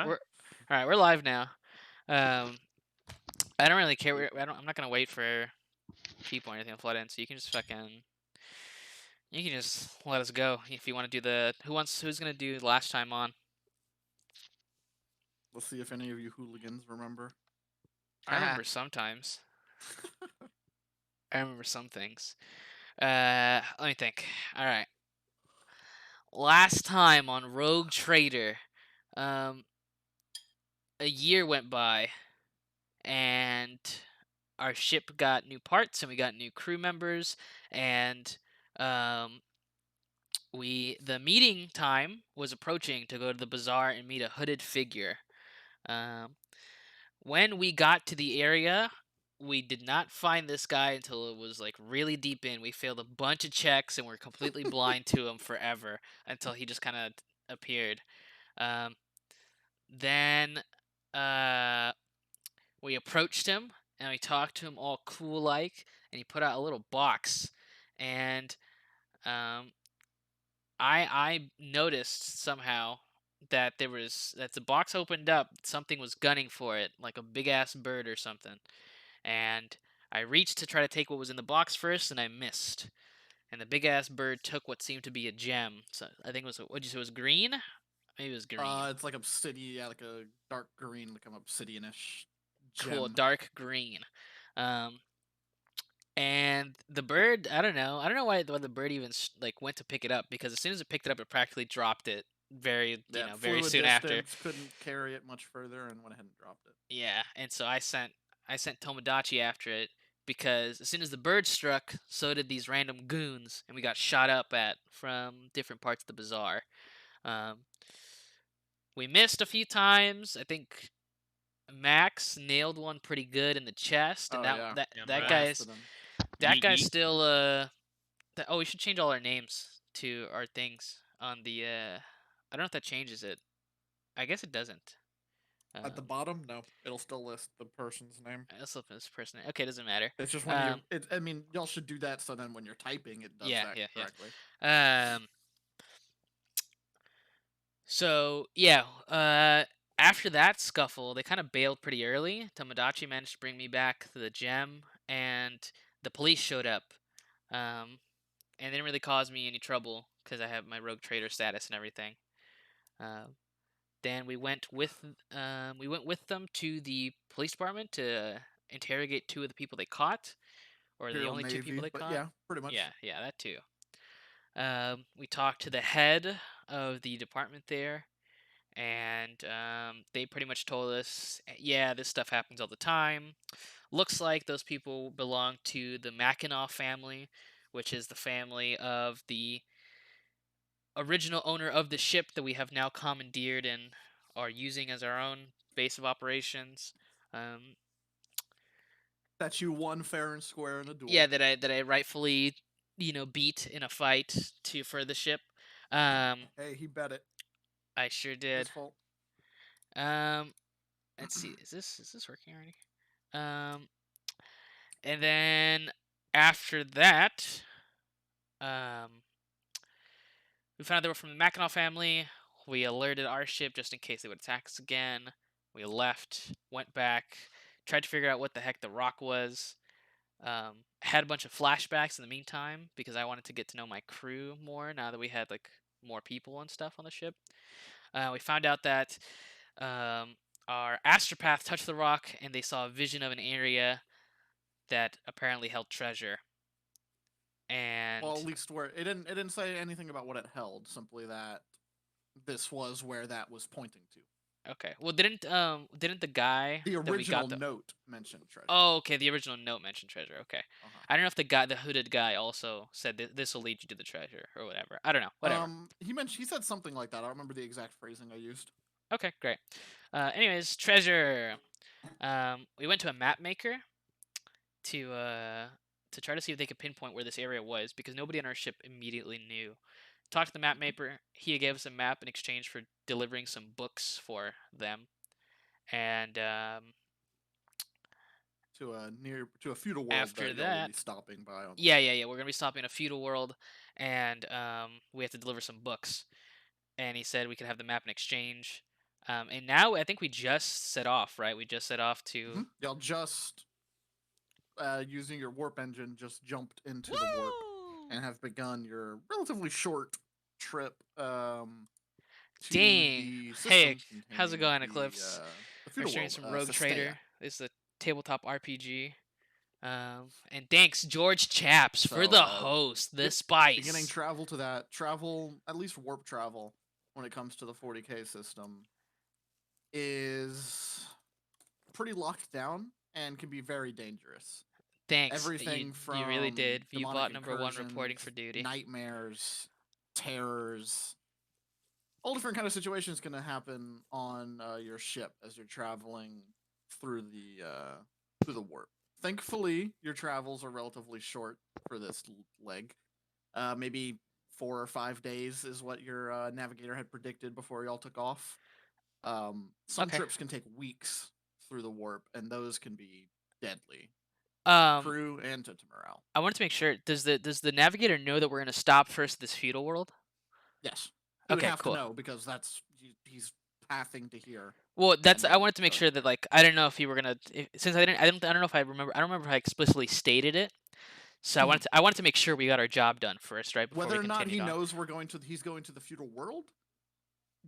Alright. We're all right. We're live now. Um, I don't really care. I'm not gonna wait for people or anything to flood in. So you can just you can just let us go if you want to do the who's gonna do last time on. Let's see if any of you hooligans remember. I remember sometimes. I remember some things. Let me think. All right. Last time on Rogue Trader, um, a year went by and our ship got new parts and we got new crew members and um the meeting time was approaching to go to the bazaar and meet a hooded figure. Um, when we got to the area, we did not find this guy until it was like really deep in. We failed a bunch of checks and we're completely blind to him forever until he just kind of appeared. Um, then uh, we approached him and we talked to him all cool like, and he put out a little box, and um, I noticed somehow that the box opened up, something was gunning for it, like a big ass bird or something. And I reached to try to take what was in the box first, and I missed. And the big ass bird took what seemed to be a gem. So I think it was what'd you say, it was green? Maybe it was green. It's like obsidian, yeah, like a dark green, like an obsidianish Cool, gem. dark green. Um, and the bird, I don't know why the bird even like went to pick it up, because as soon as it picked it up, it practically dropped it Yeah, it very flew a soon after. distance, couldn't carry it much further, and went ahead and dropped it. Yeah, and so I sent Tomodachi after it, because as soon as the bird struck, so did these random goons, and we got shot up at from different parts of the bazaar. Um, we missed a few times. I think Max nailed one pretty good in the chest, and Oh yeah, that he that Alright. guy's blasted him. that Yeet guy's yeet. still oh, we should change all our names to our things on the I don't know if that changes it. I guess it doesn't. At the bottom, no, it'll still list the person's name. Let's look at this person. Okay, doesn't matter. It's just when you, Um, I mean, y'all should do that so then when you're typing, it does yeah, that yeah, correctly. yeah. So yeah, after that scuffle, they kind of bailed pretty early. Tomodachi managed to bring me back to the gem, and the police showed up. And they didn't really cause me any trouble because I have my rogue trader status and everything. Uh, then we went with them to the police department to interrogate two of the people they caught, or the Imperial only two people Navy, they but caught. yeah, pretty much. Yeah, yeah, that too. We talked to the head of the department there, and they pretty much told us, yeah, this stuff happens all the time. Looks like those people belong to the Mackinac family, which is the family of the original owner of the ship that we have now commandeered and are using as our own base of operations. Um, That you won fair and square in a duel. yeah, that I rightfully beat in a fight for the ship. Um, Hey, he bet it. I sure His did. fault. Um, let's see, is this working already? Um, and then after that, um, we found out they were from the Mackinac family. We alerted our ship just in case they would attack us again. We left, went back, tried to figure out what the heck the rock was. Had a bunch of flashbacks in the meantime because I wanted to get to know my crew more now that we had like more people and stuff on the ship. We found out that um, our astropath touched the rock and they saw a vision of an area that apparently held treasure. Well, at And least where it didn't say anything about what it held. Simply that this was where that was pointing to. okay, well, didn't the guy The that we original got the note mentioned treasure. oh, okay, the original note mentioned treasure. Okay, Uh-huh. I don't know if the hooded guy also said that this will lead you to the treasure or whatever. I don't know. Whatever. He said something like that. I don't remember the exact phrasing I used. Okay, great. Anyways, treasure. We went to a map maker to uh to try to see if they could pinpoint where this area was because nobody on our ship immediately knew. Talked to the map Mhm. maker. He gave us a map in exchange for delivering some books for them. And To a feudal world after that y'all will that, be stopping by on the yeah, way. yeah, yeah, we're gonna be stopping in a feudal world, and we have to deliver some books. And he said we could have the map in exchange. And now I think we just set off, right? We just set off to. Y'all just using your warp engine just jumped into the warp Woo! and have begun your relatively short trip to Dang. the Hey, system how's it containing going, Eclipse? the We're feudal streaming world, some Rogue Sistea. Trader. This is a tabletop RPG. And thanks George Chaps for So, the host, the yep, beginning spice. travel to that travel, at least warp travel, when it comes to the 40k system, is pretty locked down and can be very dangerous. Thanks. Everything You really from did. demonic Viewbot number one incursions, reporting for duty. nightmares, terrors, all different kind of situations going to happen on your ship as you're traveling through the warp. Thankfully, your travels are relatively short for this leg. Maybe 4 or 5 days is what your navigator had predicted before y'all took off. Some Okay. trips can take weeks through the warp, and those can be deadly Um, crew and to morale. I wanted to make sure. Does the navigator know that we're gonna stop first at this feudal world? Yes, he would Okay, have to cool. know because he's pathing to here. Well, And I then wanted to make going sure that here. like I didn't know if you were gonna since I don't know if I remember I don't remember if I explicitly stated it. So I wanted to make sure we got our job done first, right before we Whether or not continued he on. knows he's going to the feudal world,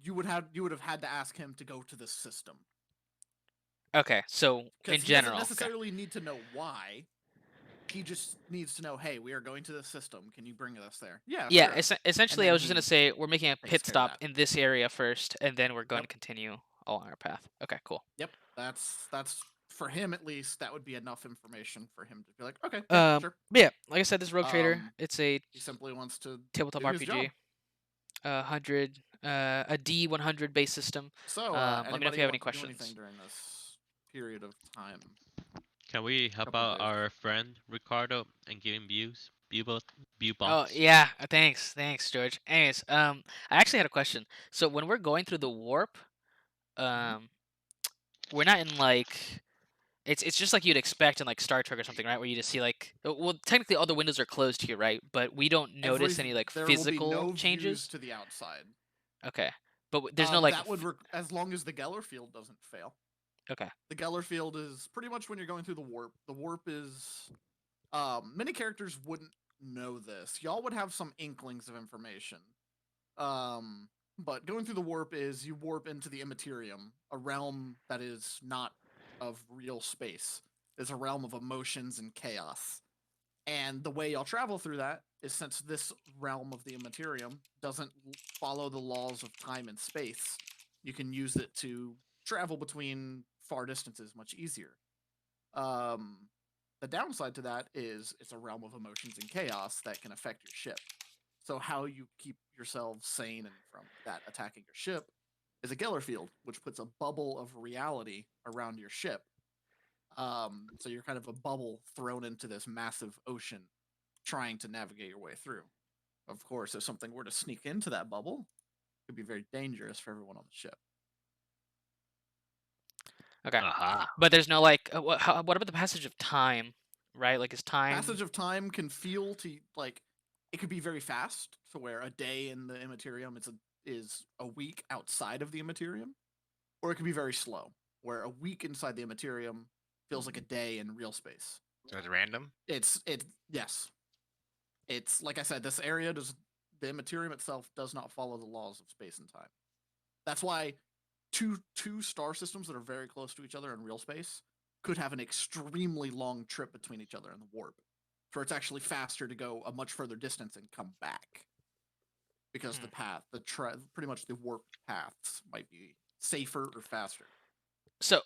you would have had to ask him to go to this system Okay, so in because he doesn't general, okay. necessarily need to know why. He just needs to know, hey, we are going to this system. Can you bring us there? Yeah, Yeah, sure. And essentially, I then was just gonna he say we're making a takes pit care of stop that. in this area first, and then we're going to Yep. continue along our path. Okay, cool. Yep. That's for him at least. That would be enough information for him to be like, okay, yeah, sure. But yeah, like I said, this is Rogue Trader. Um, It's a he simply wants to tabletop do his job. RPG. 100, a D100 base system. So, Let me know if anybody you have any want to do anything questions. during this period of time? Can we help Couple of out days. our friend Ricardo and give him view Oh bots? yeah, thanks, George. Anyways, I actually had a question. So when we're going through the warp, Mhm. um, we're not in like it's just like you'd expect in like Star Trek or something, right? Where you just see like well, technically all the windows are closed here, right? But we don't notice any like There will be physical no views changes. to the outside. Okay, but there's no like That would as long as the Geller field doesn't fail. okay. The Geller field is pretty much when you're going through the warp. The warp is many characters wouldn't know this. Y'all would have some inklings of information. But going through the warp is you warp into the Immaterium, a realm that is not of real space. It's a realm of emotions and chaos. And the way y'all travel through that is since this realm of the Immaterium doesn't follow the laws of time and space, you can use it to travel between far distances much easier. Um, the downside to that is it's a realm of emotions and chaos that can affect your ship. So how you keep yourselves sane and from that attacking your ship is a Geller field, which puts a bubble of reality around your ship. So you're kind of a bubble thrown into this massive ocean, trying to navigate your way through. Of course, if something were to sneak into that bubble, it could be very dangerous for everyone on the ship. Okay, Aha. but there's no like what about the passage of time, right? Like is time Passage of time can feel to like it could be very fast, to where a day in the Immaterium is a week outside of the Immaterium, or it could be very slow, where a week inside the Immaterium feels like a day in real space. So it's random. Yes. It's like I said, this area does the Immaterium itself does not follow the laws of space and time. That's why two star systems that are very close to each other in real space could have an extremely long trip between each other in the warp, where it's actually faster to go a much further distance and come back because the path, pretty much the warp paths might be safer or faster. so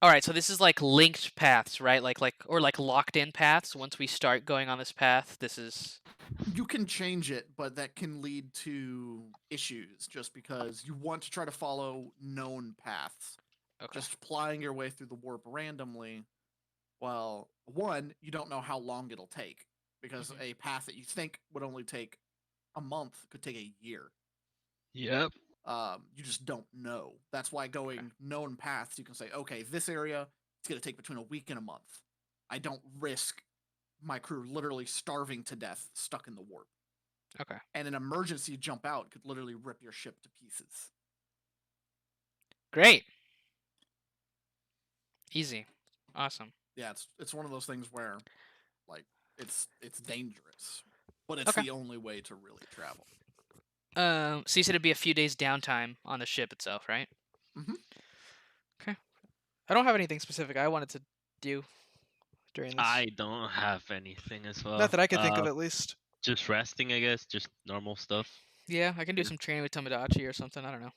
all right, so this is like linked paths, right? Or like locked in paths. Once we start going on this path, this is You can change it, but that can lead to issues just because you want to try to follow known paths. okay. Just plying your way through the warp randomly, well, one, you don't know how long it'll take because Mhm. a path that you think would only take a month could take a year. Yep. You just don't know. That's why Okay. going known paths, you can say, okay, this area, it's going to take between a week and a month. I don't risk my crew literally starving to death stuck in the warp. Okay. And an emergency jump out could literally rip your ship to pieces. Great. Easy. Awesome. Yeah, it's one of those things where, like, it's dangerous, but it's Okay. the only way to really travel. So you said it'd be a few days downtime on the ship itself, right? Mhm. Okay. I don't have anything specific I wanted to do during this. I don't have anything as well. Not that I could think of, at least. Just resting, I guess. Just normal stuff. Yeah, I can do some training with Tomodachi or something. I don't know.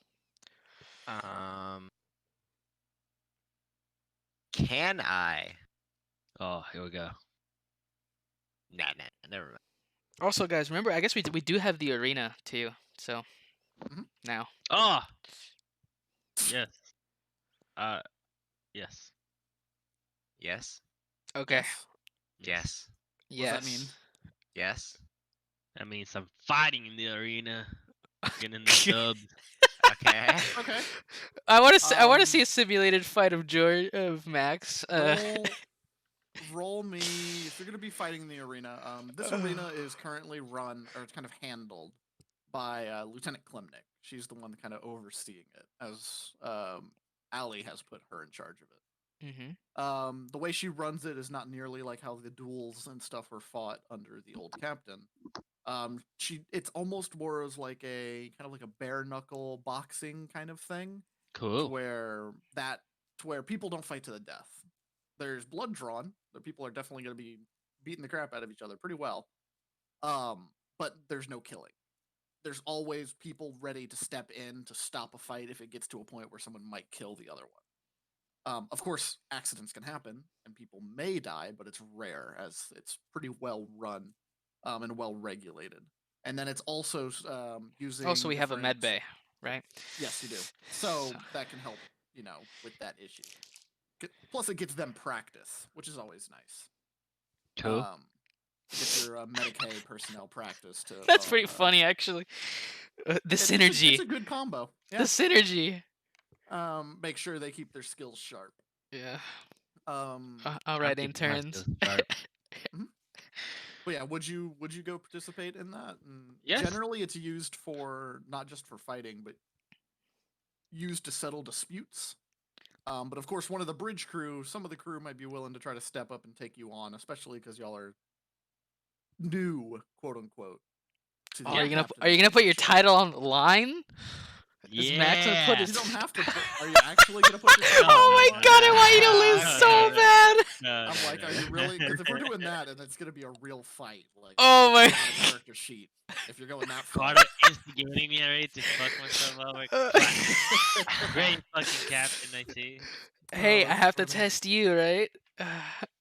Can I? Oh, here we go. Nah, never mind. Also, guys, remember, I guess we do have the arena too. So Mhm. now. Oh. Yes. Yes. Yes. Okay. Yes. Yes. Yes. What does that mean? Yes. That means I'm fighting in the arena, getting the dub. Okay. Okay. I want to Um, see a simulated fight of Max. Roll me if you're gonna be fighting in the arena. This arena is currently run or it's kind of handled by Lieutenant Klimnik. She's the one kind of overseeing it, as Ali has put her in charge of it. Mm-hmm. The way she runs it is not nearly like how the duels and stuff were fought under the old captain. It's almost more as like a kind of like a bare knuckle boxing kind of thing, to Cool. where people don't fight to the death. There's blood drawn. The people are definitely going to be beating the crap out of each other pretty well. But there's no killing. There's always people ready to step in to stop a fight if it gets to a point where someone might kill the other one. Of course, accidents can happen and people may die, but it's rare as it's pretty well run and well regulated. And then it's also using. Also, we have a med different- bay, right? Yes, you do. So that can help, with that issue. Plus, it gets them practice, which is always nice. Cool. Get your Medicaid personnel practice to. That's pretty funny, actually. The synergy. It's a good combo. The Yeah. synergy. Make sure they keep their skills sharp. Yeah. Um. All right, I'm keeping my interns. skills sharp. But yeah, would you go participate in that? And Yes. Generally, it's used for not just for fighting, but used to settle disputes. But of course, one of the bridge crew, some of the crew might be willing to try to step up and take you on, especially because y'all are new, quote unquote. To the Are you captain's gonna put your position. title on the line? Is Max gonna put Yeah. his? You don't have to. Are you actually gonna put your title Oh on my the line? god, I want you to lose No, so no, no. bad. No, I'm no, like, no. are you really? Because if we're doing that, and it's gonna be a real fight, like Oh my- it's not a character sheet. If you're going that far, Carter instigating me already to fuck myself over. Great fucking captain, I see. Hey, Oh, I have to funny. test you, right?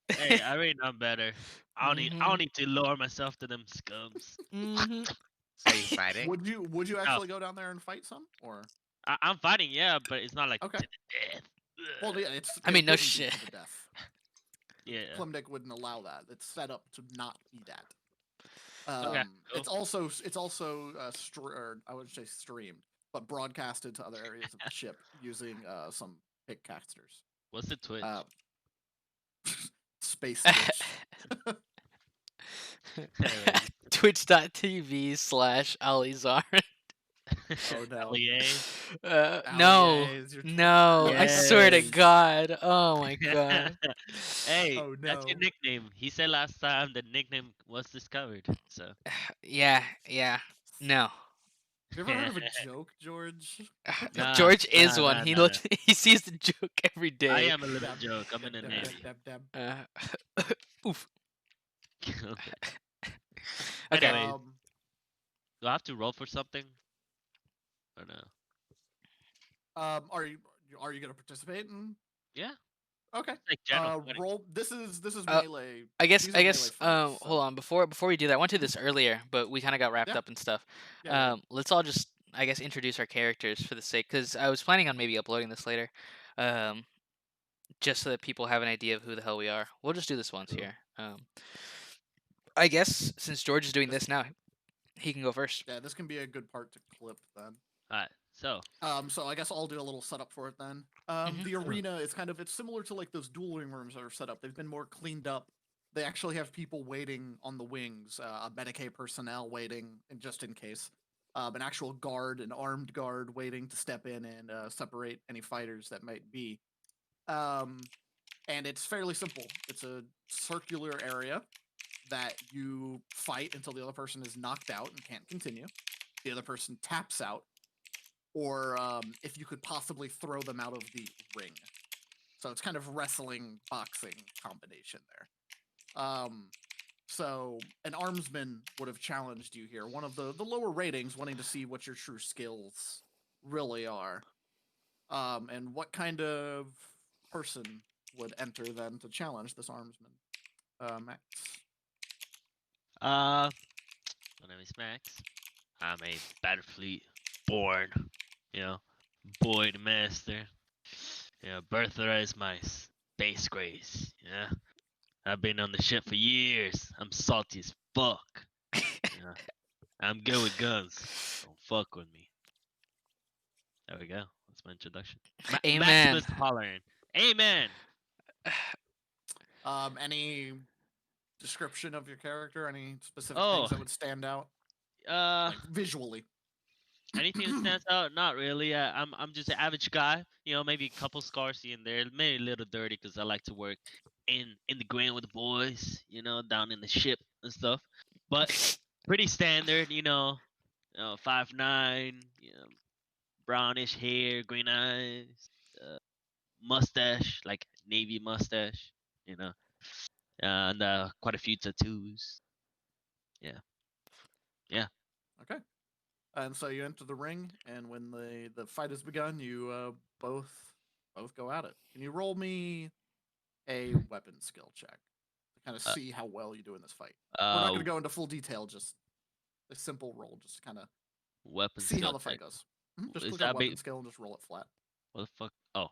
Hey, I already know better. I don't Mhm. need to lower myself to them scums. Mhm. So you fighting? Would you actually go down there and fight some, or? I'm fighting, yeah, but it's not like Okay. to the death. Well, yeah, it's. I it mean, no wouldn't be shit. to the death. Yeah. Klimnik wouldn't allow that. It's set up to not be that. Okay, It's also or I wouldn't say streamed, but broadcasted to other areas of the ship using some pickcasters. What's the Twitch? Space Twitch. Twitch.tv/Alizar. Oh no. LEA. No, Allies, your Twitch no, I swear to Yes. God. Oh my God. Hey, Oh that's your no. nickname. He said last time the nickname was discovered. So Yeah. No. Have you ever heard of a joke, George? Nah, George is nah, one. nah, He nah, looks. He sees the joke every day. I am a living joke. I'm in the Dab, Navy. dab, dab, dab. Oof. Okay. Okay. Anyway, do I have to roll for something? Or no? Are you gonna participate in? Yeah. Okay. Like general fighting. Roll. This is Uh, melee. I guess. These are melee fights, so- Hold on. Before we do that, I went to this earlier, but we kind of got wrapped Yeah. up and stuff. Yeah, Let's all just, I guess, introduce our characters for the sake, because I was planning on maybe uploading this later, just so that people have an idea of who the hell we are. We'll just do this once Cool. here. I guess since George is doing this now, he can go first. Yeah, this can be a good part to clip then. Alright, so So I guess I'll do a little setup for it then. Mhm. The arena is it's similar to like those dueling rooms that are set up. They've been more cleaned up. they actually have people waiting on the wings, a Medicaid personnel waiting, and just in case, an actual guard, an armed guard waiting to step in and separate any fighters that might be. Um, and it's fairly simple. It's a circular area that you fight until the other person is knocked out and can't continue. The other person taps out, or if you could possibly throw them out of the ring. So it's kind of wrestling boxing combination there. So an armsman would have challenged you here. One of the lower ratings, wanting to see what your true skills really are. And what kind of person would enter then to challenge this armsman? Max. My name is Max. I'm a Battlefleet born, you know, boy master. Birthright is my space grace. Yeah, I've been on the ship for years. I'm salty as fuck. Yeah, I'm good with guns. Don't fuck with me. There we go. That's my introduction. Amen. Maximus Tolerant. Amen. Any description of your character? Any specific Oh, things that would stand out, uh, like visually? anything that stands out? Not really. I'm just an average guy. Maybe a couple scars here and there. Maybe a little dirty because I like to work in the ground with the boys. Down in the ship and stuff. But pretty standard. 5'9". Brownish hair, green eyes, mustache, like navy mustache. You know, and quite a few tattoos. Yeah. Yeah. Okay. And so you enter the ring, and when the fight has begun, you both go at it. Can you roll me a weapon skill check to kind of Uh, see how well you do in this fight? We're not going uh, to go into full detail, just a simple roll, just to kind of weapon see how skill the fight check. goes. Just Is click on that weapon skill and just roll it flat. what the fuck? Oh. All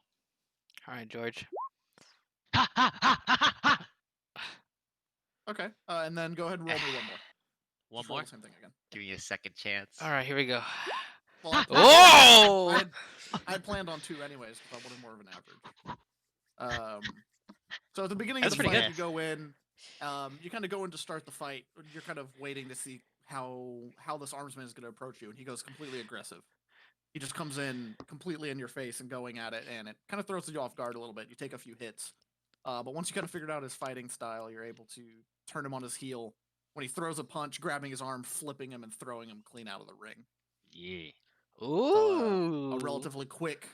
right, George. Ha ha ha ha ha! Okay, and then go ahead and roll me one more. One Just roll more. the same thing again. Give me a second chance. All right, here we go. Well, I Oh! had planned on 2 anyways because I wanted more of an average. So at the beginning That's of the pretty fight, good. you go in. You kind of go in to start the fight. You're kind of waiting to see how this armsman is going to approach you, and he goes completely aggressive. He just comes in completely in your face and going at it, and it kind of throws you off guard a little bit. You take a few hits, but once you kind of figured out his fighting style, you're able to turn him on his heel. When he throws a punch, grabbing his arm, flipping him, and throwing him clean out of the ring. Yeah. So Ooh. a relatively quick,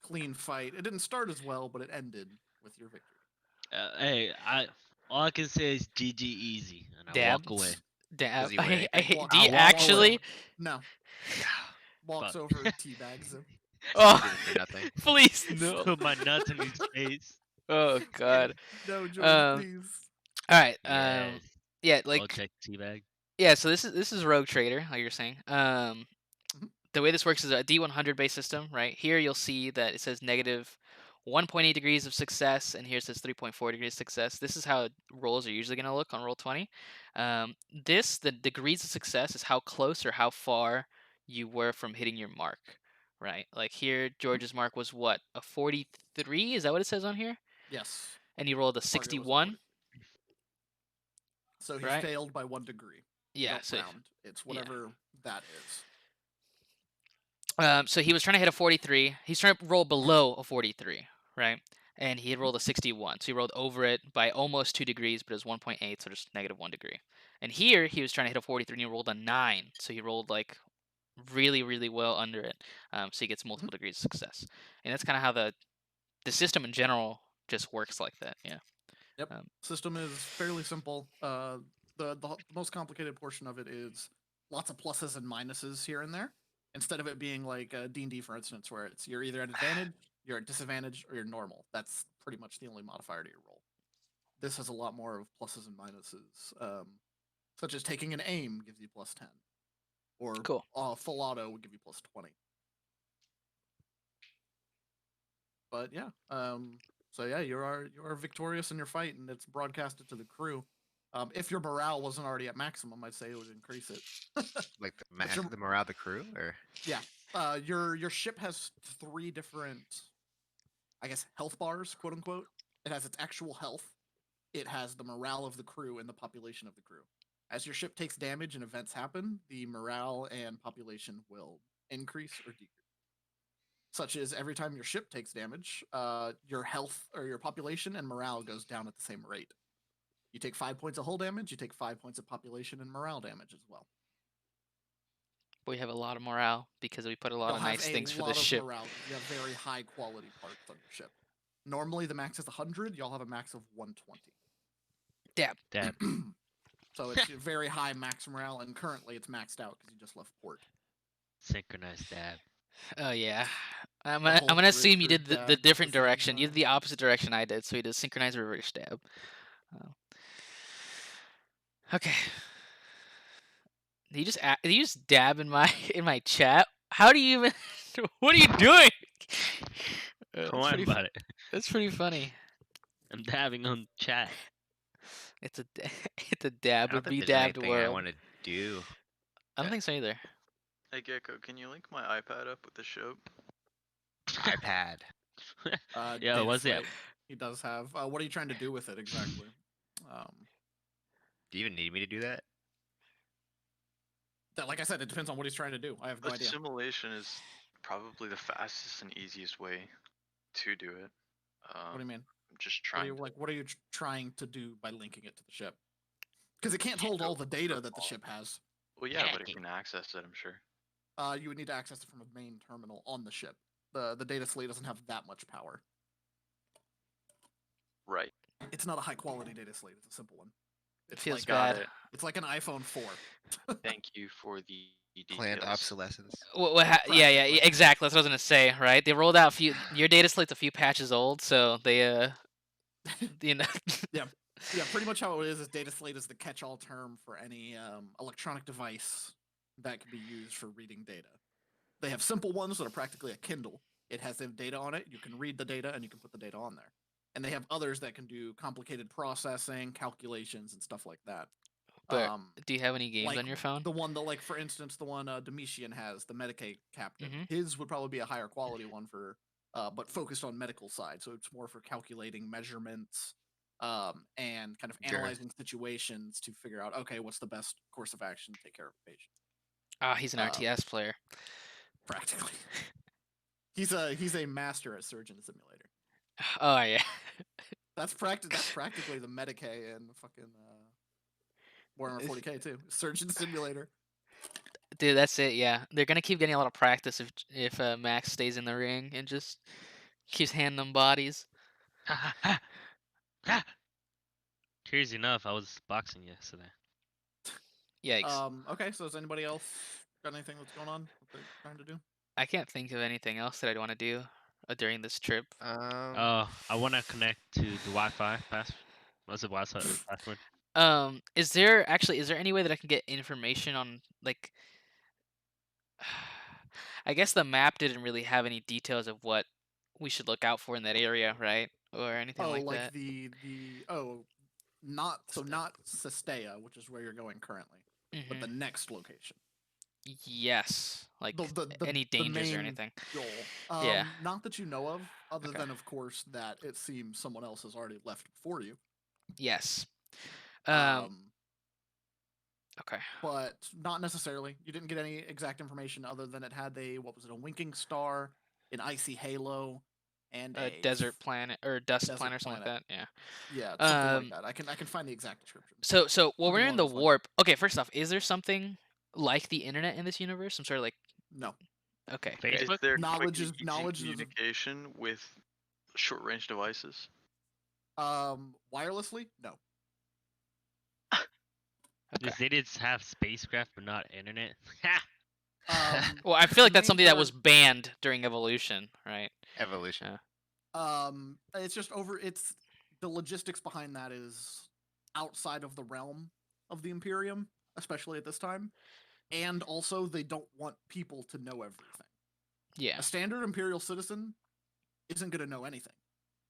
clean fight. It didn't start as well, but it ended with your victory. Hey, all I can say is GG easy, and I Dab. walk away. Dab. Does he win anything? Do you I'll walk actually? No. Walks Fuck. over, teabags him. Oh, Did it for nothing. please no. Put my nuts in his face. Oh God. No, George, Um, please. All right. Yes. Yeah, I'll like check teabag. yeah. So this is Rogue Trader, like you're saying. The way this works is a D100 based system, right? Here you'll see that it says negative 1.8 degrees of success, and here it says 3.4 degrees of success. This is how rolls are usually going to look on roll 20. The degrees of success is how close or how far you were from hitting your mark, right? Like here, George's mark was what, a 43? Is that what it says on here? Yes. And he rolled a Target was a 61, 40. So he right? failed by 1 degree. You Yeah. don't So round. It's whatever that is. So he was trying to hit a 43. He's trying to roll below a 43, right? And he had rolled a 61. So he rolled over it by almost 2 degrees, but it was 1.8, so just negative 1 degree. And here he was trying to hit a 43 and he rolled a 9. So he rolled like really, really well under it. So he gets multiple degrees of success. And that's kind of how the system in general just works like that. Yeah. Yep. System is fairly simple. The most complicated portion of it is lots of pluses and minuses here and there. Instead of it being like D&D, for instance, where it's you're either at advantage, you're at disadvantage, or you're normal. That's pretty much the only modifier to your roll. This has a lot more of pluses and minuses, such as taking an aim gives you plus 10, or Cool. Full auto would give you plus 20. But yeah, so yeah, you are victorious in your fight, and it's broadcasted to the crew. If your morale wasn't already at maximum, I'd say it would increase it. Like the, But your- the morale of the crew, or Yeah, your ship has 3 different, I guess, health bars, quote unquote. It has its actual health, it has the morale of the crew and the population of the crew. As your ship takes damage and events happen, the morale and population will increase or decrease. Such as every time your ship takes damage, your health or your population and morale goes down at the same rate. You take 5 points of hull damage, you take 5 points of population and morale damage as well. We have a lot of morale because we put a lot You'll of have nice a things for lot the of ship. morale because you have very high quality parts on your ship. Normally the max is 100, y'all have a max of 120. Dab. Dab. So it's very high max morale, and currently it's maxed out because you just left port. Synchronized dab. Oh yeah. I'm The gonna, whole I'm gonna assume you crew did dabbed the at the different same direction. You did time. the opposite direction I did, so you did synchronized reverse stab. Okay. Did you just dab in my in my chat? How do you even? What are you doing? Don't worry about it. That's pretty funny. I'm dabbing on chat. It's a it's a dab I don't would be think there's dabbed anything I world. want to do. I don't think so either. Hey Gecko, can you link my iPad up with the show? iPad. Yeah, Data what's it? slate he does have. What are you trying to do with it exactly? Do you even need me to do that? Like I said, it depends on what he's trying to do. I have no The idea. simulation is probably the fastest and easiest way to do it. What do you mean? I'm just What are trying. you, like, what are you trying to do by linking it to the ship? Because it can't hold all the data that the ship has. Well, yeah, but it can access it, I'm sure. You would need to access it from a main terminal on the ship. The data slate doesn't have that much power. Right. It's not a high quality data slate. It's a simple one. It's Feels like Got bad. it. It's like an iPhone 4. Thank you for the Planned details. obsolescence. Yeah, Practically. exactly. That's what I was gonna say. Right? They rolled out a few. Your data slate's a few patches old, so they you know. Yeah, pretty much how it is data slate is the catch-all term for any electronic device that can be used for reading data. They have simple ones that are practically a Kindle. It has the data on it. You can read the data and you can put the data on there. And they have others that can do complicated processing, calculations, and stuff like that. But do you have any games Like on your phone? the one that, like for instance, the one Domitian has, the Medicaid captain. Mhm. His would probably be a higher quality one for, but focused on medical side. So it's more for calculating measurements, and kind of Sure. analyzing situations to figure out, okay, what's the best course of action to take care of a patient. Ah, he's an RTS player. Practically, he's a master at Surgeon Simulator. Oh yeah. That's practically the Medicaid and fucking Warhammer 40k too. Surgeon Simulator. Dude, that's it. Yeah, they're gonna keep getting a lot of practice if Max stays in the ring and just keeps handing them bodies. Crazy enough, I was boxing yesterday. Yikes! Okay, so does anybody else got anything that's going on? What they're trying to do? I can't think of anything else that I'd want to do during this trip. I want to connect to the Wi-Fi pass. What's the Wi-Fi password? Is there any way that I can get information on like? I guess the map didn't really have any details of what we should look out for in that area, right? Or anything Oh, like like that. not Sistea, which is where you're going currently, but the Mhm. next location. Yes, like The any the dangers or main anything. goal. Yeah. Not that you know of, other Okay. than of course that it seems someone else has already left before you. Yes. Okay. Okay. But not necessarily. You didn't get any exact information other than it had a winking star, an icy halo, and A desert planet or dust planet or something like that. Yeah. Yeah, something like that. I can find the exact description. So while we're Something in along the those lines. warp, okay. First off, is there something like the internet in this universe? Some sort of like No. okay. great. Facebook? Is there Knowledge quick is- and easy knowledge is- communication with short-range devices? Wirelessly, no. Okay. They did have spacecraft, but not internet. Well, I feel like the that's main something that part- was banned during evolution, right? Evolution. It's just it's the logistics behind that is outside of the realm of the Imperium, especially at this time, and also they don't want people to know everything. Yeah. A standard Imperial citizen isn't going to know anything.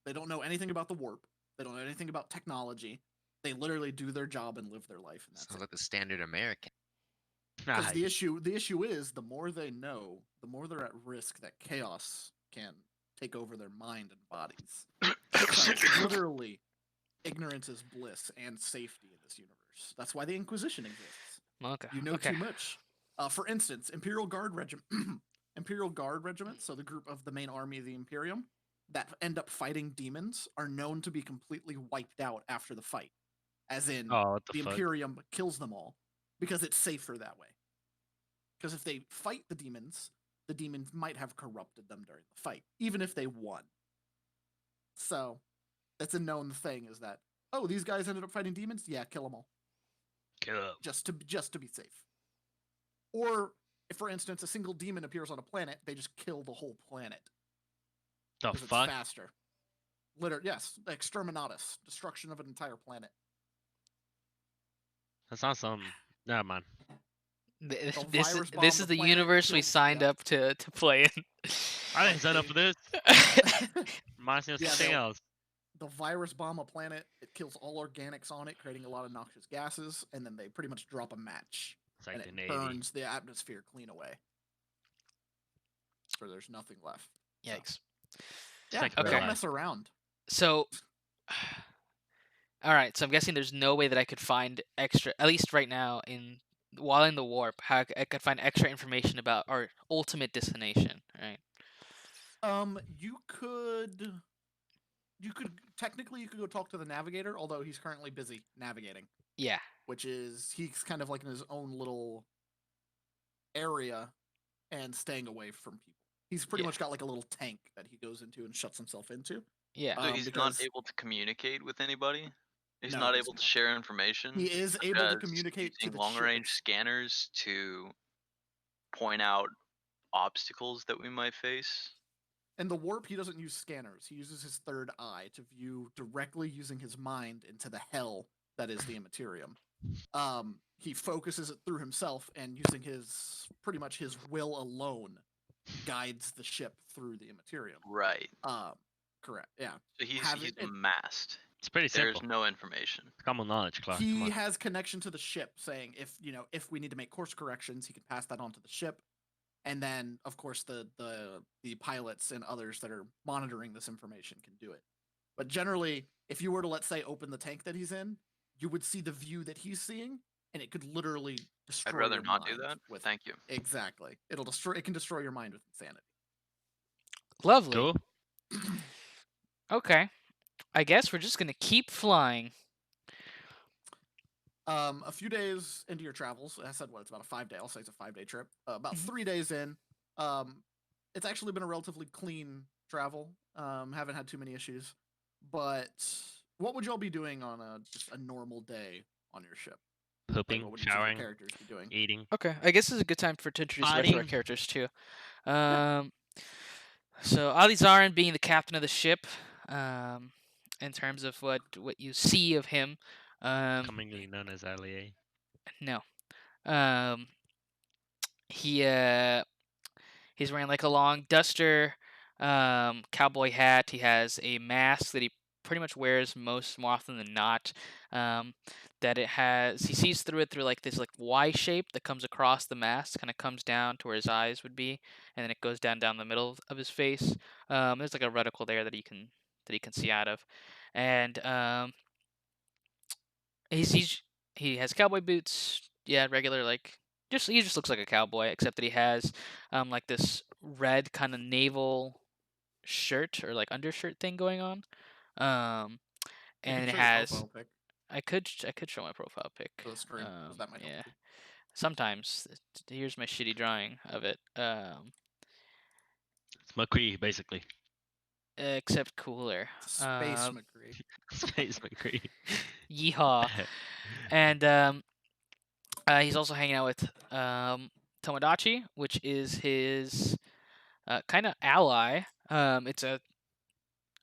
They don't know anything about the warp. They don't know anything about technology. They literally do their job and live their life, and that's Sounds it. like the standard American. Because the issue is the more they know, the more they're at risk that chaos can take over their mind and bodies. Because literally, ignorance is bliss and safety in this universe. That's why the Inquisition exists. Okay. You know okay. too much. For instance, Imperial Guard Regiment, Imperial Guard Regiment, so the group of the main army of the Imperium that end up fighting demons are known to be completely wiped out after the fight, as in Oh, what the the fuck? Imperium kills them all because it's safer that way. Because if they fight the demons might have corrupted them during the fight, even if they won. So that's a known thing. Is that these guys ended up fighting demons? Yeah, kill them all Kill 'em. just to be safe. Or if, for instance, a single demon appears on a planet, they just kill the whole planet The because it's fuck? faster. Yes, exterminatus, destruction of an entire planet. That's not some. Never mind. This virus is bomb this the is the planet, universe we kills- signed yeah. up to play in. I didn't sign up for this. Reminds me of Yeah, something they'll- else. The virus bomb a planet, it kills all organics on it, creating a lot of noxious gases, and then they pretty much drop a match, It's like and the it Navy. burns the atmosphere clean away. So there's nothing left. So, Yikes. yeah, like they real don't life. mess around. So, all right. So I'm guessing there's no way that I could find extra, at least right now, while in the warp, how I could find extra information about our ultimate destination. Right. You could technically go talk to the navigator, although he's currently busy navigating, Yeah. which is he's kind of like in his own little area and staying away from people. He's pretty Yeah. much got like a little tank that he goes into and shuts himself into. Yeah. So he's because- not able to communicate with anybody. He's No, not he's able to not. share information. He is such able to as communicate to using the long-range ships. scanners to point out obstacles that we might face. In the warp, he doesn't use scanners. He uses his third eye to view directly using his mind into the hell that is the Immaterium. He focuses it through himself and using pretty much his will alone guides the ship through the Immaterium. Right. Correct. Yeah. So he's Having- masked. It's pretty There's simple. no information. Common knowledge, Clark. Come He on. has connection to the ship, saying if we need to make course corrections, he can pass that on to the ship. And then, of course, the pilots and others that are monitoring this information can do it. But generally, if you were to, let's say, open the tank that he's in, you would see the view that he's seeing, and it could literally destroy I'd rather your not do mind that. with Thank you. exactly. It can destroy your mind with insanity. Lovely. Cool. Okay. I guess we're just gonna keep flying. A few days into your travels, I said it's about a 5-day. I'll say it's a 5-day trip. About Mhm. 3 days in, it's actually been a relatively clean travel. Haven't had too many issues. But what would y'all be doing on just a normal day on your ship? Like, Pooping, what would each of your showering, characters be doing? eating. Okay. I guess this is a good time to introduce the rest of our Fighting. characters too. So Alizarin being the captain of the ship. In terms of what you see of him. Commonly known as Allier. No. He's wearing like a long duster, cowboy hat. He has a mask that he pretty much wears more often than not. That he sees through it through like this like Y shape that comes across the mask, kind of comes down to where his eyes would be, and then it goes down the middle of his face. There's like a reticle there that he can see out of, and he has cowboy boots. Yeah, regular like he just looks like a cowboy, except that he has like this red kind of naval shirt or like undershirt thing going on. You And can it show your has profile pic I could show my profile pic. to the screen, 'cause that might help Yeah. too. Sometimes here's my shitty drawing of it. It's McCree, basically. Except cooler. Space McCree. Space McCree. Yeehaw. And he's also hanging out with Tomodachi, which is his kind of ally. It's a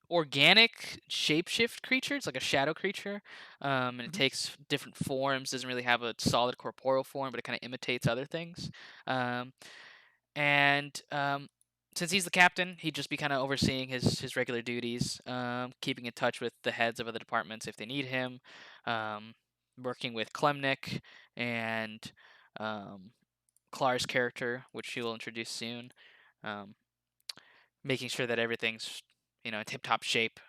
organic shapeshift creature. It's like a shadow creature, and it Mhm. takes different forms. Doesn't really have a solid corporeal form, but it kind of imitates other things. And since he's the captain, he'd just be kind of overseeing his regular duties, keeping in touch with the heads of other departments if they need him, working with Klemnik and Clar's character, which he will introduce soon, making sure that everything's in tip-top shape.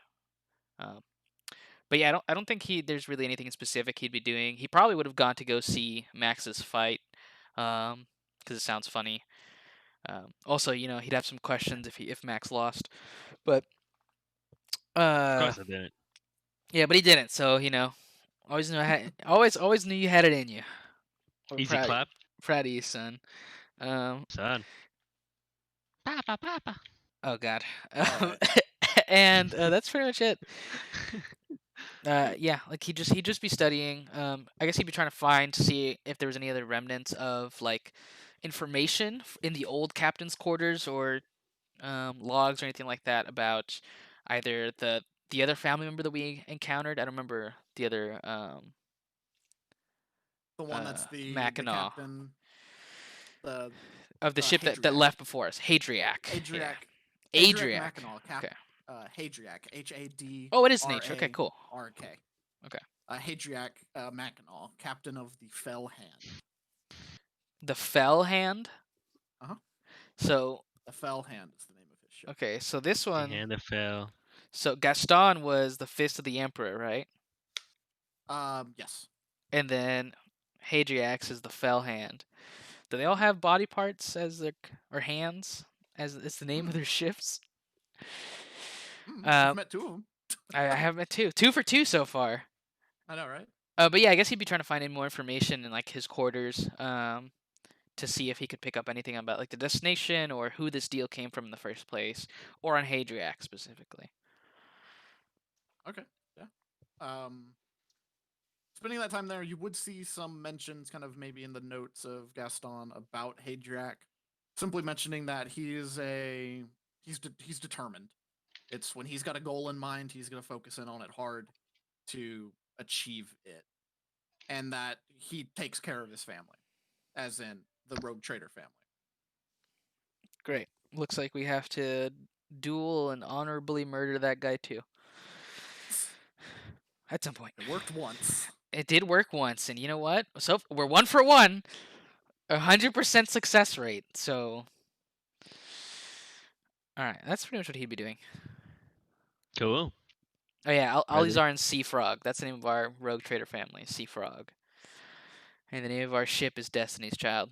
But yeah, I don't think there's really anything specific he'd be doing. He probably would have gone to go see Max's fight, because it sounds funny. Also, he'd have some questions if Max lost, but Of uh, course I didn't. yeah, but he didn't. So always knew always knew you had it in you. We're Easy clap, proud of you, son. Um, son. Papa, papa. oh God, Alright. and that's pretty much it. Yeah, like he'd just be studying. I guess he'd be trying to see if there was any other remnants of like information in the old captain's quarters or logs or anything like that about either the other family member that we encountered. I don't remember the other The one that's the Mackinac captain, the of the ship that Hadriac. left before us. Hadriac. Hadriac. Yeah. Hadriac Adriac. Mackinac. Okay. Hadriac. H-A-D. Oh, it is nature. Okay, cool. R-K. Okay. Hadriac Mackinac, captain of the Fell Hand. The Fell Hand. Uh-huh. So The Fell Hand is the name of his ship. okay, so this one. And it fell. So Gaston was the fist of the emperor, right? Yes. And then Hadriax is the Fell Hand. Do they all have body parts as their or hands as is the name of their ships? I've met two of them. I have met two. 2 for 2 so far. I know, right? But yeah, I guess he'd be trying to find in more information in like his quarters, to see if he could pick up anything about like the destination or who this deal came from in the first place, or on Hadriac specifically. Okay. Yeah. Spending that time there, you would see some mentions, kind of maybe in the notes of Gaston about Hadriac, simply mentioning that he's determined. It's when he's got a goal in mind, he's gonna focus in on it hard to achieve it, and that he takes care of his family, as in the rogue trader family. Great. Looks like we have to duel and honorably murder that guy too. At some point. It worked once. It did work once, and you know what? So we're 1 for 1, 100% success rate. So, all right, that's pretty much what he'd be doing. Cool. Oh yeah, Ready? Alizar's Sea Frog. That's the name of our rogue trader family, Sea Frog. And the name of our ship is Destiny's Child.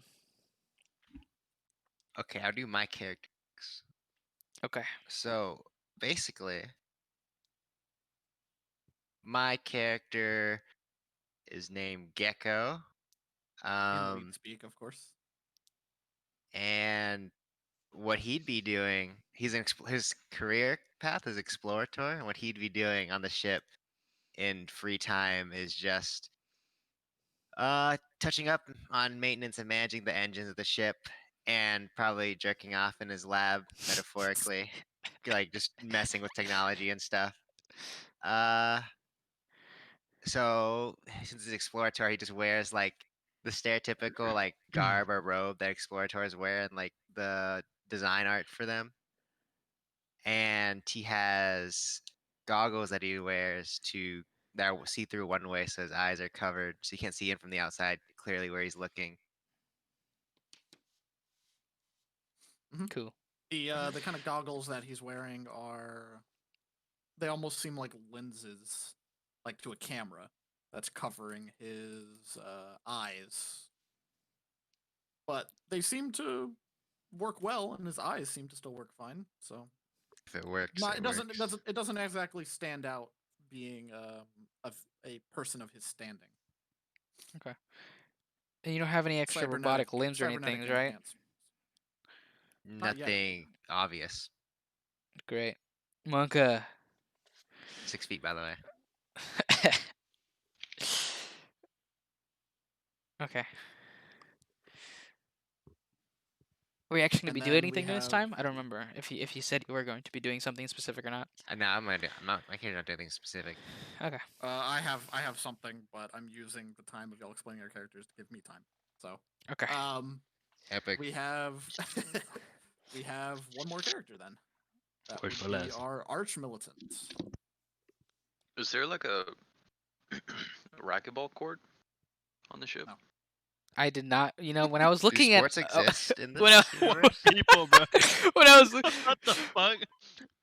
Okay, I'll do my characters. Okay. So basically, my character is named Gecko. In League speak, of course. And what he'd be doing, his career path is explorator, and what he'd be doing on the ship in free time is just touching up on maintenance and managing the engines of the ship, and probably jerking off in his lab, metaphorically, like just messing with technology and stuff. So since he's exploratory, he just wears like the stereotypical like garb or robe that explorators wear and like the design art for them. And he has goggles that he wears that are see through one way, so his eyes are covered, so you can't see in from the outside clearly where he's looking. Cool. The kind of goggles that he's wearing they almost seem like lenses, like to a camera that's covering his eyes. But they seem to work well, and his eyes seem to still work fine. So If it works, it doesn't exactly stand out being a person of his standing. Okay. And you don't have any extra robotic limbs or anything, right? enhancements. Not yet. Nothing obvious. Great. Monka. 6 feet, by the way. Okay. Are we actually going to And be then doing we anything this have- time? I don't remember if you said you were going to be doing something specific or not. No, I'm not. My character's not doing anything specific. Okay. I have something, but I'm using the time of y'all explaining your characters to give me time. So Okay. Epic. we have we have one more character then. That Word for would be less. our arch militant. Is there like a racquetball court on the ship? No. I did not. You know, when I was Do looking at sports exist in when I, this universe? People, bro. when I was What the fuck?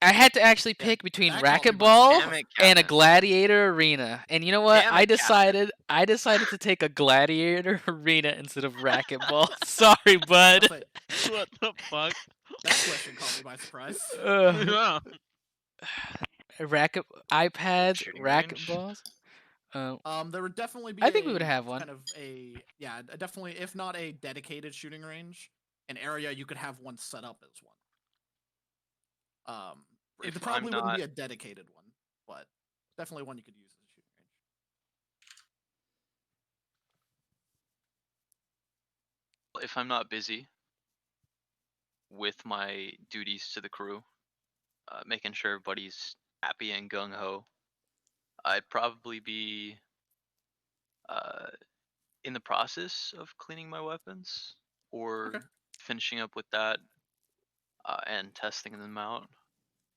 I had to actually Yeah, pick between that caught me by racquetball Damn it, and a Captain. gladiator arena. And you know what? Damn I it, Captain. decided to take a gladiator arena instead of racquetball. Sorry, I'll bud. say, What the fuck? that question caught me by surprise. Yeah. iPads, Shooting range? racquetballs. There would definitely be I think we would have one. kind of definitely, if not a dedicated shooting range, an area you could have one set up as one. It If probably I'm wouldn't not be a dedicated one, but definitely one you could use as a shooting range. if I'm not busy with my duties to the crew, making sure everybody's happy and gung ho, I'd probably be uh, in the process of cleaning my weapons or Okay. finishing up with that and testing them out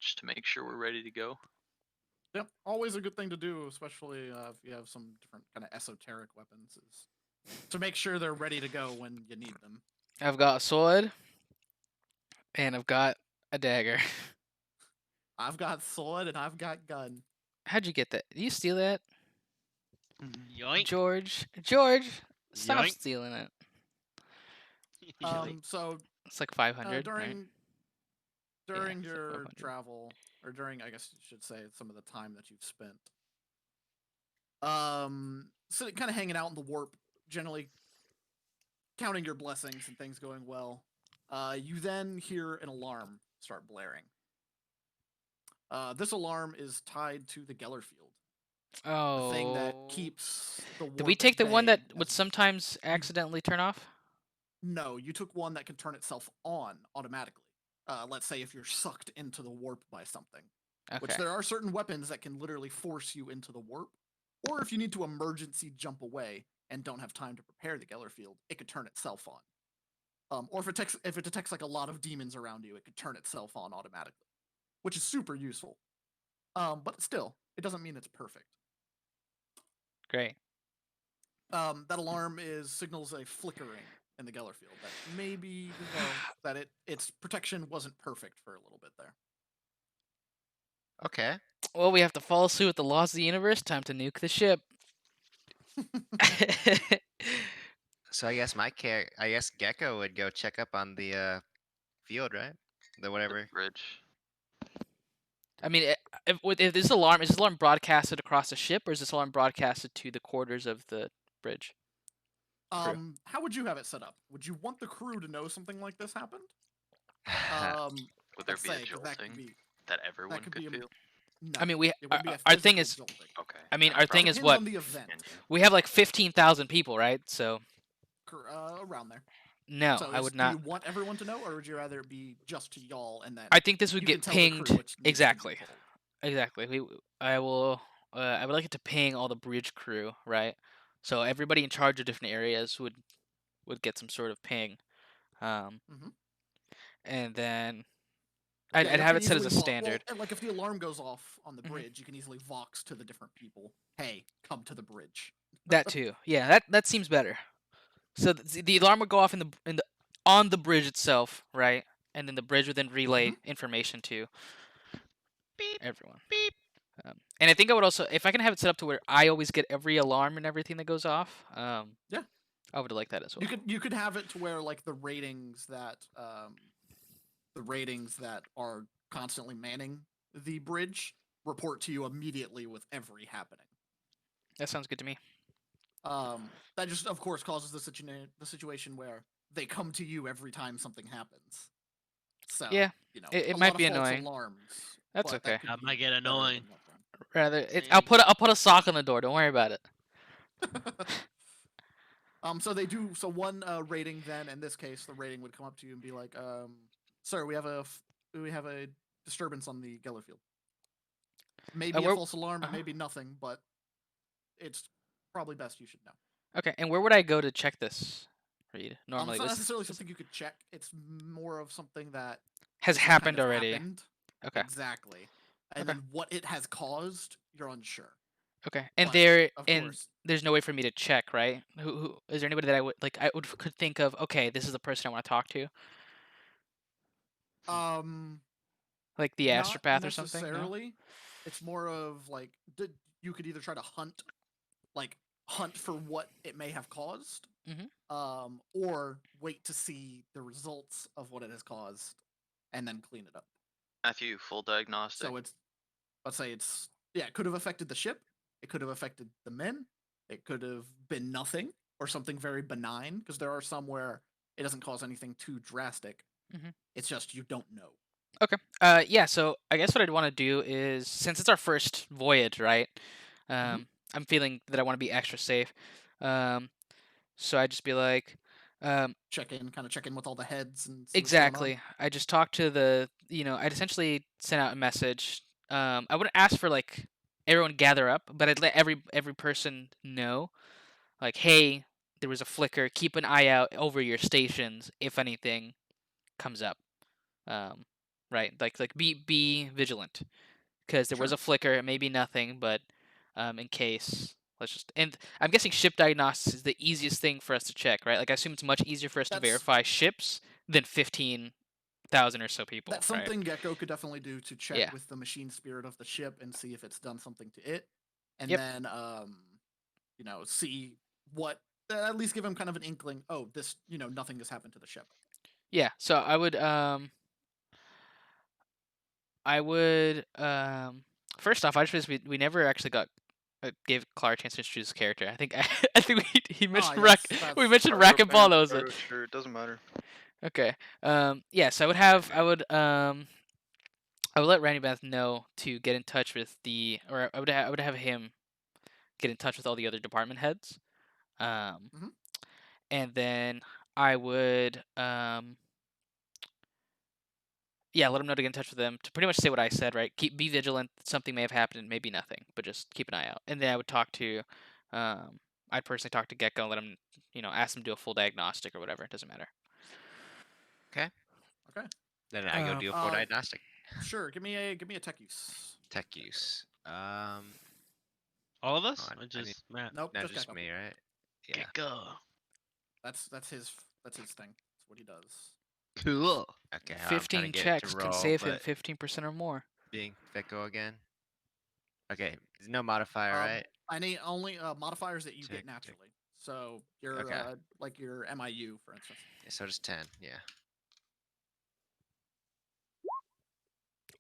just to make sure we're ready to go. Yep, always a good thing to do, especially if you have some different kind of esoteric weapons, is to make sure they're ready to go when you need them. I've got a sword, and I've got a dagger. I've got sword and I've got gun. How'd you get that? Did you steal that, Yoink. George? Stop Yoink. stealing it. So It's like 500. during it's like your 500. travel, or during, I guess you should say, some of the time that you've spent, so kind of hanging out in the warp, generally counting your blessings and things going well, you then hear an alarm start blaring. This alarm is tied to the Geller field, the thing that Oh. keeps the warp. Did we take the one bay that would as- sometimes accidentally turn off? No, you took one that can turn itself on automatically. Let's say if you're sucked into the warp by something. Which Okay. there are certain weapons that can literally force you into the warp, or if you need to emergency jump away and don't have time to prepare the Geller field, it could turn itself on. Or if it detects like a lot of demons around you, it could turn itself on automatically, which is super useful. But still, it doesn't mean it's perfect. Great. That alarm signals a flickering in the Geller field that maybe that its protection wasn't perfect for a little bit there. Okay. Well, we have to follow suit with the laws of the universe. Time to nuke the ship. So I guess I guess Gecko would go check up on the field, right? The The whatever. bridge. I mean, if this alarm is this alarm broadcasted across the ship, or is this alarm broadcasted to the quarters of the bridge? Crew. How would you have it set up? Would you want the crew to know something like this happened? Would there Let's be a say, 'cause that jolting could be that everyone could could be feel? no. I mean, we It would be a our thing physical is, jolting. Okay. I mean, that's our thing probably is Depends what on the event. handy. we have like 15,000 people, right? So Around there. no, So I would do not. you want everyone to know, or would you rather it be just to y'all and then I think this would you get can tell the pinged crew what needs to be exactly. told? Exactly. I will. I would like it to ping all the bridge crew, right? So everybody in charge of different areas would get some sort of ping, Mhm. and then Yeah, I'd you have can it set as a easily standard. and like if the alarm goes off on the Mhm. bridge, you can easily vox to the different people. Hey, come to the bridge. That too. Yeah, that seems better. So the alarm would go off in the on the bridge itself, right? And then the bridge would then relay information to Beep, everyone. beep. And I think I would also, if I can have it set up to where I always get every alarm and everything that goes off, Yeah. I would like that as well. You could have it to where like the ratings that are constantly manning the bridge report to you immediately with every happening. That sounds good to me. That just of course causes the situation where they come to you every time something happens. So Yeah, you know, it a might lot be of false annoying. alarms. That's but okay. could That be might get better in the annoying. long run. Rather, Dang. I'll put a sock on the door. Don't worry about it. So they do. So one rating then, in this case, the rating would come up to you and be like, "Sir, we have a disturbance on the Geller field. Maybe a where- false alarm, uh-huh. maybe nothing, but it's probably best you should know." Okay, and where would I go to check this, Reed? Normally, It's not this necessarily something you could check. It's more of something that has just happened kind of already. happened. Okay. Exactly. And Okay. then what it has caused, you're unsure. Okay. And But, of and course, there's no way for me to check, right? Who is there anybody that could think of? Okay, this is the person I want to talk to, um, like the not astropath or something. No. necessarily. It's more of like you could either try to hunt for what it may have caused, Mhm. or wait to see the results of what it has caused and then clean it up. Matthew, full diagnostic. So let's say it could have affected the ship, it could have affected the men, it could have been nothing or something very benign, because there are some where it doesn't cause anything too drastic. Mhm. It's just you don't know. Okay. Yeah. So I guess what I'd want to do is, since it's our first voyage, right? I'm feeling that I want to be extra safe. So I'd just be like, um, Check in with all the heads and see what's going on. exactly. I just talked to I'd essentially send out a message. I wouldn't ask for like everyone gather up, but I'd let every person know, like, hey, there was a flicker. Keep an eye out over your stations if anything comes up. Um, right? Like be vigilant, because there was Sure. a flicker. It may be nothing, but in case. And I'm guessing ship diagnostics is the easiest thing for us to check, right? Like I assume it's much easier for us to That's verify ships than 15,000 or so people, that's right? something Gecko could definitely do to check Yeah. with the machine spirit of the ship and see if it's done something to it, and Yep. then see what, at least give him kind of an inkling. Oh, this, nothing has happened to the ship. Yeah. So I would first off, I just realized we never actually gave Clara a chance to introduce his character. I think I think he mentioned yes, we that's mentioned I wrote racquetball. down That was photo, it. sure, it doesn't matter. Okay. Yes, I would let Randy Beth know to get in touch with I would have him get in touch with all the other department heads. Mhm. And then I would yeah, let him know to get in touch with them to pretty much say what I said, right? Be vigilant. Something may have happened, maybe nothing, but just keep an eye out. And then I would I'd personally talk to Gecko, let him, ask him to do a full diagnostic or whatever. It doesn't matter. Okay. Okay. Then I go do a full diagnostic. Sure. Give me a tech use. Tech use. All of us? on, Or I just need- Matt? Nope, Not just just Gecko. me, right? Yeah. Go. That's his thing. That's what he does. Cool. Okay. I'm trying to 15 get it to checks can roll, save him but 15% or more. being Fickle again. Okay. There's no modifier, right? I need only modifiers that you Check, get check. naturally. So your Okay. like your MIU, for instance. Yeah, so just 10. Yeah.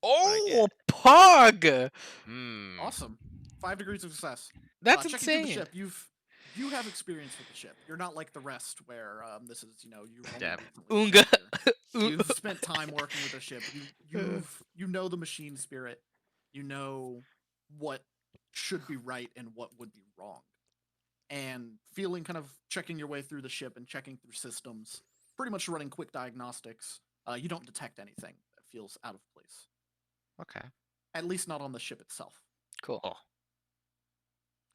Oh, Pog! Hmm. Awesome. 5 degrees of success. That's Checking through the insane. ship, you have experience with the ship. You're not like the rest where this is, you've only Dab. recently Unga. been here. You've spent time working with the ship. You know the machine spirit. You know what should be right and what would be wrong. And feeling kind of checking your way through the ship and checking through systems, pretty much running quick diagnostics, you don't detect anything that feels out of place. Okay. At least not on the ship itself. Cool. Oh.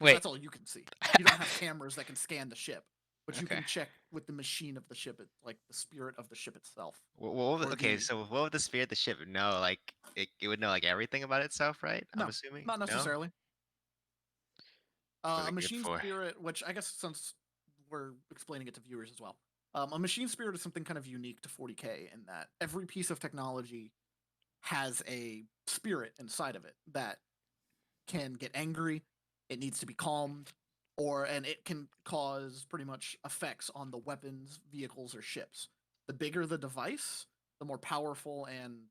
'Cause Wait. that's all you can see. You don't have cameras that can scan the ship, but you Okay. can check with the machine of the ship, like the spirit of the ship itself. Or Okay, the- so what would the spirit of the ship know? Like, it would know like everything about itself, right? I'm No, assuming. not No? necessarily. What are A they good machine for? spirit, which I guess since we're explaining it to viewers as well, a machine spirit is something kind of unique to 40K in that every piece of technology has a spirit inside of it that can get angry, it needs to be calmed, and it can cause pretty much effects on the weapons, vehicles, or ships. The bigger the device, the more powerful and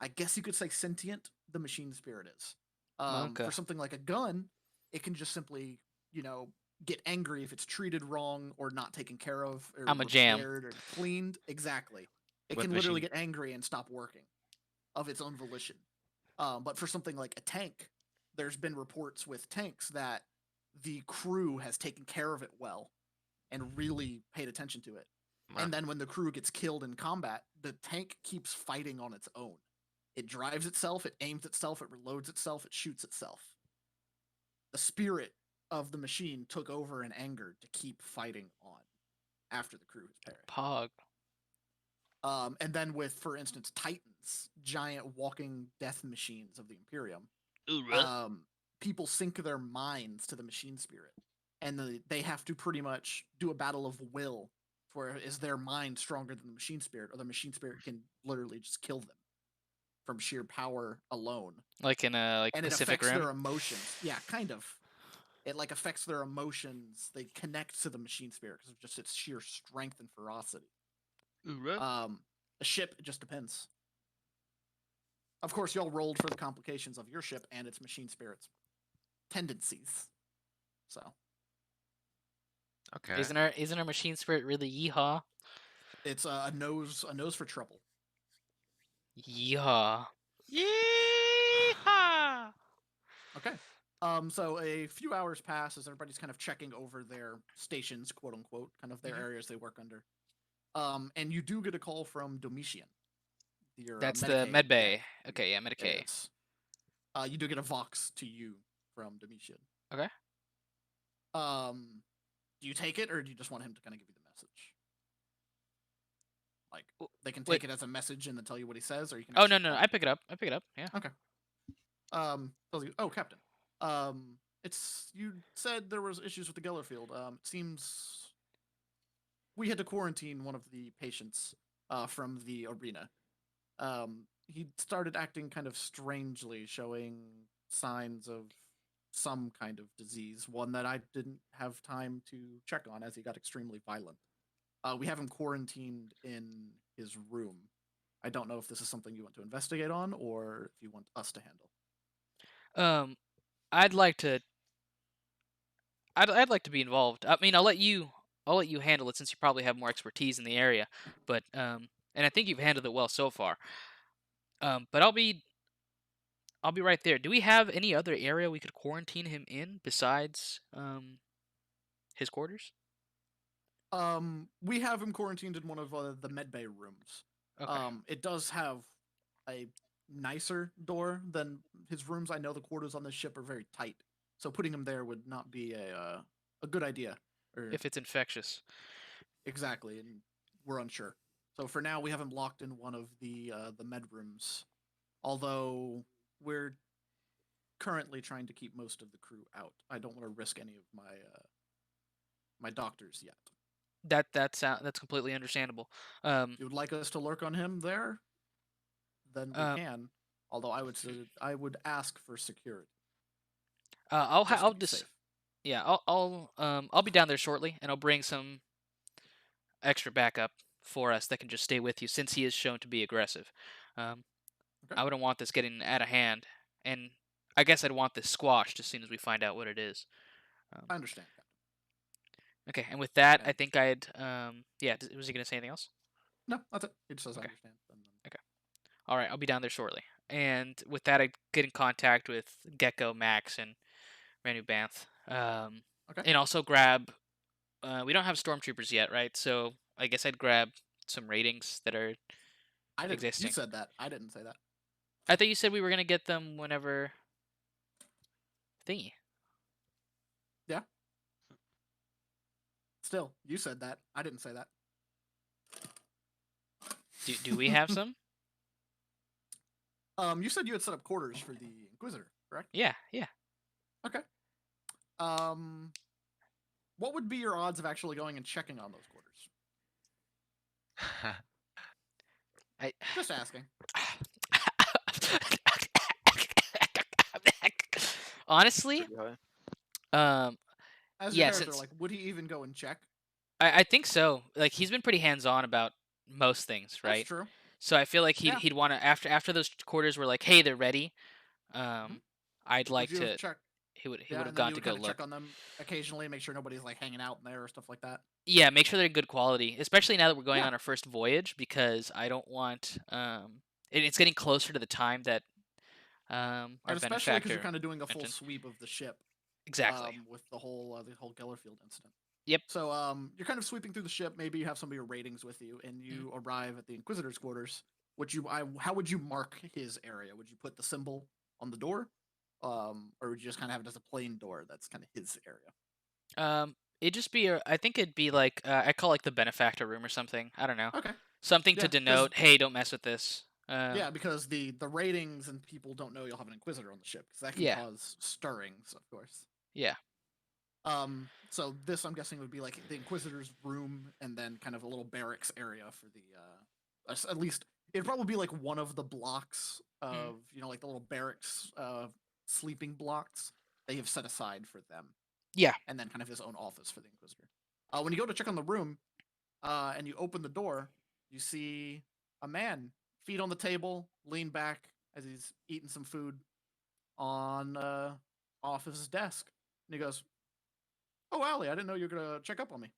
I guess you could say sentient the machine spirit is. Okay. For something like a gun, it can just simply, get angry if it's treated wrong or not taken care of or I'm a jam. repaired or cleaned. Exactly. It With can literally machine- get angry and stop working of its own volition. But for something like a tank, there's been reports with tanks that the crew has taken care of it well and really paid attention to it. Wow. And then when the crew gets killed in combat, the tank keeps fighting on its own. It drives itself, it aims itself, it reloads itself, it shoots itself. The spirit of the machine took over in anger to keep fighting on after the crew has perished. Pog. And then with, for instance, Titans, giant walking death machines of the Imperium, Ooh, really? people sync their minds to the machine spirit, and they have to pretty much do a battle of will. For is their mind stronger than the machine spirit, or the machine spirit can literally just kill them from sheer power alone, Like in a and it Pacific affects Rim. their emotions. Yeah, kind of. It like affects their emotions. They connect to the machine spirit because of just its sheer strength and ferocity. A ship, it just depends. Of course, y'all rolled for the complications of your ship and its machine spirit's tendencies. So Okay. Isn't our machine spirit really yeehaw? it's a nose for trouble. Yeehaw. Yeehaw! Okay. So a few hours pass as everybody's kind of checking over their stations, quote unquote, kind of their areas they work under. And you do get a call from Domitian. Your That's the Medicaid med bay. deck. Okay, yeah, Medicaid. Yes. You do get a vox to you from Domitian. Okay. Do you take it, or do you just want him to kind of give you the message? Like they can Wait. take it as a message and then tell you what he says, or you can. Oh actually no, call I pick it up. Yeah. Okay. Tells you, oh, Captain. It's you said there was issues with the Geller field. It seems we had to quarantine one of the patients from the arena. He started acting kind of strangely, showing signs of some kind of disease, one that I didn't have time to check on as he got extremely violent. We have him quarantined in his room. I don't know if this is something you want to investigate on or if you want us to handle. I'd like to. I'd like to be involved. I mean, I'll let you handle it since you probably have more expertise in the area. But and I think you've handled it well so far. But I'll be right there. Do we have any other area we could quarantine him in besides his quarters? We have him quarantined in one of the medbay rooms. Okay. It does have a nicer door than his rooms. I know the quarters on this ship are very tight, so putting him there would not be a good idea. Or If it's infectious. exactly, and we're unsure. So for now, we have him locked in one of the med rooms. Although we're currently trying to keep most of the crew out. I don't want to risk any of my doctors yet. That's completely understandable. If you would like us to lurk on him there, then we can. Although I would ask for security. I'll Just to I'll be just safe. yeah I'll be down there shortly, and I'll bring some extra backup for us that can just stay with you since he is shown to be aggressive. Okay. I wouldn't want this getting out of hand, and I guess I'd want this squashed as soon as we find out what it is. I understand. Okay, and with that, I And- think I'd yeah. Was he gonna say anything else? No, that's it. It just says I Okay. understand. All right, I'll be down there shortly. And with that, I get in contact with Gecko, Max, and Ranu Banth. Okay. And also grab. We don't have stormtroopers yet, right? So I guess I'd grab some ratings that are. I didn't. Existing. You said that. I didn't say that. I thought you said we were gonna get them whenever. Thingy. Still, you said that. I didn't say that. Do we have some? You said you had set up quarters for the Inquisitor, correct? Yeah. Okay. What would be your odds of actually going and checking on those quarters? Just asking. Honestly, Should be high. As Yeah, your character, since- like, would he even go and check? I think so. Like he's been pretty hands on about most things, right? That's true. So I feel like Yeah. he'd want to after those quarters were like, hey, they're ready. I'd like Would you to. have checked? He would Yeah, have and then gone you to would go kind of look. check on them occasionally, make sure nobody's like hanging out in there or stuff like that. Yeah, make sure they're good quality, especially now that we're going Yeah. on our first voyage, because I don't want. It's getting closer to the time that our And especially because benefactor you're kind of doing a full mentioned. sweep of the ship. Exactly. With the whole Gellerfield incident. Yep. So you're kind of sweeping through the ship. Maybe you have some of your ratings with you, and you arrive at the Inquisitor's quarters. How would you mark his area? Would you put the symbol on the door, or would you just kind of have it as a plain door that's kind of his area? It'd just be. I think it'd be like I call it like the benefactor room or something. I don't know. Okay. Something Yeah, to 'cause- denote, hey, don't mess with this. Yeah, because the ratings and people don't know you'll have an Inquisitor on the ship, because that can Yeah. cause stirrings, of course. Yeah. So this, I'm guessing, would be like the Inquisitor's room, and then kind of a little barracks area for the at least it'd probably be like one of the blocks of like the little barracks sleeping blocks they have set aside for them. Yeah. And then kind of his own office for the Inquisitor. When you go to check on the room, and you open the door, you see a man, feet on the table, lean back as he's eating some food on off his desk, and he goes, "Oh, Allie, I didn't know you were gonna check up on me,"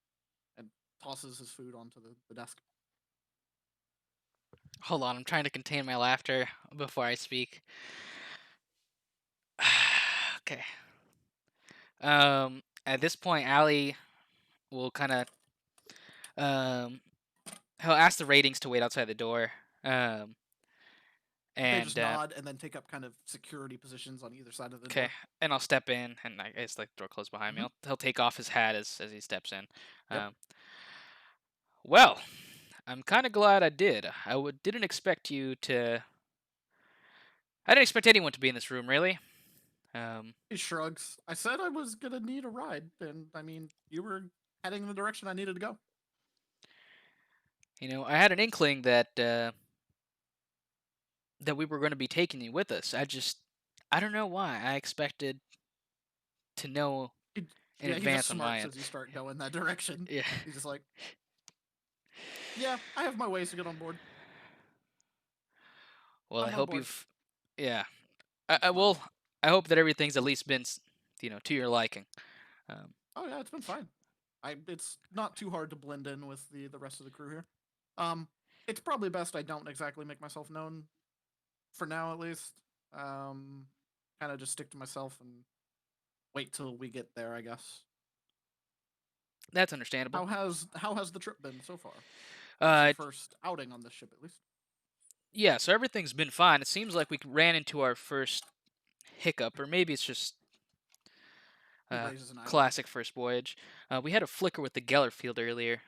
and tosses his food onto the desk. Hold on, I'm trying to contain my laughter before I speak. Okay. At this point, Allie will kind of he'll ask the ratings to wait outside the door. They just And nod and then take up kind of security positions on either side of the okay, door. and I'll step in, and I guess like the door closed behind me. Mhm. He'll take off his hat as he steps in. Yep. Well, I'm kind of glad I did. Didn't expect you to. I didn't expect anyone to be in this room, really. He shrugs. I said I was gonna need a ride, and I mean, you were heading in the direction I needed to go. I had an inkling that that we were going to be taking you with us. I don't know why. I expected to know He, in yeah, he just advance on my smirks end. as you start going that direction. Yeah. He's just like, "Yeah, I have my ways to get on board." Well, I I'm on hope board. you've. Yeah. He I will. smiles. I hope that everything's at least been, to your liking. Oh yeah, it's been fine. It's not too hard to blend in with the rest of the crew here. It's probably best I don't exactly make myself known for now, at least. Kind of just stick to myself and wait till we get there, I guess. That's understandable. How has the trip been so far? It's Uh, your first outing on this ship, at least. yeah. So everything's been fine. It seems like we ran into our first hiccup, or maybe it's just He raises an eyebrow. classic first voyage. We had a flicker with the Gellerfield earlier.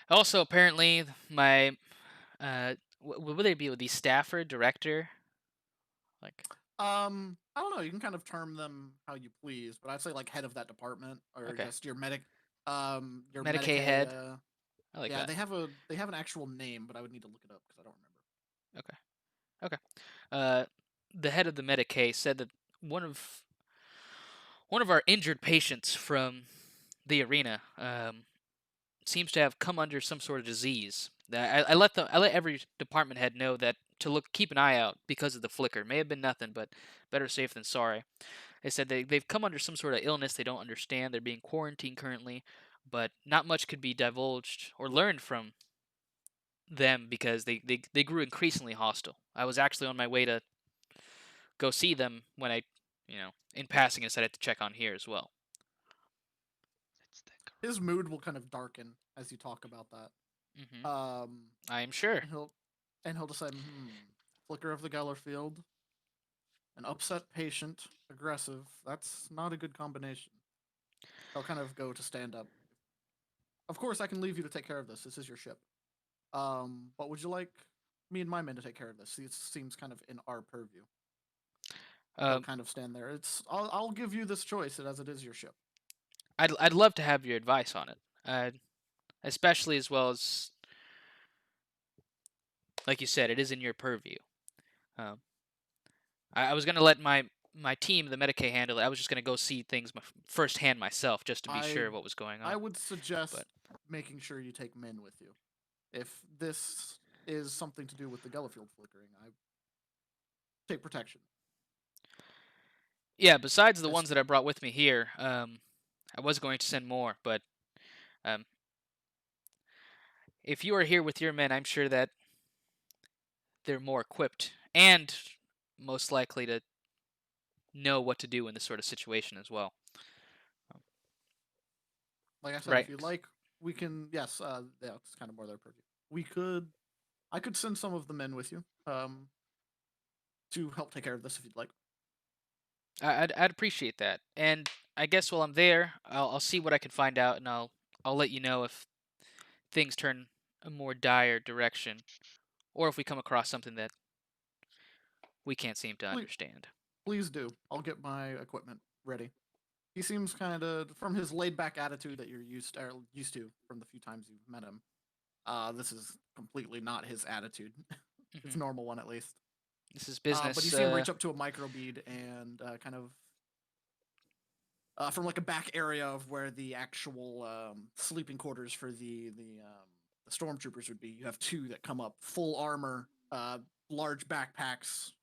Also, apparently, my would they be the staffer, director, like I don't know. You can kind of term them how you please, but I'd say like head of that department or Okay. just your your Medicaid head? I like yeah, that. they have an actual name, but I would need to look it up because I don't remember. The head of the Medicaid said that one of our injured patients from the arena seems to have come under some sort of disease. I let every department head know that to keep an eye out because of the flicker. May have been nothing, but better safe than sorry. They said they've come under some sort of illness they don't understand. They're being quarantined currently, but not much could be divulged or learned from them because they grew increasingly hostile. I was actually on my way to go see them when I, in passing, decided to check on here as well. His mood will kind of darken as you talk about that. I am sure. And he'll just say, flicker of the Gellerfield, an upset patient, aggressive. That's not a good combination. He'll kind of go to stand up. Of course, I can leave you to take care of this. This is your ship. But would you like me and my men to take care of this? It seems kind of in our purview. He'll kind of stand there. I'll give you this choice as it is your ship. I'd love to have your advice on it, especially as well as, like you said, it is in your purview. I was gonna let my team, the Medicaid, handle it. I was just gonna go see things firsthand myself, just to be sure of what was going on. I would suggest making sure you take men with you. If this is something to do with the Gellerfield flickering, I take protection. Yeah, besides the ones that I brought with me here, I was going to send more, but if you are here with your men, I'm sure that they're more equipped and most likely to know what to do in this sort of situation as well. Like I said, if you'd like, we can. Yes, yeah, it's kind of more their purview. I could send some of the men with you, to help take care of this if you'd like. I'd appreciate that, and I guess while I'm there, I'll see what I can find out, and I'll let you know if things turn a more dire direction, or if we come across something that we can't seem to Please- understand. Please do. I'll get my equipment ready. He seems kind of, from his laid-back attitude that you're used to from the few times you've met him. This is completely not his attitude. It's a Mhm. normal one, at least. This is business. But you see him reach up to a microbead and kind of from like a back area of where the actual sleeping quarters for the stormtroopers would be. You have two that come up, full armor, large backpacks,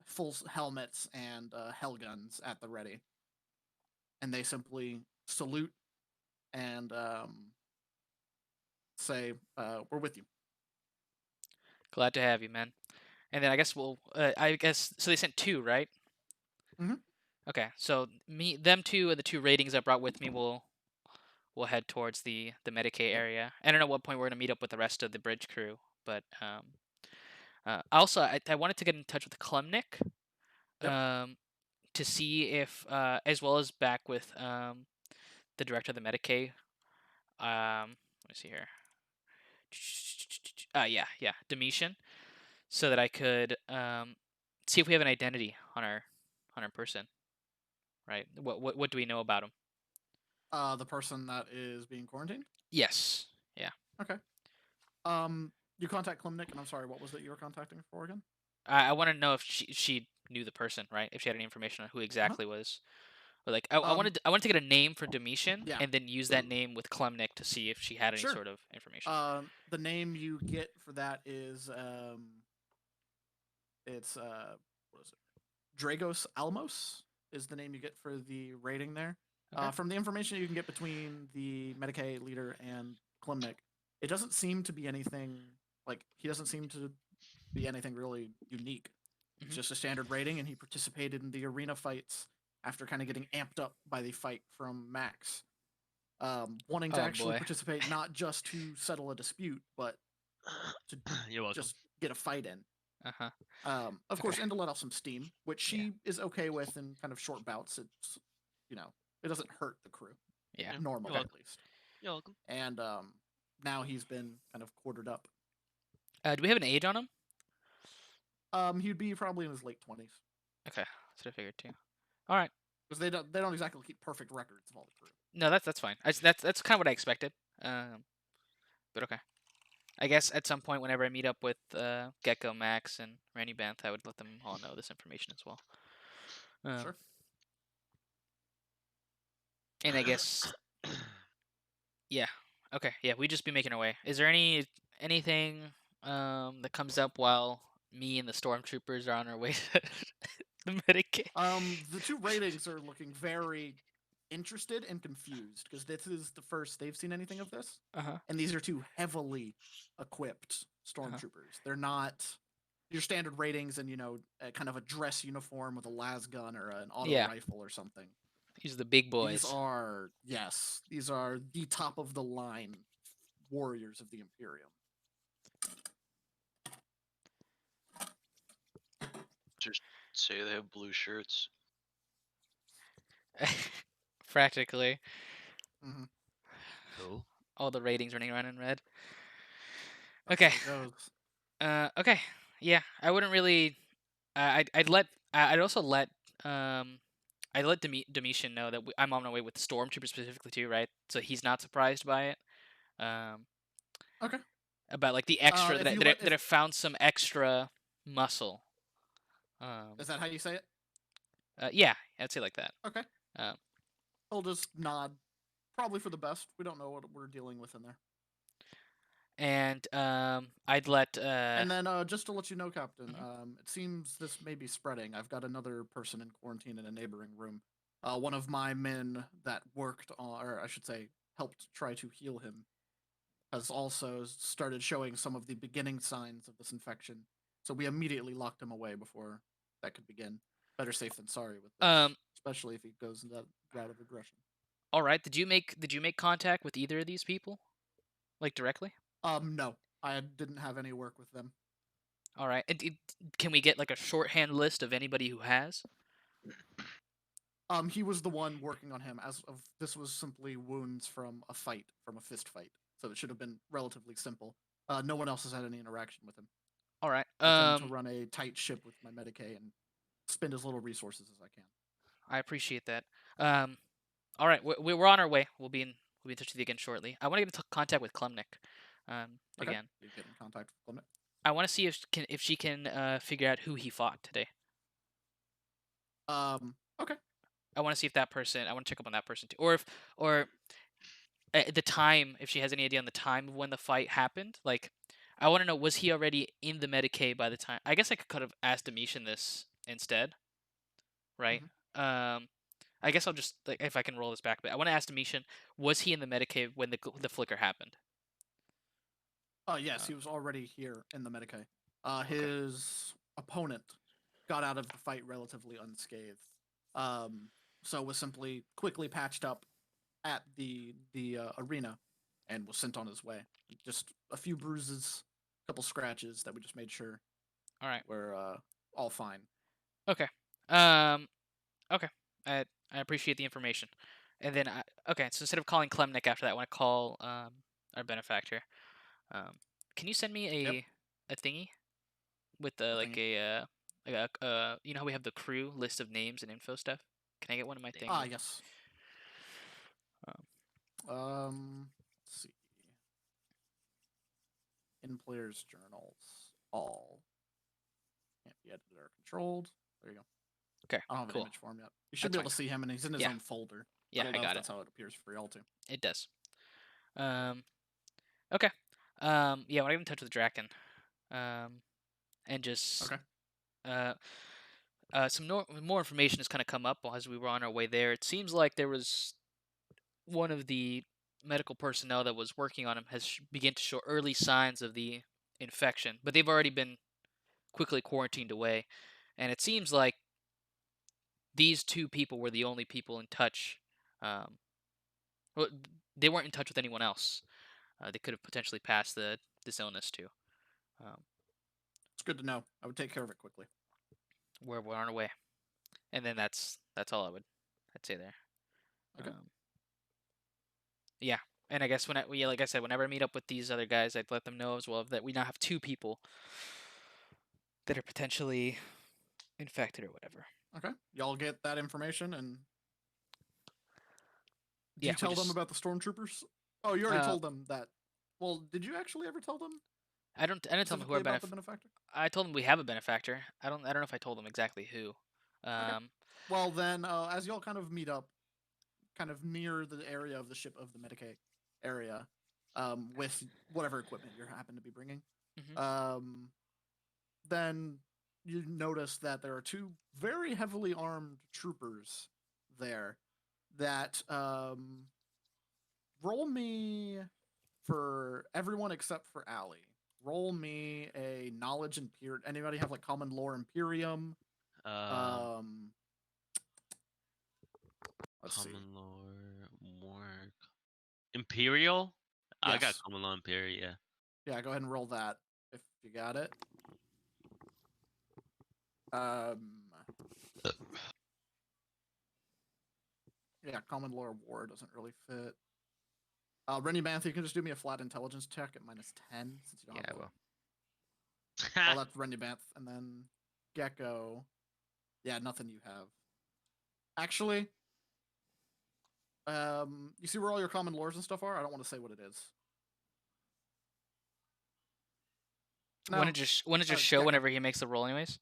full helmets, and hell guns at the ready, and they simply salute and say, "We're with you." Glad to have you, man. And then I guess I guess so. They sent two, right? Mhm. Okay, so them two, and the two ratings I brought with me will head towards the Medicaid area. I don't know what point we're gonna meet up with the rest of the bridge crew, but also I wanted to get in touch with Klemnik, Yep. to see if as well as back with the director of the Medicaid. Let me see here. Yeah, Domitian, so that I could see if we have an identity on our person. Right. What do we know about him? The person that is being quarantined. Yes. Yeah. Okay. You contact Klimnik, and I'm sorry, what was it you were contacting for again? I want to know if she knew the person, right? If she had any information on who exactly was. Or like I wanted to get a name for Domitian, Yeah. and then use that name with Klemnik to see if she had any Sure. sort of information. The name you get for that is it's what is it? Dragos Almos is the name you get for the rating there. Okay. From the information you can get between the Medicaid leader and Klimnik, it doesn't seem to be anything like he doesn't seem to be anything really unique. It's Mhm. just a standard rating, and he participated in the arena fights after kind of getting amped up by the fight from Max. Wanting to Oh, actually boy. participate not just to settle a dispute, but to You're welcome. just get a fight in. Uh-huh. Of course, Okay. and to let off some steam, which she is okay with in kind of short bouts. It's, it doesn't hurt the crew, Yeah. Yeah, normally you're at welcome. least. You're welcome. And now he's been kind of quartered up. Do we have an age on him? He'd be probably in his late 20s Okay. That's what I figured too. All right. because they don't exactly keep perfect records of all the crew. No, that's fine. That's kind of what I expected. But okay. I guess at some point, whenever I meet up with Gecko, Max, and Randy Banth, I would let them all know this information as well. Sure. And I guess, yeah. Okay, yeah, we just be making our way. Is there anything that comes up while me and the stormtroopers are on our way to the Medicaid? The two ratings are looking very interested and confused because this is the first they've seen anything of this, Uh-huh. and these are two heavily equipped stormtroopers. They're not your standard ratings and kind of a dress uniform with a las gun or an auto Yeah. rifle or something. These are the big boys. These are the top of the line warriors of the Imperium. Just say they have blue shirts. Practically. Mm-hmm. Cool. All the ratings running around in red. That's Okay. how it goes. Okay. Yeah, I wouldn't really. I'd also let I'd let Domitian know that I'm on my way with stormtroopers specifically too, right? So he's not surprised by it. Okay. About like the extra if that you that, let- that I found some extra muscle. Is that how you say it? Yeah, I'd say like that. Okay. Um, He'll just nod. Probably for the best. We don't know what we're dealing with in there. and I'd let And then, just to let you know, Captain, Mhm. it seems this may be spreading. I've got another person in quarantine in a neighboring room. One of my men that worked on, or I should say, helped try to heal him, has also started showing some of the beginning signs of this infection. So we immediately locked him away before that could begin. Better safe than sorry with this, especially if he goes in that route of aggression. all right. Did you make contact with either of these people, like directly? No, I didn't have any work with them. All right. Can we get like a shorthand list of anybody who has? He was the one working on him. This was simply wounds from a fist fight, so it should have been relatively simple. No one else has had any interaction with him. All right. I tend to run a tight ship with my Medicaid and spend as little resources as I can. I appreciate that. All right, we're on our way. We'll be in touch with you again shortly. I want to get in contact with Klumnik. Okay. Again, You get in contact with Clement. I want to see if she can figure out who he fought today. Okay. I want to see if that person. I want to check up on that person too, or the time. If she has any idea on the time of when the fight happened. Like, I want to know, was he already in the Medicaid by the time? I guess I could have asked Amishan this instead, right? I guess I'll just, like, if I can roll this back, but I want to ask Amishan, was he in the Medicaid when the flicker happened? Oh yes, he was already here in the Medicaid. Okay. His opponent got out of the fight relatively unscathed. So was simply quickly patched up at the arena and was sent on his way. Just a few bruises, a couple scratches that we just made sure All right. were all fine. Okay. Okay. I appreciate the information. And then okay, so instead of calling Klemnik after that, I want to call our benefactor. Can you send me a thingy with A like thingy? you know how we have the crew list of names and info stuff? Can I get one of my things? Ah, yes. Let's see. In players' journals, all can't be edited or controlled. There you go. Okay. I don't have Cool. an image for him yet. You should That's be able to see him, and he's in his Yeah. own folder. Yeah, I don't I know got if it. that's how it appears for y'all too. It does. Okay. Yeah, I want to get in touch with Draken. And just Okay. some more information has kind of come up as we were on our way there. It seems like there was one of the medical personnel that was working on him has begun to show early signs of the infection, but they've already been quickly quarantined away. And it seems like these two people were the only people in touch. Well, they weren't in touch with anyone else. They could have potentially passed this illness to. It's good to know. I would take care of it quickly. We're on our way, and then that's all I'd say there. Okay. Yeah, and I guess like I said, whenever I meet up with these other guys, I'd let them know as well that we now have two people that are potentially infected or whatever. Okay. Y'all get that information, and did Yeah, you tell them about the stormtroopers? Oh, you already told them that. Well, did you actually ever tell them? I didn't tell them who our about the benefactor. I told them we have a benefactor. I don't know if I told them exactly who. Okay. Well, then, as y'all kind of meet up, kind of near the area of the ship of the Medicaid area, with whatever equipment you happen to be bringing, Mhm. then you notice that there are two very heavily armed troopers there that roll me for everyone except for Allie. Roll me a knowledge Imperium. Anybody have like common lore Imperium? Let's see. Common lore, more Imperial. I got Yes. common law Imperial. Yeah. Yeah, go ahead and roll that if you got it. Yeah, common lore war doesn't really fit. Rennie Bantha, you can just do me a flat intelligence check at -10 since you don't Yeah, have I will. Oh, that's Rennie Banth, and then Gecko. Yeah, nothing you have. Actually, you see where all your common lores and stuff are? I don't want to say what it is. No. Wouldn't it just show Gecko. whenever he makes the roll, anyways?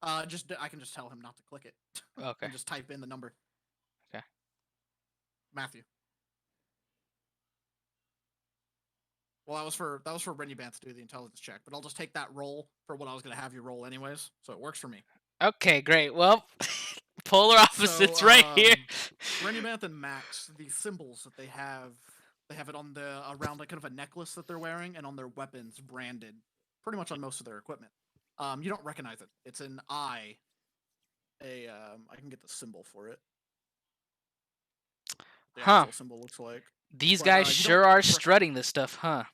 I can just tell him not to click it. Okay. And just type in the number. Okay. Matthew. Well, that was for Rennie Banth to do the intelligence check, but I'll just take that roll for what I was gonna have you roll anyways, so it works for me. Okay, great. Well, polar opposites So, right here. Rennie Banth and Max, the symbols that they have it on around like kind of a necklace that they're wearing, and on their weapons branded, pretty much on most of their equipment. You don't recognize it. It's an eye. I can get the symbol for it. The Huh. actual symbol looks like. These But, guys you sure don't are strutting this stuff, huh?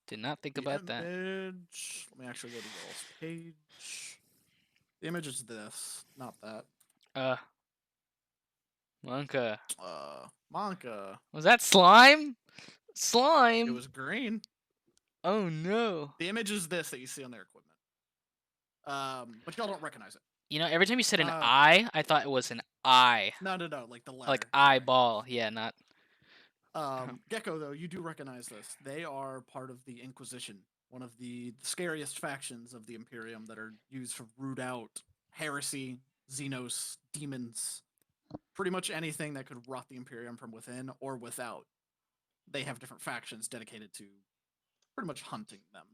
Did not think about that. Image. Let me actually go to y'all's page. The image is this, not that. Monka. Monka. Was that slime? Slime. It was green. Oh no. The image is this that you see on their equipment. But y'all don't recognize it. You know, every time you said an Uh, I thought it was an I. No, like the letter. Like in there. eyeball. Yeah, not. Gecko, though, you do recognize this. They are part of the Inquisition, one of the scariest factions of the Imperium that are used to root out heresy, Xenos, demons, pretty much anything that could rot the Imperium from within or without. They have different factions dedicated to pretty much hunting them.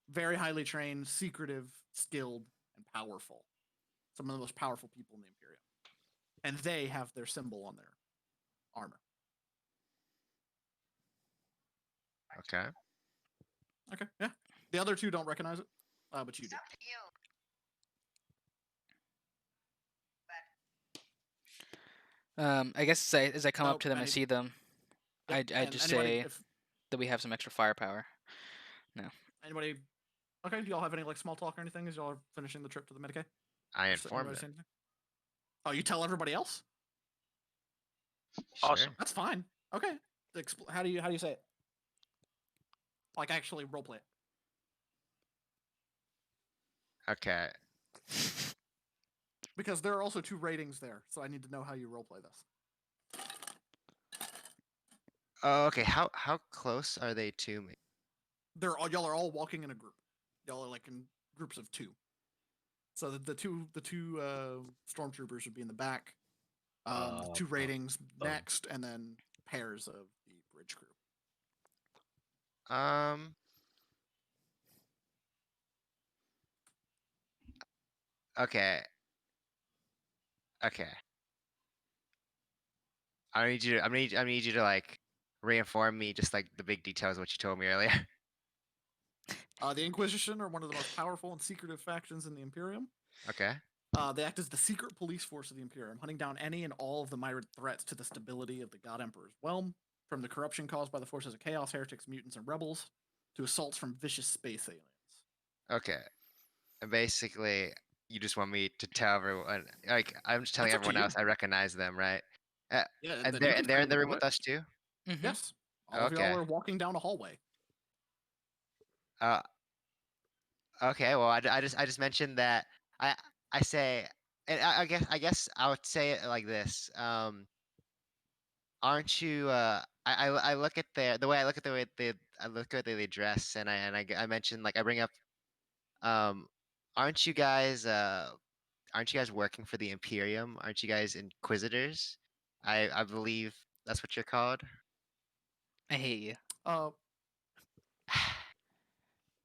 Very highly trained, secretive, skilled, and powerful. Some of the most powerful people in the Imperium. And they have their symbol on their armor. Okay. Okay, yeah. The other two don't recognize it, but you do. I guess as I come up Oh, to them, I see them. I And just anybody, say that we have some extra firepower. anybody. Okay, do y'all have any like small talk or anything as y'all are finishing the trip to the Medicaid? I Does informed anybody say them. anything? Oh, you tell everybody else? Sure. Awesome. That's fine. Okay. How do you say it? Like actually roleplay it. Okay. Because there are also 2 ratings there, so I need to know how you roleplay this. Oh, okay. How close are they to me? Y'all are all walking in a group. Y'all are like in groups of 2. So the two stormtroopers would be in the back. The 2 ratings next, and then pairs of the bridge crew. Okay. Okay. I need you to like reinform me just like the big details of what you told me earlier. The Inquisition are one of the most powerful and secretive factions in the Imperium. Okay. They act as the secret police force of the Imperium, hunting down any and all of the myriad threats to the stability of the God Emperor's realm, from the corruption caused by the forces of chaos, heretics, mutants, and rebels, to assaults from vicious space aliens. Okay. And basically, you just want me to tell everyone, like I'm just telling That's up to everyone you. else I recognize them, right? Yeah, And then you can they're in freely the room do with it. us too. Mm-hmm. Yes. All of Okay. y'all are walking down a hallway. Okay. Well, I just mentioned that I say, and I guess I would say it like this. Aren't you? I look at the way I look at the way I look at the way they dress, and I mention like I bring up, um, aren't you guys working for the Imperium? Aren't you guys Inquisitors? I believe that's what you're called. I hate you. Uh,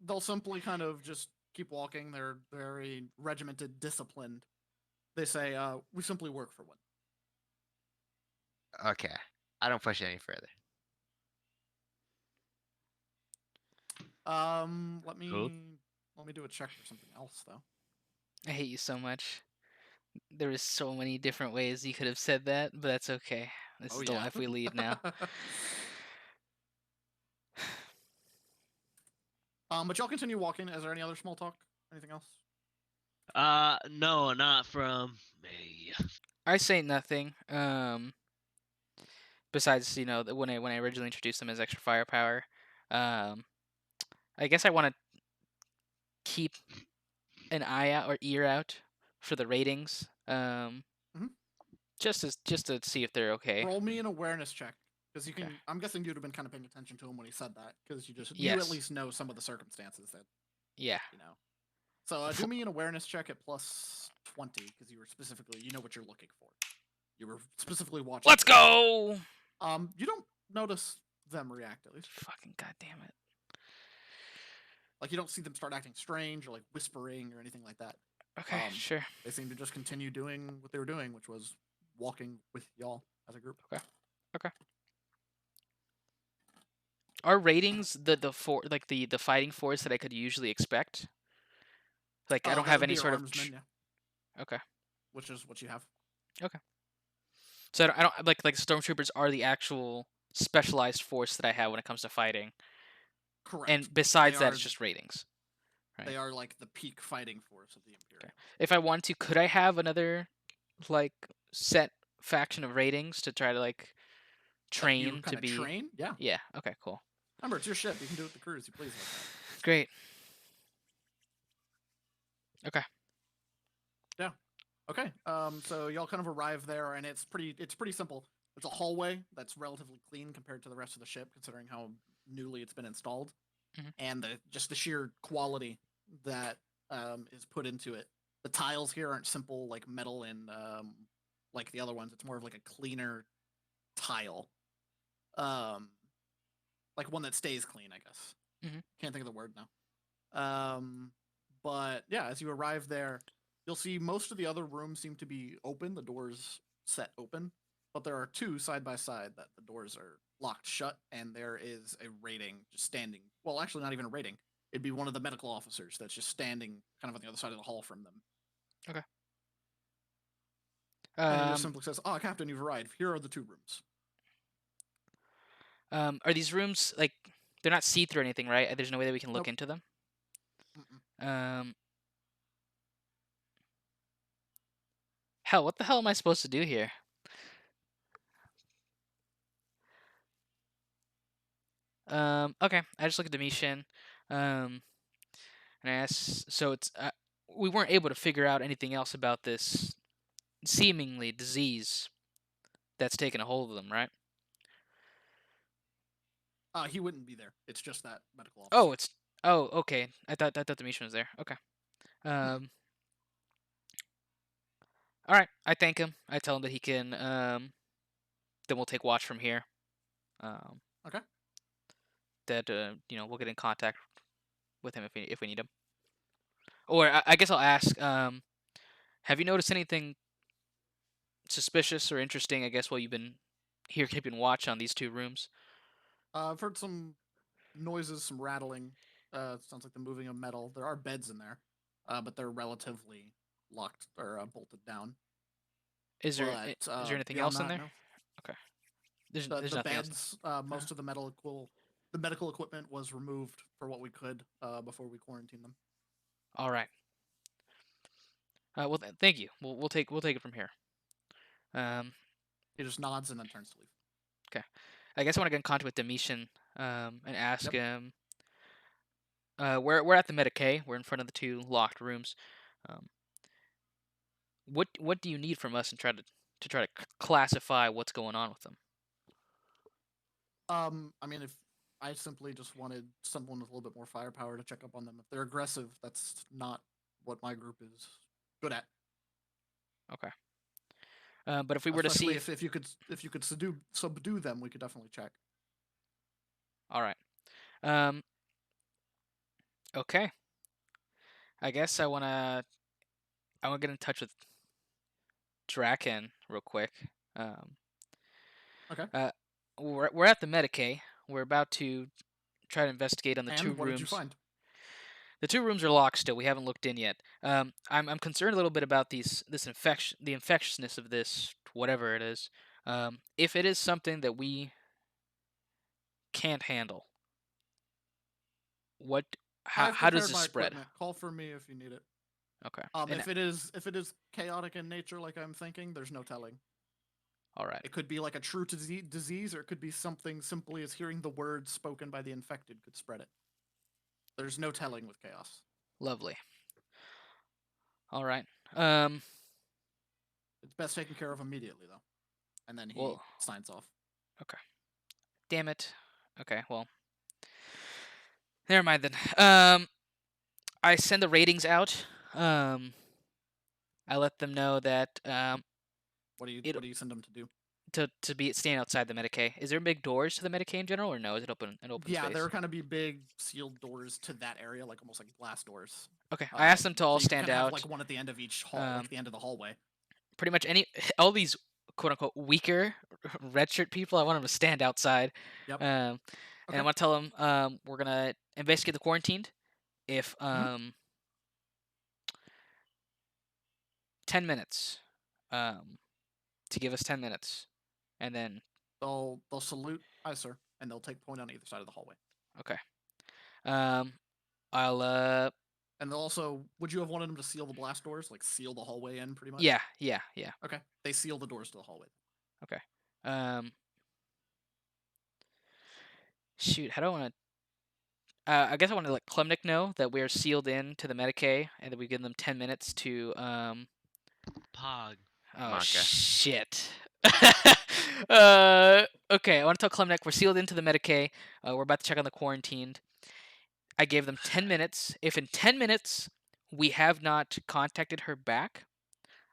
they'll simply kind of just keep walking. They're very regimented, disciplined. They say, we simply work for one. Okay. I don't push it any further. Let me Cool. do a check for something else though. I hate you so much. There is so many different ways you could have said that, but that's okay. This is the life we lead now. But y'all continue walking. Is there any other small talk? Anything else? No, not from me. I say nothing. Besides, when I originally introduced them as extra firepower, I guess I want to keep an eye out or ear out for the ratings. Just to see if they're okay. Roll me an awareness check, because you can. Okay. I'm guessing you'd have been kind of paying attention to him when he said that, because you Yes. at least know some of the circumstances that Yeah. you know. So do me an awareness check at plus 20, because you were specifically you know what you're looking for. You were specifically watching. Let's go. You don't notice them react at least. Fucking goddamn it. Like you don't see them start acting strange or like whispering or anything like that. Okay, sure. They seem to just continue doing what they were doing, which was walking with y'all as a group. Okay. Are ratings the fighting force that I could usually expect? Like I don't That have would any be sort of. armsmen, yeah, Okay. which is what you have. So I don't like stormtroopers are the actual specialized force that I have when it comes to fighting. Correct. And besides They that, are- it's just ratings. Right. They are like the peak fighting force of the Imperium. If I want to, could I have another like set faction of ratings to try to like train to kind of be. train. Yeah. Yeah. Okay. Cool. Remember, it's your ship. You can do what the crew as you please like that. Great. Okay. Yeah. Okay. So y'all kind of arrive there, and it's pretty simple. It's a hallway that's relatively clean compared to the rest of the ship, considering how newly it's been installed, and just the sheer quality that is put into it. The tiles here aren't simple like metal and like the other ones. It's more of like a cleaner tile, like one that stays clean, I guess. Can't think of the word now. But yeah, as you arrive there, you'll see most of the other rooms seem to be open. The doors set open, but there are two side by side that the doors are locked shut, and there is a rating just standing. Well, actually, not even a rating. It'd be one of the medical officers that's just standing kind of on the other side of the hall from them. Okay. And he just simply says, "Oh, Captain, you've arrived. Here are the two rooms." Are these rooms like they're not see-through or anything, right? There's no way that we can look Nope. into them. Mm-mm. Hell, what the hell am I supposed to do here? Okay, I just look at the mission, and I ask. So it's we weren't able to figure out anything else about this seemingly disease that's taken a hold of them, right? He wouldn't be there. It's just that medical officer. Oh, it's okay. I thought the mission was there. Okay. All right. I thank him. I tell him that he can. Then we'll take watch from here. Okay. That we'll get in contact with him if we need him. Or I guess I'll ask. Have you noticed anything suspicious or interesting? I guess while you've been here keeping watch on these two rooms. I've heard some noises, some rattling. Sounds like the moving of metal. There are beds in there, but they're relatively locked or bolted down. Is there anything else in there? No. Okay. There's The nothing beds, else. most of the medical equipment was removed for what we could before we quarantined them. All right. Well, thank you. We'll take it from here. He just nods and then turns to leave. Okay. I guess I want to get in contact with Domitian and ask him. We're at the Medicae. We're in front of the two locked rooms. What do you need from us and try to classify what's going on with them? I mean, if I simply just wanted someone with a little bit more firepower to check up on them. If they're aggressive, that's not what my group is good at. Okay. But if we were to see, if you could subdue them, we could definitely check. All right. Okay. I guess I wanna get in touch with Draken real quick. Okay. We're at the Medicae. We're about to try to investigate on the And two what rooms. did you find? The two rooms are locked still. We haven't looked in yet. I'm concerned a little bit about the infectiousness of this, whatever it is. If it is something that we can't handle, how does this spread? Equipment. Call for me if you need it. Okay. If it is chaotic in nature, like I'm thinking, there's no telling. All right. It could be like a true disease, or it could be something simply as hearing the words spoken by the infected could spread it. There's no telling with chaos. Lovely. All right. It's best taken care of immediately, though. And then he signs off. Okay. Damn it. Okay, well. Never mind then. I send the ratings out. I let them know that what do you send them to do? To be staying outside the Medicae. Is there big doors to the Medicae in general, or no? Is it open Yeah, space? there are kind of be big sealed doors to that area, like almost like glass doors. Okay, I asked them to all so you stand can out. Have, like one at the end of each hall, like the end of the hallway. Pretty much all these quote unquote weaker red shirt people, I want them to stand outside. Yep. And I want to tell them we're gonna investigate the quarantined. If 10 minutes, to give us 10 minutes, and then they'll salute, aye sir, and they'll take point on either side of the hallway. Okay. I'll And they'll also, would you have wanted them to seal the blast doors, like seal the hallway in, pretty much? Yeah. Okay, they seal the doors to the hallway. Okay. Shoot, how do I want to? I guess I want to let Klemnik know that we're sealed in to the Medicaid, and that we give them 10 minutes to Pog. Oh Monka. shit. Okay, I want to tell Klemnik we're sealed into the Medicaid. We're about to check on the quarantined. I gave them 10 minutes. If in 10 minutes we have not contacted her back,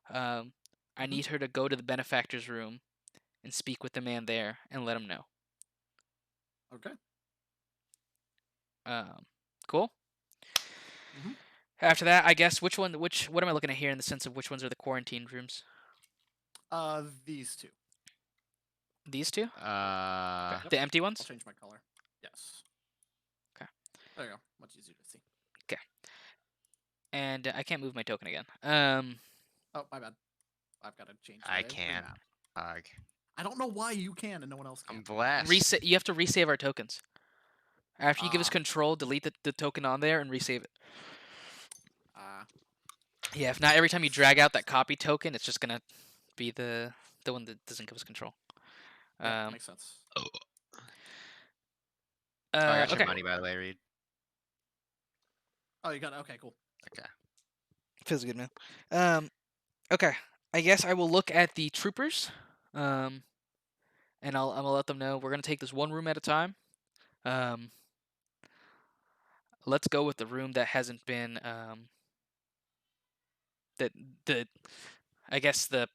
I need her to go to the benefactor's room and speak with the man there and let him know. Okay. Cool. Mhm. After that, I guess what am I looking at here in the sense of which ones are the quarantined rooms? These two. These two? Uh, The empty I'll ones? change my color. Yes. Okay. There you go. Much easier to see. And I can't move my token again. Oh, my bad. I've got to change. I the can. map. Ugh. I don't know why you can and no one else can. I'm blessed. Reset. You have to resave our tokens. After you give us Ah. control, delete the token on there and resave it. Yeah, if not, every time you drag out that copy token, it's just gonna be the one that doesn't give us control. makes sense. Oh, I got Okay. your money, by the way, Reed. Oh, you got it. Okay, cool. Okay. Feels good, man. Okay. I guess I will look at the troopers. And I'm gonna let them know we're gonna take this one room at a time. Let's go with the room that hasn't been I guess the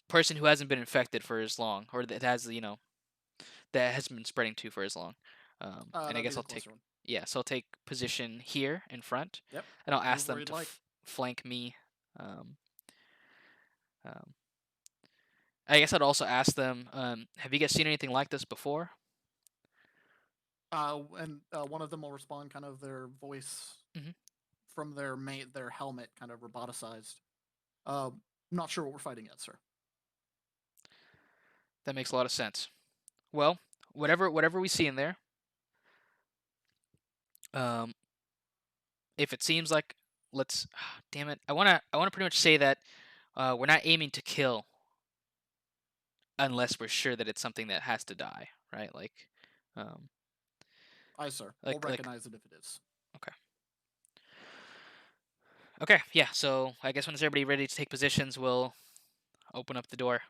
person who hasn't been infected for as long, or that has that hasn't been spreading to for as long. And I That'd guess be I'll the take closer one. so I'll take position here in front, Yep. and I'll ask Move where them you'd to like. flank me. I guess I'd also ask them, have you guys seen anything like this before? And one of them will respond, kind of their voice Mhm. from their helmet, kind of roboticized. Not sure what we're fighting yet, sir. That makes a lot of sense. Well, whatever we see in there, if it seems like damn it, I wanna pretty much say that we're not aiming to kill unless we're sure that it's something that has to die, right? Like, Aye, sir. Like- We'll like- recognize it if it is. okay, yeah. So I guess when everybody ready to take positions, we'll open up the door.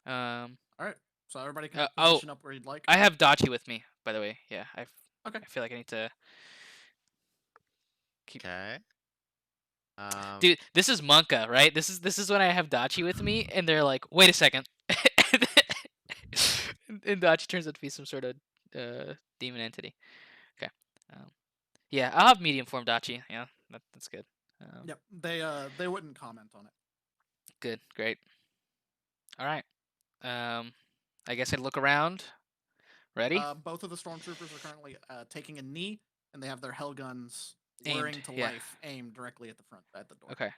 All right. So everybody can oh, position up where you'd like. I have Dachi with me, by the way. Yeah, Okay. I feel like I need to. Okay. Dude, this is Monka, right? This is when I have Dachi with me, and they're like, "Wait a second," and Dachi turns out to be some sort of demon entity. Okay. Yeah, I'll have medium form Dachi. Yeah, that's good. Yep. They wouldn't comment on it. Good, great. All right. I guess I'd look around. Ready? Both of the stormtroopers are currently taking a knee, and they have their hell guns Aimed, whirring to yeah. life, aimed directly at the door. Okay.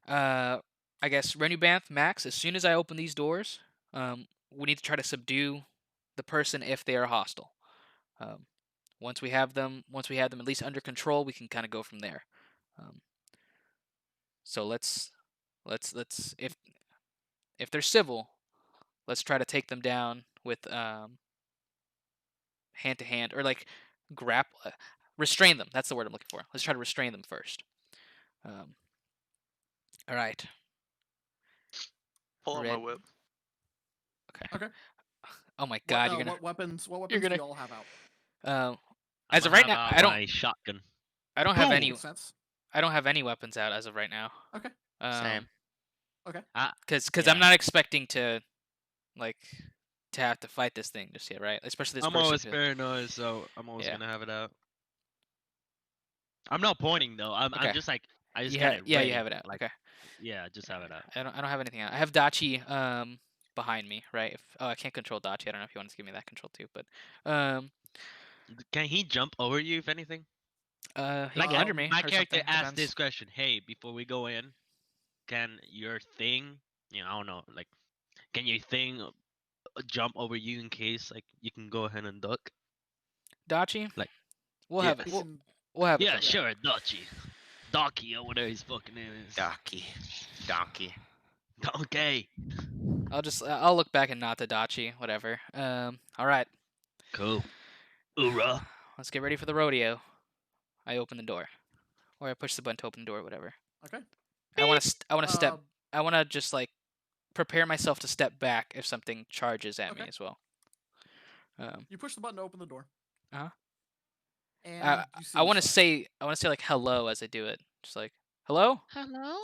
I guess Renubanth, Max. As soon as I open these doors, we need to try to subdue the person if they are hostile. Once we have them at least under control, we can kind of go from there. So let's if they're civil, let's try to take them down with hand to hand, or like restrain them. That's the word I'm looking for. Let's try to restrain them first. All right. Pull out my Red- whip. Okay. Oh my God, you're gonna. What weapons? What you're weapons do gonna- you all have out? As of I'ma right have now, out I don't. my shotgun. I don't have Boom! any. Makes sense. I don't have any weapons out as of right now. Okay. Same. Because Yeah. I'm not expecting to have to fight this thing just yet, right? Especially this I'm person. always who- paranoid, so I'm always Yeah. gonna have it out. I'm not pointing though. I'm Okay. just like I just You got ha- it yeah, ready. you have it out. Like, Okay. yeah, just have it out. I don't have anything out. I have Dachi behind me, right? I can't control Dachi. I don't know if you want to give me that control too, but Can he jump over you if anything? he Like, can go under me my or character something. asked Depends. this question. Hey, before we go in, can your thing, I don't know, like, can your thing jump over you in case, like, you can go ahead and duck? Dachi. Like, We'll yeah. have it. He We'll, can- we'll have it. Yeah, covered. sure, Docky or whatever his fucking name is. Donkey. Okay. I'll look back and nod to Dachi. Whatever. All right. Cool. Hoorah. Let's get ready for the rodeo. I open the door, or I push the button to open the door. Whatever. Okay. I want to. I want to step. Uh, I want to just like prepare myself to step back if something charges at me Okay. as well. You push the button to open the door. Uh-huh. And you see I want to inside. say. I want to say like hello as I do it. Just like hello. Hello?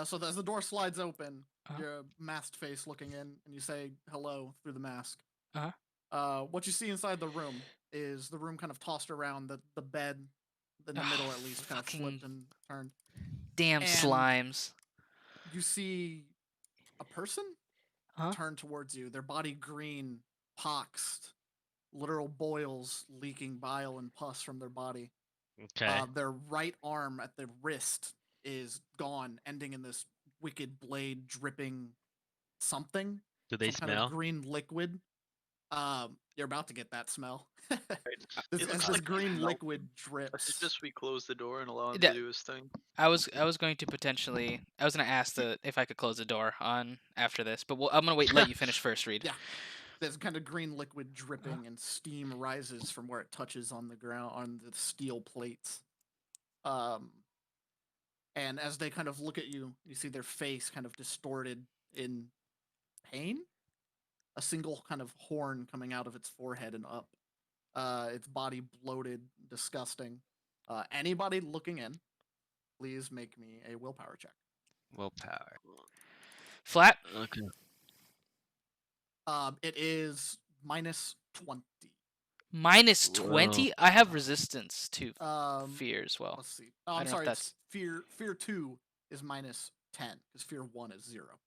So as the door slides open, Uh-huh. your masked face looking in, and you say hello through the mask. Uh-huh. What you see inside the room is the room kind of tossed around, the bed in the middle at least kind of flipped and turned. Damn And- slimes. You see a person Huh? turn towards you, their body green, poxed, literal boils leaking bile and pus from their body. Okay. Their right arm at the wrist is gone, ending in this wicked blade dripping something. Do they some kind smell? of green liquid. You're about to get that smell. It As looks this like green milk. liquid Let's drips. just we close the door and allow him Yeah. to do his thing. I was going to potentially. I was going to ask if I could close the door on after this, but I'm going to wait. Let you finish first, Reed. Yeah. There's kind of green liquid dripping, and steam rises from where it touches on the ground on the steel plates. And as they kind of look at you, you see their face kind of distorted in pain. A single kind of horn coming out of its forehead and up. Its body bloated, disgusting. Anybody looking in, please make me a willpower check. Willpower. Flat. Okay. It is minus 20. Minus Whoa. 20. I have resistance to Um, fear as well. Let's see. Oh, I I'm don't know if sorry. that's- It's fear 2 is minus 10 because fear 1 is 0.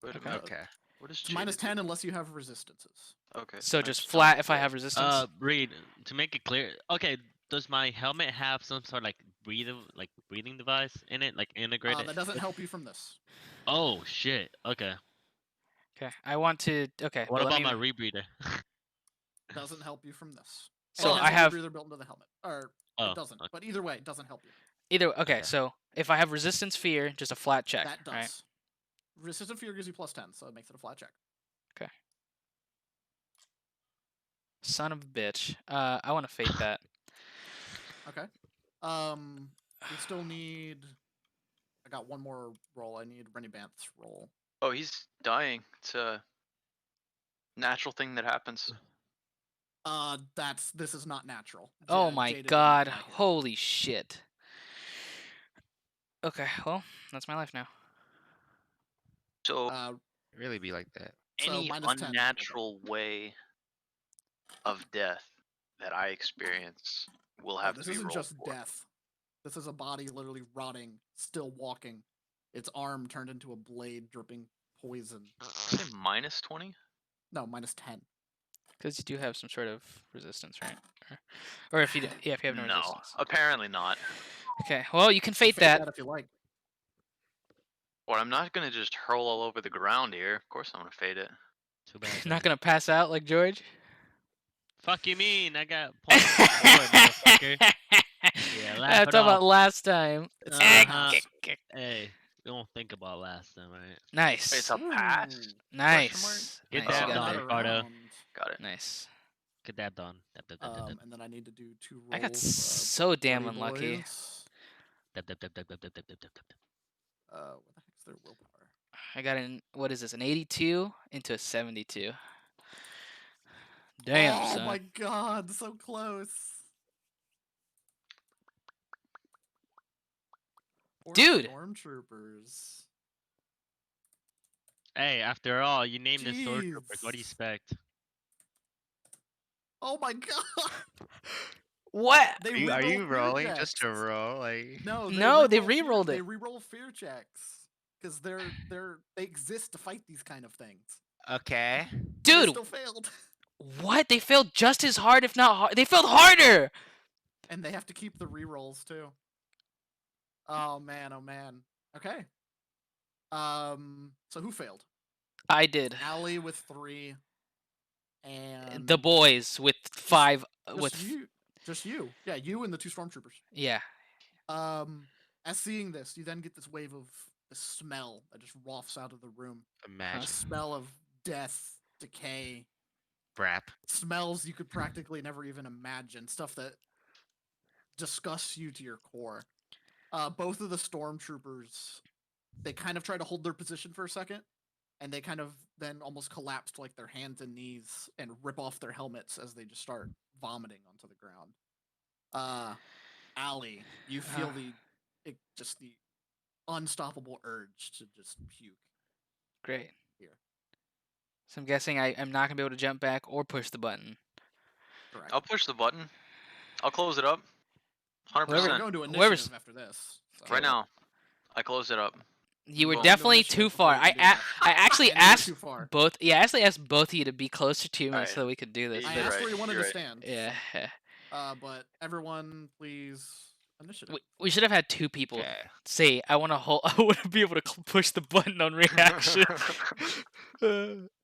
Wait a Okay. minute. Okay. What is It's minus Jade do? 10 unless you have resistances. Okay. So minus just 10 flat if I roll. have resistance. Reed, to make it clear. Okay, does my helmet have some sort of like breathing device in it, like integrated? That doesn't help you from this. Oh shit. Okay. Okay. I want to. Okay. What well, let about me- my rebreather? Doesn't help you from this. So it has I a have rebreather built into the helmet, or Oh, it doesn't. okay. But either way, it doesn't help you. either. Okay. Okay. So if I have resistance fear, just a flat check. That does. Right? Resistant fear gives you plus 10, so it makes it a flat check. Son of a bitch. I want to fate that. Okay. We still need. I got one more roll. I need Rennie Banth's roll. Oh, he's dying. It's a natural thing that happens. This is not natural. Oh Jada my didn't god. like it. Holy shit. Okay. Well, that's my life now. So Really be like that. so any minus 10. unnatural way of death that I experience will have This to be isn't rolled just for. death. This is a body literally rotting, still walking. Its arm turned into a blade dripping poison. Say minus 20? No, minus 10. Because you do have some sort of resistance, right? Or if you if you have no, No, resistance. apparently not. Okay. Well, you can fate Fate that. if you like. Well, I'm not gonna just hurl all over the ground here. Of course I'm gonna fade it. Too bad. Not gonna pass out like George. Fuck you mean? I got point four, motherfucker. Yeah, laugh I'm it talking about off. last time. Uh-huh. Hey, we don't think about last time, right? Nice. It's a pass. Ooh, Nice. Get Nice. that You got done, there. Ricardo. Got it. Nice. Get that done. And then I need to do 2 rolls. I got so damn Buddy unlucky. boys. What the heck's their willpower? I got what is this? An 82 into a 72. Damn, Oh son. my god, so close. Four Dude. Stormtroopers. Hey, after all, you named the stormtroopers. What do you Jeez. expect? Oh my god. What? They Are you re-roll fear rolling just to checks. roll? Like No, they re-roll fear- re-rolled They it. re-roll fear checks because they exist to fight these kind of things. okay. They Dude, still failed, what? They failed just as hard, if not hard. They failed harder. and they have to keep the re-rolls too. Oh man, oh man. Okay. So who failed? I did. Allie with 3, and The boys with 5. just you. Yeah, you and the 2 stormtroopers. Yeah. As seeing this, you then get this wave of smell that just wafts out of the room. The Imagine. smell of death, decay, Brap. smells you could practically never even imagine. Stuff that disgusts you to your core. Both of the stormtroopers, they kind of try to hold their position for a second, and they kind of then almost collapse to like their hands and knees and rip off their helmets as they just start vomiting onto the ground. Allie, you feel just the unstoppable urge to just puke. Great. Here. So I'm guessing I'm not gonna be able to jump back or push the button. Correct. I'll push the button. I'll close it up. We're 100%. going to whoever's- initiative after this. So. Right now. I close it up. You were Boom. definitely Initiative too before far. you can do that. I actually And you were asked too far. both. Yeah, I actually asked both of you to be closer to me Alright. so that we could do this. Yeah, I but- you're asked right, where you wanted you're to right. stand. yeah. But everyone, please, initiative. We should have had two people Okay. say, "I want to hold. I want to be able to push the button on reaction."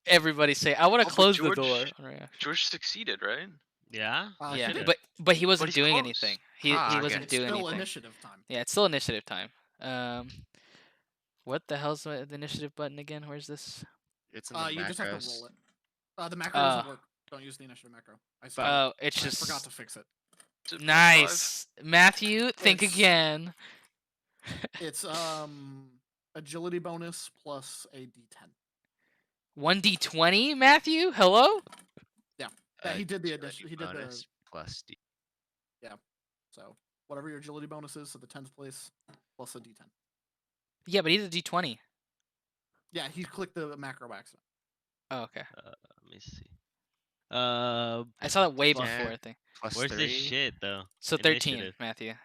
Everybody say, "I want Oh, to but close the George- door on reaction." George succeeded, right? Yeah. Yeah, he did. but he wasn't he's doing close. anything. He Ah, okay. wasn't It's doing still anything. initiative time. Yeah, it's still initiative time. What the hell's the initiative button again? Where's this? It's in the You just have to roll macros. it. The macro doesn't work. Don't use the initiative macro. Oh, it's I just forgot to fix it. Is it +5? nice, Matthew. Think It's- again. It's agility bonus plus a d10. 1d20, Matthew. Hello. Yeah, he did the Agility addition. He did bonus plus D. so whatever your agility bonus is, so the 10th place plus a d10. Yeah, but he's a d20. Yeah, he clicked the macro by accident. Oh, okay. Let me see. I saw that way Plus- before. I think. Plus Where's 3. this shit though? So 13, Initiative. Matthew. I'm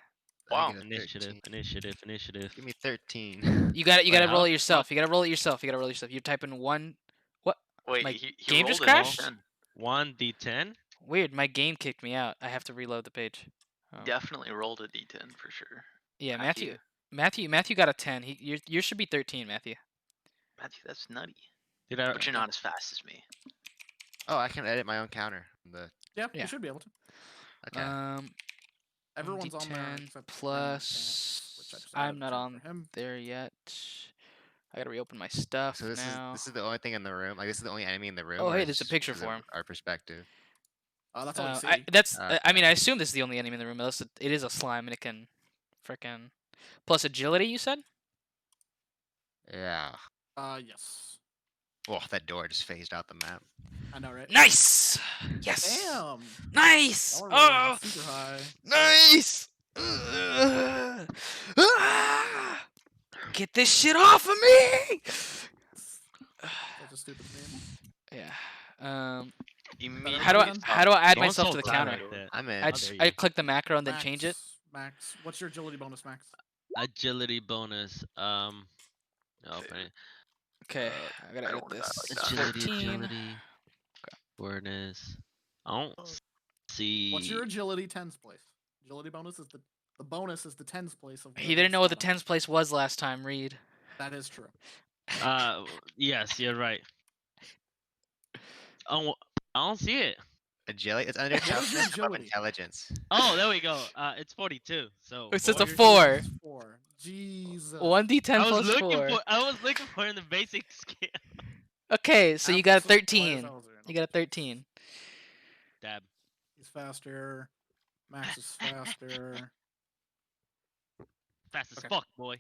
Wow. gonna Initiative. 13. Initiative. Give me 13. You got to Wait, roll how- it yourself. You got to roll it yourself. You're typing one. Wait, My he game rolled just it crashed? 10. 1d10. Weird. My game kicked me out. I have to reload the page. Oh. Definitely rolled a d10 for sure. Yeah, Hack you. Matthew got a 10. Yours should be 13, Matthew. Matthew, that's nutty. Did I? But you're not as fast as me. Oh, I can edit my own counter. Yeah, Yeah. you should be able to. Okay. Everyone's on there. 1d10 except plus. which I just I'm added not to on for him. there yet. I gotta reopen my stuff So now. this is the only thing in the room. Like this is the only enemy in the room. Oh, or hey, is there's a this picture because for of him. Our perspective. That's all you see. I mean, I assume this is the only enemy in the room. Unless it is a slime and it can, frickin' plus agility. You said. Yeah. Yes. Oh, that door just phased out the map. I know, right? Nice. Yes. Damn. Nice. Y'all are rolling Oh, super high. nice. Get this shit off of me. That's a stupid name. Yeah. Immediately How do I Immediately add Don't myself so to the loud counter? like that. I'm in. I there you I go. click the macro and then change it. Max, what's your agility bonus, Max? Agility bonus. Open it. Okay, I gotta I edit don't wanna this. die like that. 14. Agility. Awareness. I don't see. What's your agility 10's place? Agility bonus is the bonus is the 10's place of. He whatever didn't know what the stat on it. 10th place was last time. Reed. That is true. Yes, you're right. Oh, I don't see it. Agility. It's under What is your toughness above agility? intelligence. Oh, there we go. It's 42. So It's just a four. Your agility four. is 4. Jesus. 1d10 I was plus looking 4. for. I was looking for in the basic scale. Okay, so you got a Absolute 13. Biohazard. You got a 13. Dab. He's faster. Max is faster. Fast as Okay. fuck, boy.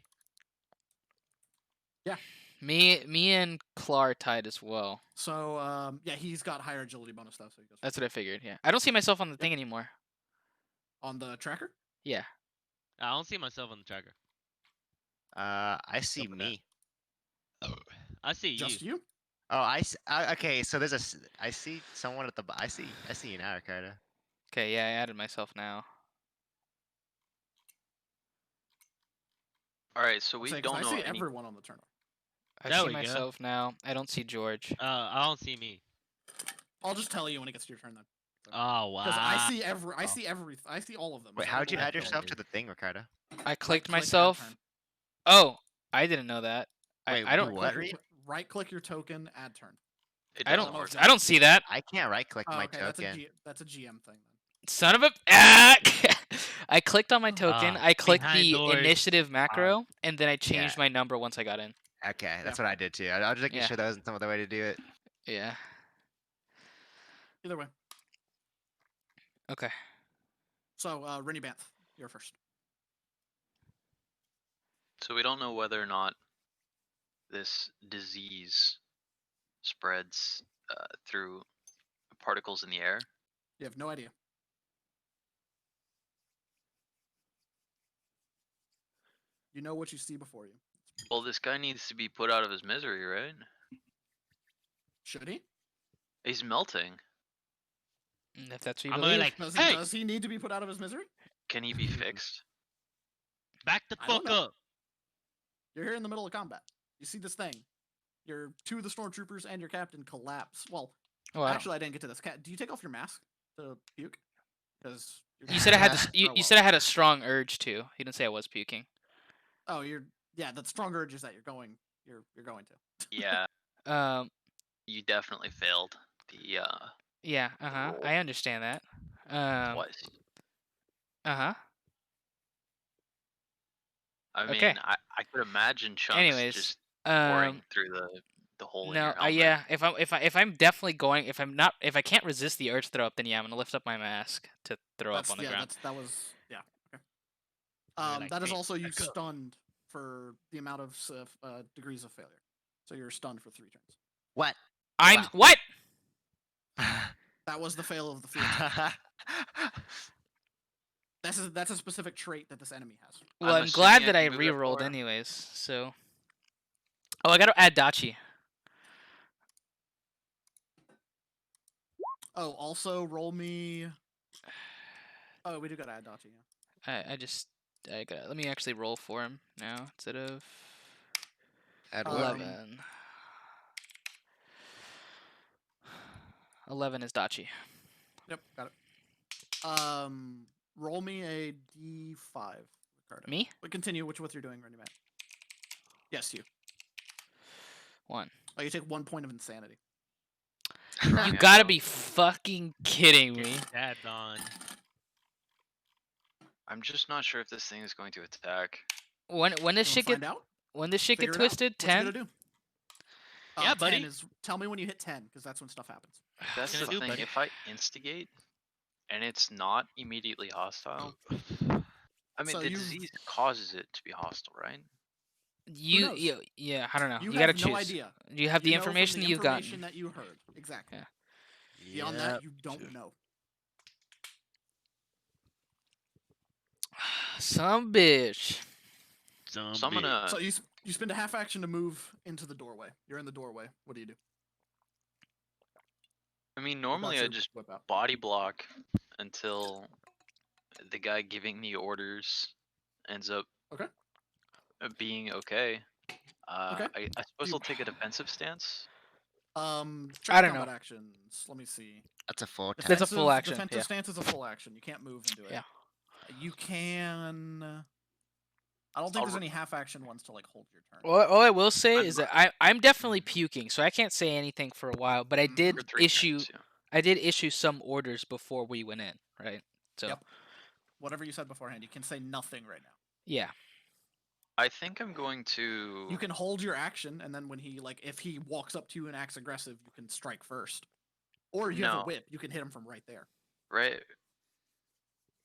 Me and Clar tied as well. So yeah, he's got higher agility bonus stuff. So he goes That's what I figured. Yeah, I don't see myself on the thing anymore. on the tracker. Yeah. I don't see myself on the tracker. I see Open it. me. I see Just you. you? Oh, okay. So there's I see someone at the. I see you now, Ricardo. Okay, yeah, I added myself now. All right, so we Say, 'cause don't know I see any. everyone on the turn. I There see we go. myself now. I don't see George. I don't see me. I'll just tell you when it gets to your turn then. Oh wow. Because I see all of them. Wait, so how'd you I add will yourself tell to the thing, Ricardo? I clicked Click add myself. turn. Oh, I didn't know that. Wait, I don't. you what, Click- Reed? Right click your token, add turn. It I doesn't don't. work. I don't see that. I can't right click Oh, my okay, token. that's a GM thing then. Son of a. Ah! I clicked on my token. Ah, I clicked behind the doors initiative macro, and then I Yeah. changed my number once I got in. Okay, that's what I did too. I was making Yeah. sure that wasn't some other way to do it. Yeah. Either way. Okay. So, Rennie Banth, you're first. So we don't know whether or not this disease spreads through particles in the air. You have no idea. You know what you see before you. Well, this guy needs to be put out of his misery, right? Should he? He's melting. If that's what you I'm believe. like, Does, hey, does he need to be put out of his misery? Can he be fixed? back the I don't fuck know. up. You're here in the middle of combat. You see this thing. Your two of the stormtroopers and your captain collapse. Well, Well, actually, I didn't get to this. Do you take off your mask to puke? Because you said I had this. Oh, You well. said I had a strong urge to. You didn't say I was puking. Oh, yeah. That strong urge is that you're going to. Yeah, you definitely failed the Yeah. roll. I understand that. Twice. Uh-huh. I mean, Okay. I could imagine chunks Anyways, just pouring um, through the hole in no, your helmet. yeah. If I'm definitely going, if I can't resist the urge to throw up, then yeah, I'm gonna lift up my mask to throw up on the ground. That was yeah. Okay. You're like, That is "Hey, also you back up." stunned for the amount of degrees of failure. So you're stunned for 3 turns. What? I'm Wow. what? That was the fail of the field. That's a specific trait that this enemy has. Well, I'm assuming glad that I can move that re-rolled far. anyways. So. Oh, I gotta add Dachi. Oh, also roll me. Oh, we do gotta add Dachi. Yeah. I got. Let me actually roll for him now instead of At Um, what? 11. 11 is Dachi. Yep, got it. Roll me a D5, Ricardo. Me? We continue with what you're doing, Randy Matt. Yes, you. 1. Oh, you take 1 point of insanity. You Yeah. gotta be fucking kidding me. Get dabbed on. I'm just not sure if this thing is going to attack. When You this shit find get out? when this shit Figure get it out. twisted, What you 10. gonna do? Yeah, 10 buddy. is. Tell me when you hit 10, because that's when stuff happens. That's gonna the do, thing. buddy? If I instigate and it's not immediately hostile, I mean, So the you've- disease causes it to be hostile, right? You, knows? yeah, I don't know. You You gotta have choose. no idea. You have the You know from information the that you've information gotten. that you heard. Exactly. Yeah. Beyond that, you don't know. Some bitch. So I'm gonna. So you spend a half action to move into the doorway. You're in the doorway. What do you do? I mean, What about normally I your just whip out? body block until the guy giving me orders ends up Okay. being okay. Okay. I suppose You- I'll take a defensive stance. Track don't combat know. actions. Let me see. That's a full attack. That's a full action, Defensive yeah. stance is a full action. You can't move into it. Yeah. You can. I don't think I'll there's ro- any half action ones to like hold your turn. All I will say I'm is that I'm definitely puking, so I can't say anything for a while. But I Mhm. did For 3 issue turns, yeah. I did issue some orders before we went in, right? So Yep. Whatever you said beforehand, you can say nothing right now. yeah. I think I'm going to. You can hold your action, and then when he if he walks up to you and acts aggressive, you can strike first. Or you have a No. whip, you can hit him from right there. Right.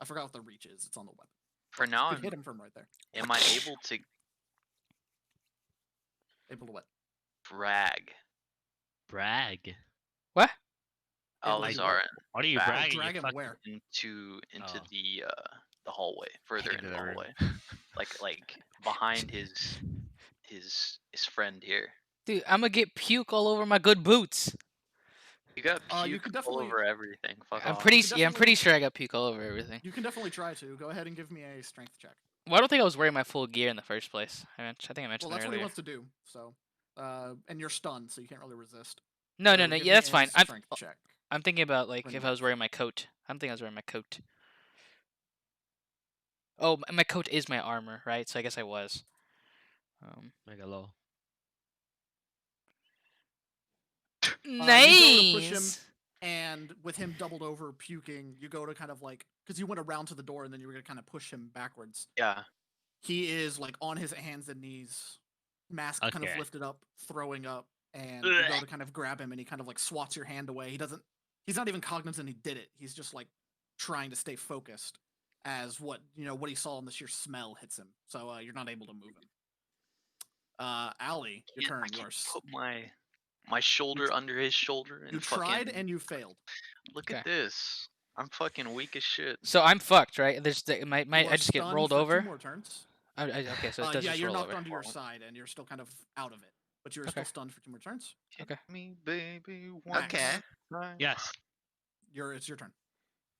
I forgot what the reach is. It's on the weapon. For You now, could hit him from right there. am I able to Able to what? brag? Brag. What? Able to do what? Alizarin What are you Brag. bragging? You Drag him fucking- where? into Oh. the hallway, further Into into the the room. hallway, like behind his friend here. Dude, I'm gonna get puke all over my good boots. You got You puke could all definitely- over everything. Fuck I'm off. pretty You could yeah, I'm pretty definitely- sure I got puke all over everything. You can definitely try to. Go ahead and give me a strength check. Well, I don't think I was wearing my full gear in the first place. I think I mentioned Well, that's that what he earlier. wants to do. So, and you're stunned, so you can't really resist. No, So no, no. give Yeah, me that's a fine. Strength check. I'm thinking about like When if you I was wearing my coat. I'm thinking I was wearing my coat. Oh, my coat is my armor, right? So I guess I was. Mega low. You go to push him, Nice. and with him doubled over, puking, you go to kind of like because you went around to the door and then you were gonna kind of push him backwards. Yeah. He is like on his hands and knees, mask kind of Okay. lifted up, throwing up, and you go to kind of grab him, and he kind of like swats your hand away. He's not even cognizant he did it. He's just like trying to stay focused as what he saw in the sheer smell hits him. So you're not able to move him. Allie, your turn. I can't Yours. put my shoulder under his shoulder and You fucking tried and you failed. look Okay. at this. I'm fucking weak as shit. So I'm fucked, right? Might You I are just get stunned rolled for 2 over? more turns. Okay, so it does Yeah, just you're roll knocked over. onto your side, and you're still kind of out of it. But you're Okay. still stunned for 2 more turns. Hit Okay. me, baby. Okay. Yes. It's your turn.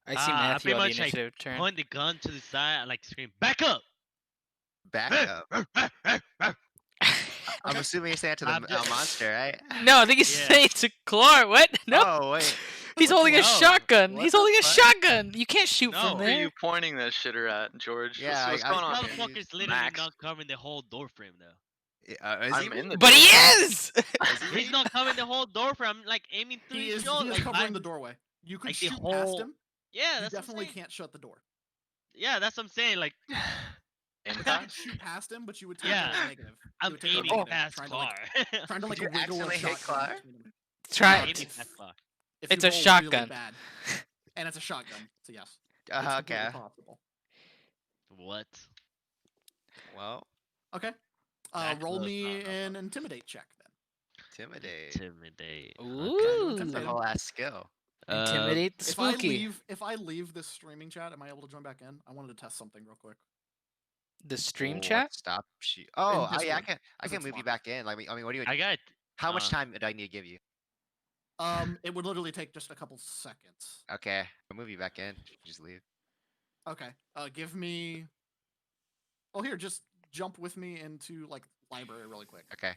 I see I Matthew pretty on the much, like, initiative turn. Point the gun to the side and like scream, "Back up!" Back up. I'm assuming you're saying to the I'm just- monster, right? No, I think he's Yeah. saying to Clark. What? No, Oh wait. he's holding a No. shotgun. What He's the holding a fuck? shotgun. You can't shoot No. from Where are there. you pointing that shitter at, George? Yeah, what's I- going This on? okay. here? motherfucker's literally Max. not covering the whole door frame though. Is I'm he? in the But door. he is. He's not covering the whole door frame. I'm like aiming through He his is shoulder. Like, covering I'm- the doorway. You could like the shoot past whole- him. Yeah, You that's what I'm definitely saying. can't shut the door. Yeah, that's what I'm saying. Like, Aim You could past? shoot past him, but you would take Yeah. a negative. You I'm would take a aiming negative, past trying Clark. to like Did you wiggle a accidentally hit shotgun Clark? between them. Try. aiming If- past Clark. If It's you a roll shotgun. Really bad, and it's a shotgun. So yes, it's completely Okay. possible. What? Well, Okay. Back Roll close, me not an up. intimidate check then. intimidate. Intimidate. Ooh. That's a whole ass skill. Intimidate the spooky. If I leave this streaming chat, am I able to join back in? I wanted to test something real quick. The stream What chat. Stop. Oh, yeah. I Discord, can. I 'cause can it's move you locked. back in. Like, I mean, what do you? I got. How much time do I need to give you? It would literally take just a couple seconds. Okay, I'll move you back in. Just leave. Okay. Give me. Oh, here, just jump with me into like library really quick. Okay.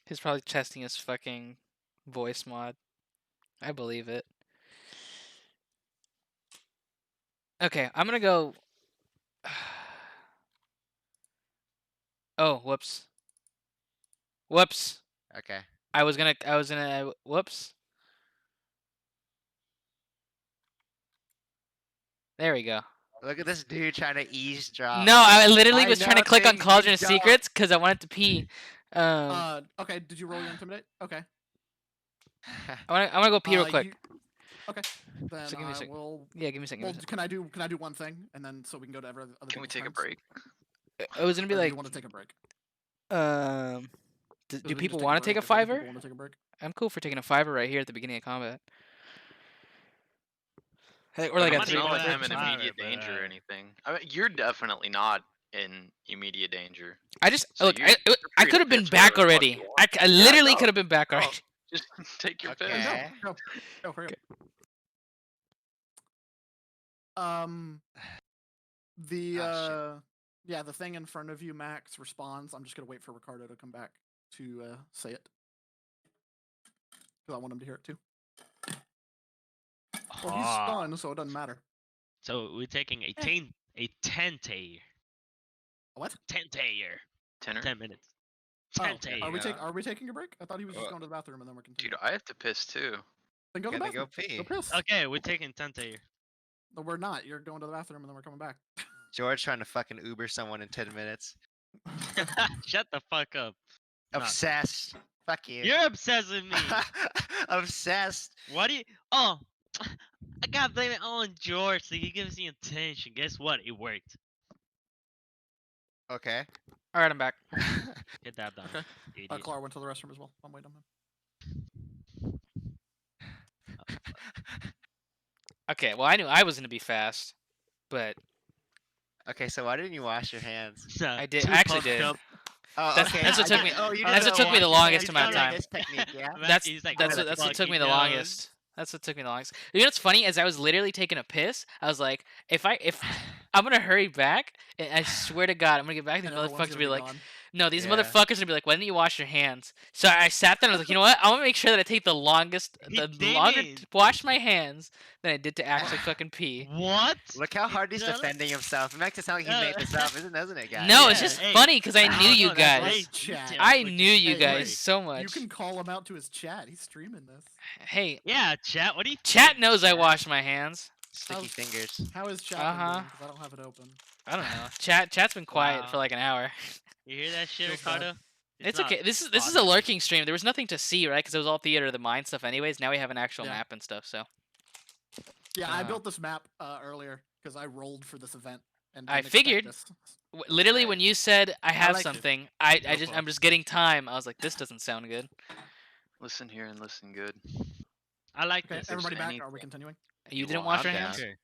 He's probably testing his fucking voice mod. I believe it. Okay, I'm gonna go. Oh, whoops. Whoops. Okay. I was gonna. Whoops. There we go. Look at this dude trying to eavesdrop. No, I literally I was trying to know click on things Cauldron you of don't. Secrets because I wanted to pee. Okay. Did you roll your intimidate? Okay. I wanna go pee real quick. Okay. Then So give me a I sec. will. Yeah, give me a second. Well, Give me a can I do one thing, and then so we can go to other Can we people's take a turns? break? second. It was gonna be Or do like. you want to take a break? Do 'Cause we do can people just want to break take a if other fiver? people wanna take a break. I'm cool for taking a fiver right here at the beginning of combat. Hey, or But like I'm a not It's three. not like going I'm in after immediate fire, danger but, or anything. I mean, you're definitely not in immediate danger. I just So look. you're I free to could have been piss back whatever the fuck already. you want. I literally go. could have been back Go. already. Just take your Okay. piss. Eh? Go, hurry up. The Ah, yeah, the thing in front of you, Max, responds. I'm just gonna wait for Ricardo to come back to say it, because I want him to hear it too. Well, he's Ah. stunned, so it doesn't matter. So we're taking a tentayer. What? Tentayer. Tenor. 10 minutes. Oh, Tentayer. are we taking a break? I thought he was just going to the bathroom and then we're continuing. Dude, I have to piss too. Then go to the Gotta go bathroom. pee. Go piss. Okay, we're taking tentayer. No, we're not. You're going to the bathroom and then we're coming back. George trying to fucking Uber someone in 10 minutes. Shut the fuck up. Not- Obsessed. Fuck you. You're obsessed with me. Obsessed. What do you? Oh, I gotta blame it on George. So he gives me attention. Guess what? It worked. Okay. All right, I'm back. Get that done. Okay. Idiot. Clara went to the restroom as well. I'm waiting on him. Okay, well I knew I was gonna be fast, but Okay, so why didn't you wash your hands? So, I did- two I actually pump did. jump. Oh, That's- okay. that's what I took get- me- Oh, you that's didn't what took me the wash your longest hands, amount of you know time. this technique, yeah? that's He's like, that's "Oh, what fuck took me the yours." longest. That's what took me the longest. You know what's funny? As I was literally taking a piss, I was like, if I'm gonna hurry back, and I swear to God, I'm gonna get back to And the everyone's motherfuckers and gonna be like, gone. No, these Yeah. motherfuckers would be like, "Why didn't you wash your hands?" So I sat there and I was like, "You know what? I want to make sure that I take the longest, He the longer did. to wash my hands than I did to actually fucking pee." What? Look how hard he's jealous? defending himself. It makes it sound like he made this up, doesn't it, guys? No, it's Yeah, just hey. funny because I No, knew you no, that's guys. great Chat. detail I for knew you Hey, guys wait. so much. You can call him out to his chat. He's streaming this. Hey, Yeah, chat. What do you? chat think? knows I wash my hands. Sticky How's- fingers. How is chat Uh-huh. doing? Because I don't have it open. I don't know. Chat's been quiet for Wow. like an hour. You hear that shit, Feels bad. Ricardo? It's not okay. This is a spotted. lurking stream. There was nothing to see, right? Because it was all theater of the mind stuff, anyways. Now we have an actual Yeah. map and stuff. So Yeah, I Uh, built this map earlier because I rolled for this event. And I didn't expect figured. this. literally, Right. when you said I have like it. something, Go I'm for just getting time. I was like, this doesn't sound good. Listen here and listen good. I like Okay, this. everybody back? any- Are we continuing? You You didn't wash wash your I'm hands. down. Sure.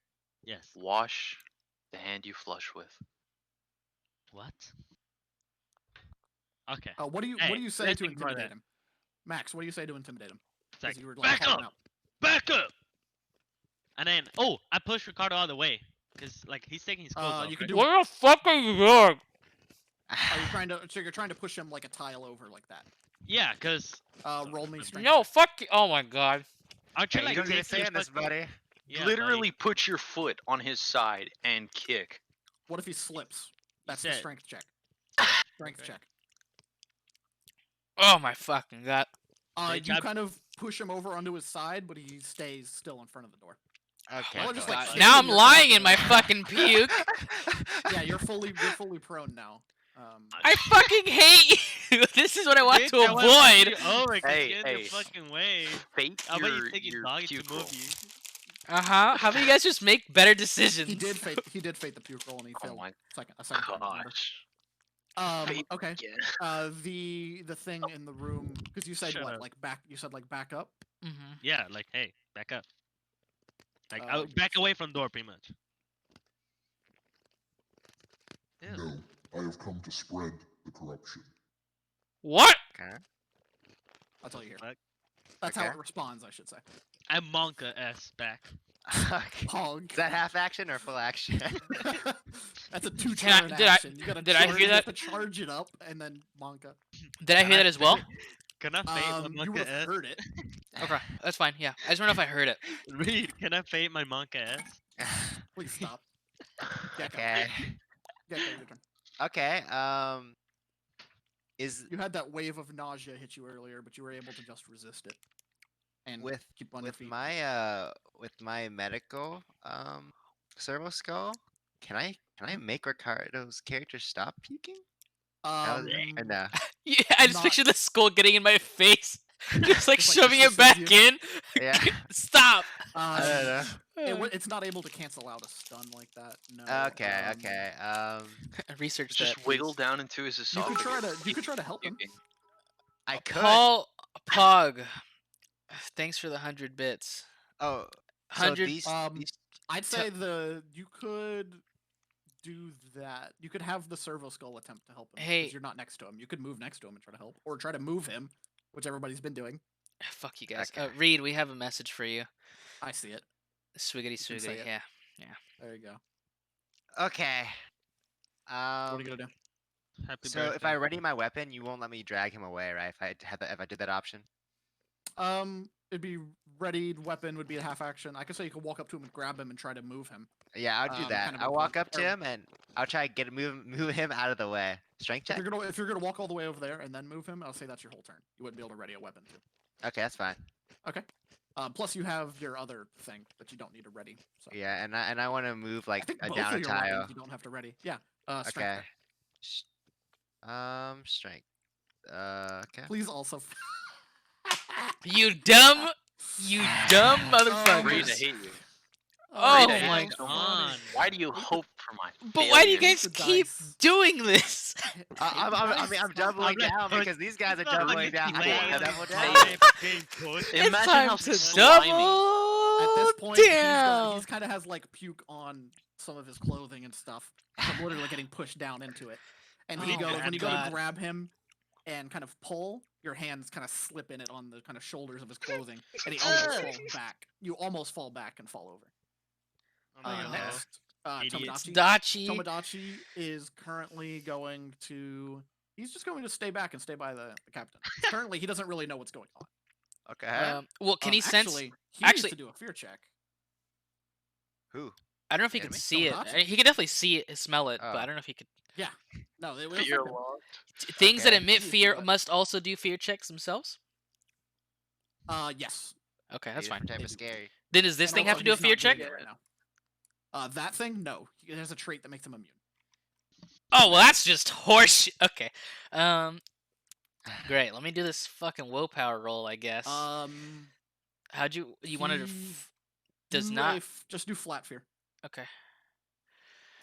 Yes. Wash the hand you flush with. What? Okay. What do you Hey, say let's to ignore intimidate that. him? Max, what do you say to intimidate him? It's 'Cause like, you were back calling up, out. back up. And then, I pushed Ricardo out of the way, cause like he's taking his clothes off. You could right? do- What the fuck are you doing? You're trying to push him like a tile over like that. Yeah, cause Roll me strength. No, check. fuck you. Oh my god. aren't you Hey, like you don't need to taking say your this, fucking- buddy. Yeah, Literally buddy. put your foot on his side and kick. What if he slips? That's the said- strength check. Strength Okay. check. Oh my fucking god. Bitch, You I- kind of push him over onto his side, but he stays still in front of the door. Okay. Well, Oh, just God. like Now I'm you're lying kinda- in my fucking puke. Yeah, you're fully prone now. I fucking hate you. This is what I want Bitch, to I wanna push avoid. you over, 'cause Hey, get in hey. your fucking way. Fake How about your, you take your your dog to puke move roll. you? How about you guys just make better decisions? He did fate the puke roll and he Oh failed my a second time, remember? gosh. Fate Okay. again. The thing in the room because you said Shut what up. like back you said like back up. Mm-hmm. Yeah, like hey, back up. Like Uh, back away from the door, pretty much. Ew. No, I have come to spread the corruption. What? Okay. I'll tell you here. Fuck. That's how Okay. it responds, I should say. I'm Monka S back. Okay. Hog. Is that half action or full action? That's a two Can I- turn did I- action. You gotta did I charge, hear you have that? to charge it up and then Monka. Did I hear that as well? Can I fade my You Monka would have S? heard it. Okay, that's fine. Yeah, I just want to know if I heard it. Reed, can I fade my Monka S? Please stop. Gecko. Okay. Gecko, your turn. Okay. Is You had that wave of nausea hit you earlier, but you were able to just resist it. And with keep on your feet. with my medical servo skull, can I make Ricardo's character stop puking? Um, Or no? Yeah, I just Not- picture the skull getting in my face, just like Just, like, shoving it kisses back you. in. Yeah. Stop. I don't know. It's not able to cancel out a stun like that. No. Okay. Okay. Research Just that. wiggle please. down into his You esophagus. could try to help him. puking. I could. Paul Pog, thanks for the 100 bits. Oh. So 100. these. these I'd say you could do that. You could have the servo skull attempt to help him. 'cause Hey. you're not next to him. You could move next to him and try to help, or try to move him, which everybody's been doing. Fuck you guys. Okay. Reed, we have a message for you. I see it. Swiggity can say swiggity. it. Yeah. There you go. Okay. What are you gonna do? Happy So birthday. if I ready my weapon, you won't let me drag him away, right? If I did that option. It'd be readied weapon would be a half action. I could say you could walk up to him and grab him and try to move him. Yeah, I'll do that. kind of I'll a walk blunt- up to or- him and I'll try to move him out of the way. Strength check. If you're gonna walk all the way over there and then move him, I'll say that's your whole turn. You wouldn't be able to ready a weapon too. Okay, that's fine. Okay. Plus you have your other thing that you don't need to ready. So Yeah, and I want to move I like think a both down of a your tile. weapons you don't have to ready. Yeah. Strength Okay. check. Strength. Okay. Please also. You dumb motherfuckers. Reed, I hate you. Oh Reed, I my hate you so much. God. Why do you hope for my But why do you failures? guys The keep dice. doing this? I'm doubling like, down fuck, because these guys are it's not doubling like down. I people can't have double played down. it. It's Imagine time how to slimy. double At this point, down. he's kind of has like puke on some of his clothing and stuff. From literally getting pushed down into it. And he Oh goes my when you go to God. grab him and kind of pull, your hands kind of slip in it on the kind of shoulders of his clothing, and he almost falls back. You almost fall back and fall over. Oh my God. Next, Idiots. Tomodachi. Dachi. Tomodachi is currently going to He's just going to stay back and stay by the captain. Currently, he doesn't really know what's going on. Okay. Well, can he sense? Actually, he actually- needs to do a fear check. Who? I don't know if he can Enemy? see it. Tomodachi? He can definitely see it, smell it, but Oh. I don't know if he could. Yeah. No, they will Fear affect him. locked. Things that Okay. emit He needs to fear do it. must also do fear checks themselves. Yes. Okay, A that's fine. different type They of do. scary. Then does this And thing have also, to do a he's not fear doing check? it right now. That thing, no. He has a trait that makes him immune. Oh well, that's just horse. Okay. Great. Let me do this fucking willpower roll, I guess. How'd you wanted to? he- Does do not. just do flat fear. Okay.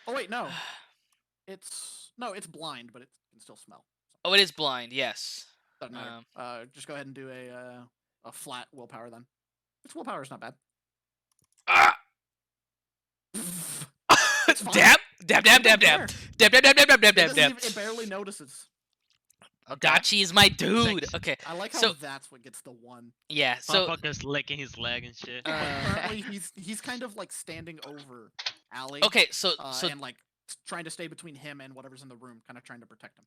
Oh wait, no. It's blind, but it can still smell. Oh, it is blind. Yes. Doesn't matter. Just go ahead and do a flat willpower then. Its willpower is not bad. Ah! It's fine. Dab, dab, dab, dab, Don't dab, care. dab, dab, dab, dab, dab, It, dab, doesn't dab. even- it barely notices. Okay. Dachi is my dude. Six. Okay. I like how So- that's what gets the one. Yeah. So. Motherfucker's licking his leg and shit. But Uh, currently, he's kind of like standing over Allie. Okay. So. And like trying to stay between him and whatever's in the room, kind of trying to protect him.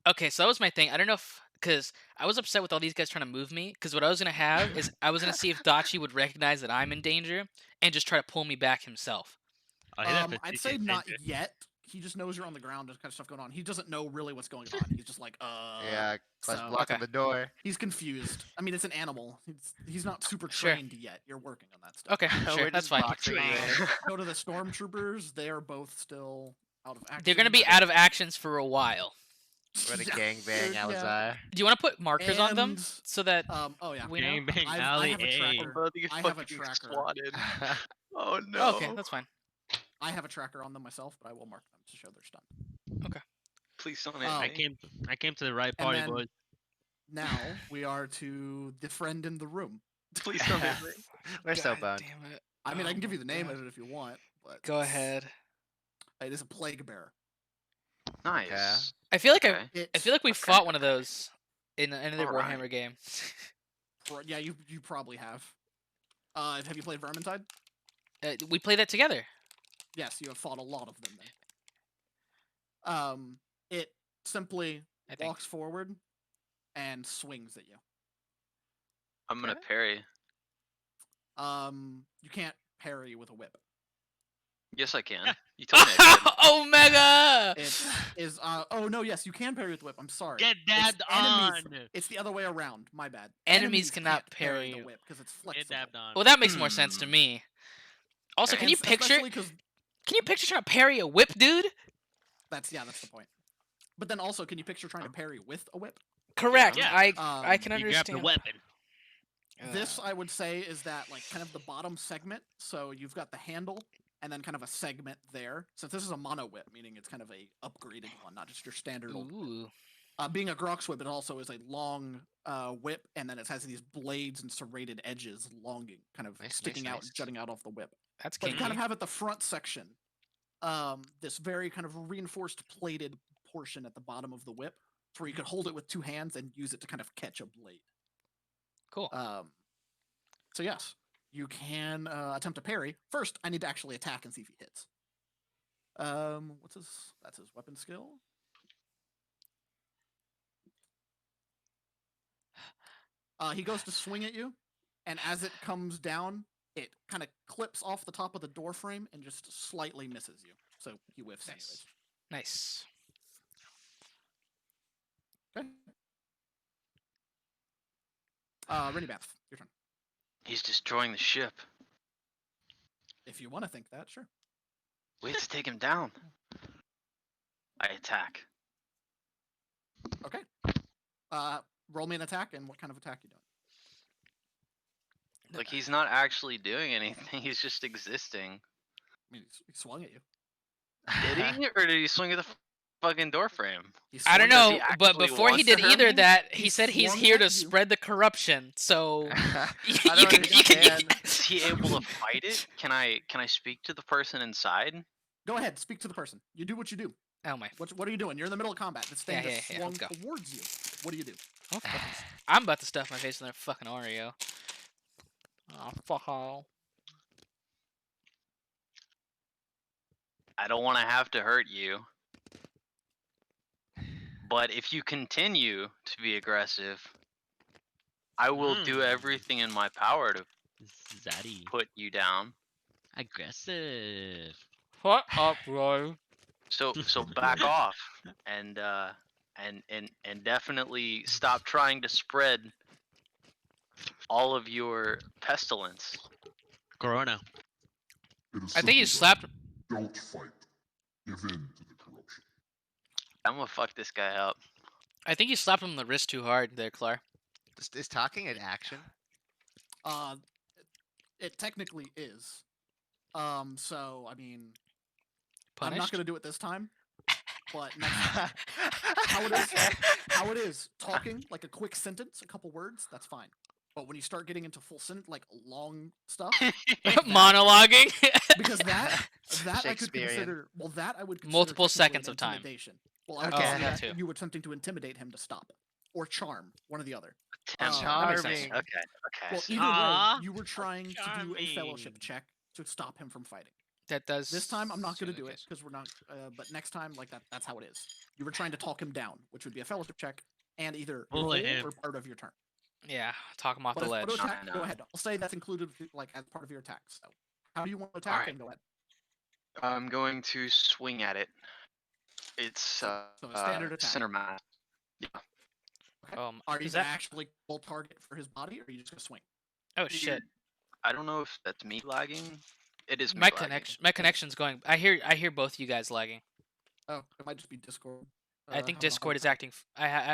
Okay, so that was my thing. I don't know if because I was upset with all these guys trying to move me. Because what I was gonna have is I was gonna see if Dachi would recognize that I'm in danger and just try to pull me back himself. Oh, he definitely I'd thinks say he's not dangerous. yet. He just knows you're on the ground. There's kind of stuff going on. He doesn't know really what's going on. He's just like, Yeah, Clutch so- blocking Okay. the door. He's confused. I mean, it's an animal. He's not super Sure. trained yet. You're working on that stuff. Okay, We're sure, that's just fine. boxing you in. Go to the stormtroopers. They are both still out of action. They're gonna be out of actions for a while. What a Yeah, gangbang they're- yeah. Alizar. Do you want to put markers on them And, so that Oh yeah. we know? Bang bang I alley have a A. tracker. I'm about to get I have a fucking tracker. swatted. Oh no. Oh, okay, that's fine. I have a tracker on them myself, but I will mark them to show they're stunned. Please don't Oh. hit I me. came to the right And party, then- boys. Now we are to the friend in the room. Please don't hit me. We're so God boned. damn it. I mean, I Oh can give you my the name God. of it if you want, but Go ahead. It is a plague bearer. Nice. I feel like I It's, feel like we Okay, fought one of those in another Alright. Warhammer game. yeah, you probably have. Have you played Vermintide? We played that together. Yes, you have fought a lot of them then. It simply I think. walks forward and swings at you. I'm gonna Okay. parry. You can't parry with a whip. Yes, I can. You told me I Omega! It is oh no, yes, you can parry with the whip. I'm sorry. Get It's dabbed on. enemies- It's the other way around. My bad. Enemies cannot can't parry parry- the whip because it's Get flexible. dabbed on. Well, that makes more sense to Hmm. me. Also, Okay. can you And picture? especially 'cause Can you picture trying to parry a whip, dude? that's the point. But then also, can you picture trying to parry with a whip? Correct. Yeah. I Um, can You grab the understand. weapon. This I would say is that like kind of the bottom segment. So you've got the handle and then kind of a segment there. Since this is a mono whip, meaning it's kind of a upgraded one, not just your standard old whip. Ooh. Being a Grox whip, it also is a long whip, and then it has these blades and serrated edges, longing, kind of Nice, sticking nice, out, nice. jutting out off the whip. That's But you kind of kinky. have at the front section, this very kind of reinforced plated portion at the bottom of the whip, to where you could hold it with two hands and use it to kind of catch a blade. Cool. So yes, you can attempt to parry. First, I need to actually attack and see if he hits. What's his? That's his weapon skill. He goes to swing at you, and as it comes down, it kind of clips off the top of the door frame and just slightly misses you. So he whiffs Nice. Nice. anyways. Okay. Rennie Bath, your turn. He's destroying the ship. If you want to think that, sure. We have to take him down. I attack. Okay. Roll me an attack, and what kind of attack you doing? Like he's not actually doing anything. He's just existing. I mean, he swung at you. Did he, or did he swing at the fucking door frame? He I don't swung at he know, but actually before he wants to did hurt either me? that, he He said he's swung here at to you. spread the corruption. So I you don't can understand. Is he able to fight it? Can I speak to the person inside? Go ahead, speak to the person. You do what you do. Oh my! What are you doing? You're in the middle of combat. This thing Yeah, just yeah, swung let's go. towards you. What do you do? Oh, fucking I'm about to stuff my face in their fucking Oreo. Oh fuck all! I don't want to have to hurt you. But if you continue to be aggressive, I will do everything in my power to Zaddy. put you down. Aggressive. What up, bro? So back off and definitely stop trying to spread all of your pestilence. Corona. It is I think you simply slapped. that. Don't fight. Give in to the corruption. I'm gonna fuck this guy up. I think you slapped him on the wrist too hard there, Clar. Is talking an action? It technically is. So I mean, I'm Punished. not gonna do it this time, but next time. How it is, talking like a quick sentence, a couple words, that's fine. But when you start getting into full sentence, like long stuff, Monologuing. because that I could Shakespearean. consider. Well, that I would consider Multiple technically seconds an of time. intimidation. Well, I would Okay. consider that that too. you were attempting to intimidate him to stop, or charm, one or the other. Tempt. That makes sense. Charming. Okay. Well, so either Aw, way, you were trying to do a fellowship charming. check to stop him from fighting. That does. This time, I'm not going to seem do the it case. because we're not. But next time, like that's how it is. You were trying to talk him down, which would be a fellowship check, and either your Bully whole him. or part of your turn. Yeah, talk him off But the if ledge. auto attack, I go know. ahead. I'll say that's included like as part of your attack. So, how do you want to attack? Alright. And go ahead. I'm going to swing at it. It's So a standard attack. center mass. Are you is gonna that? actually full target for his body, or are you just gonna swing? Oh shit! I don't know if that's me lagging. It is me My lagging. connection. My connection's going. I hear both you guys lagging. Oh, it might just be Discord. I think having a hard Discord is time. acting.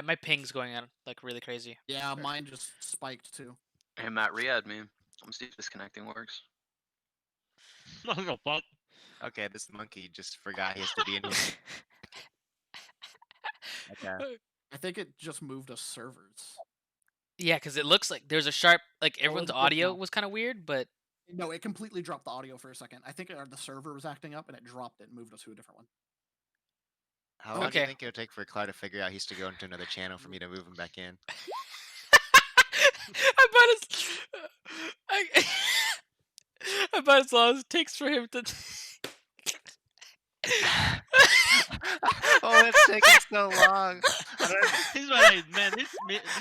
My ping's going on like really crazy. Yeah, mine just spiked too. Hey Matt, re-add me. I'm gonna see if this connecting works. What the fuck? Okay, this monkey just forgot he has to be in here. Okay. I think it just moved us servers. Yeah, because it looks like there's a sharp. Like Oh, everyone's it's good audio now. was kind of weird, but No, it completely dropped the audio for a second. I think the server was acting up and it dropped it and moved us to a different one. How long do you Okay. think it'll take for Cloud to figure out he's to go into another channel for me to move him back in? I about as long as it takes for him to. Oh, it's taking so long. He's like, man, this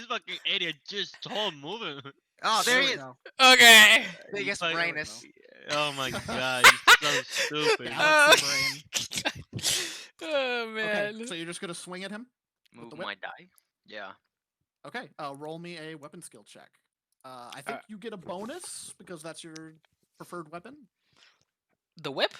fucking idiot just told moving. Oh, there we he is. go. Okay. Biggest Fuck- brainus. Oh my god, he's so stupid. Yeah. Oh, oh man. Okay, so you're just gonna swing at him? Move the whip? my die. Yeah. Okay, roll me a weapon skill check. I think you get a bonus because that's your preferred weapon. The whip?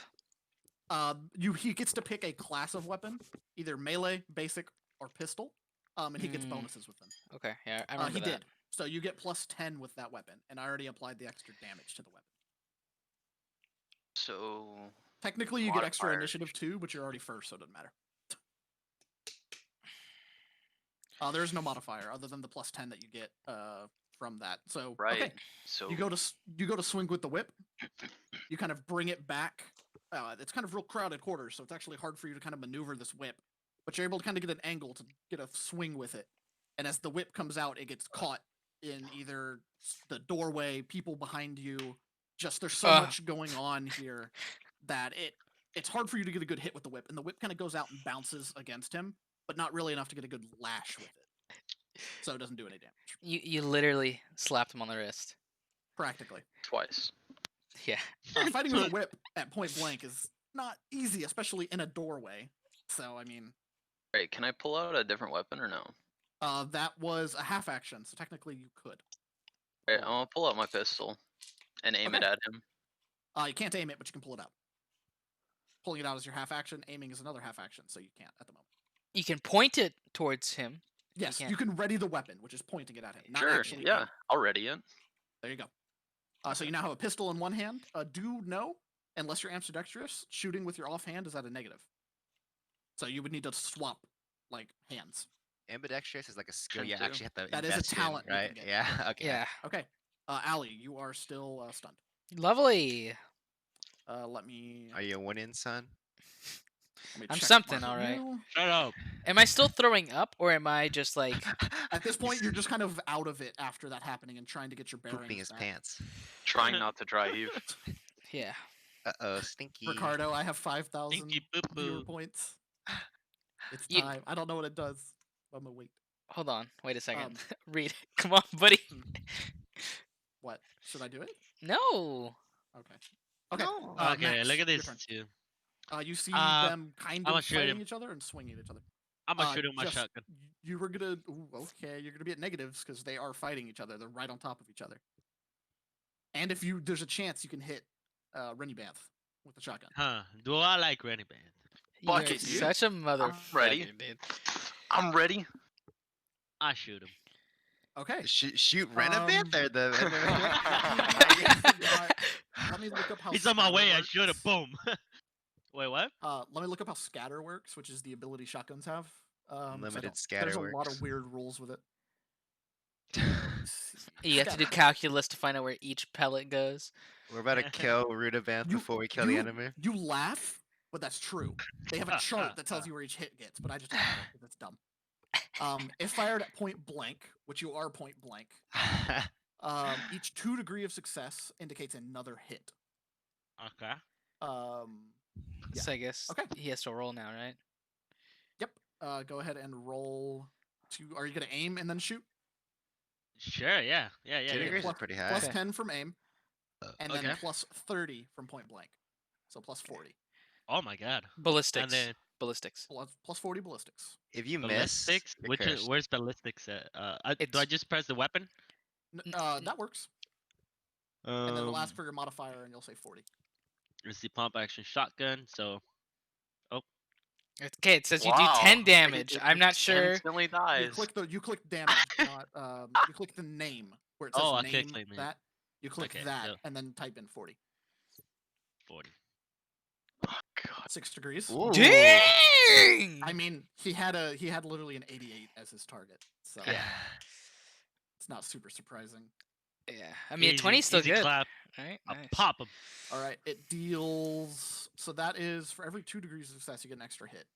He gets to pick a class of weapon, either melee, basic, or pistol. And he gets Mm. bonuses with them. Okay, yeah, I remember He that. did. So you get plus 10 with that weapon, and I already applied the extra damage to the weapon. So Technically, you get extra Modifier. initiative too, but you're already first, so it doesn't matter. There's no modifier other than the plus 10 that you get from that. So right. okay, So you go to swing with the whip. You kind of bring it back. It's kind of real crowded quarters, so it's actually hard for you to kind of maneuver this whip. But you're able to kind of get an angle to get a swing with it. And as the whip comes out, it gets caught in either the doorway, people behind you. Just there's so much going on here that it's hard for you to get a good hit with the whip. And the whip kind of goes out and bounces against him, but not really enough to get a good lash with it. So it doesn't do any damage. You literally slapped him on the wrist. Practically. twice. Yeah. Fighting with a whip at point blank is not easy, especially in a doorway. So, I mean, Right, can I pull out a different weapon or no? that was a half action, so technically you could. Right, I'm gonna pull out my pistol and aim it Okay. at him. You can't aim it, but you can pull it out. Pulling it out is your half action. Aiming is another half action, so you can't at the moment. You can point it towards him. Yes, can't. you can ready the weapon, which is pointing it at him. Not Sure, actually yeah, aim. I'll ready it. There you go. So you now have a pistol in one hand. Do know, unless you're ambidextrous, shooting with your offhand is at a negative. So you would need to swap like hands. Ambidextrous is like a skill you Can do. actually have to That is a invest in, talent you can right? get. Yeah. Okay. Yeah. Okay. Allie, you are still stunned. Lovely. Let me. Are you a winning son? Let me I'm check something, mark alright. you. Shut up. Am I still throwing up, or am I just like? At this point, you're just kind of out of it after that happening and trying to get your bearings Pooping his back. pants. Trying not to dry heave. Yeah. Uh-oh, stinky. Ricardo, I have 5,000 Stinky viewer poo-poo. points. It's You- time. I don't know what it does. I'm gonna wait. Hold on. Wait a second. Um, Read. Come on, buddy. What? Should I do it? No. Okay. Okay. No. Okay, Max, look at your this turn. too. You see Uh, them kind I'ma of shoot fighting him. each other and swinging at each other. I'm gonna shoot him with my Just- shotgun. You were gonna. Ooh, okay, you're gonna be at negatives because they are fighting each other. They're right on top of each other. And if there's a chance you can hit Rennybanth with the shotgun. Huh? Do I like Renny Band? You're Fuck it, dude. such a motherfucker, ready. dude. I'm ready. I shoot him. Okay. Shoot Renovant or the. Let me look up how. He's on my scatter way. I shoot him. works. Boom. Wait, what? Let me look up how scatter works, which is the ability shotguns have. 'cause I Unlimited don't- scatter There's a lot works. of weird rules with it. You have to do Scatter. calculus to find out where each pellet goes. We're about to kill Rudabant You- before we kill the enemy. You laugh, but that's true. They have a chart that tells you where each hit gets, but I just don't know because that's dumb. If fired at point blank, which you are point blank, each 2 degree of success indicates another hit. Okay. Yeah. So I guess Okay. he has to roll now, right? Yep. Go ahead and roll. Are you gonna aim and then shoot? Sure. Yeah. Yeah. Yeah. 2 yeah. degrees plus- is pretty high. Plus Okay. 10 from aim, and then Okay. plus 30 from point blank. So plus 40. Oh my god. Ballistics. And then Ballistics. Plus 40 ballistics. If you miss, ballistics. you're Which is, cursed. where's ballistics at? Do I It's- just press the weapon? That works. And then it'll ask for your modifier, and you'll say 40. It's the pump action shotgun. So Okay, it says you do Wow. 10 damage. I'm not sure. Instantly You dies. click damage, not you click the name where it says Oh, I name clicked like name. that. You click Okay, that so- and then type in 40. 40. Oh, God. 6 degrees. Ooh. Dang! I mean, he had literally an 88 as his target, so Yeah. it's not super surprising. Yeah. I mean, Easy, 20 is still easy good. Clap. Right? I'll Nice. pop him. All right, it deals. So that is for every 2 degrees of success, you get an extra hit.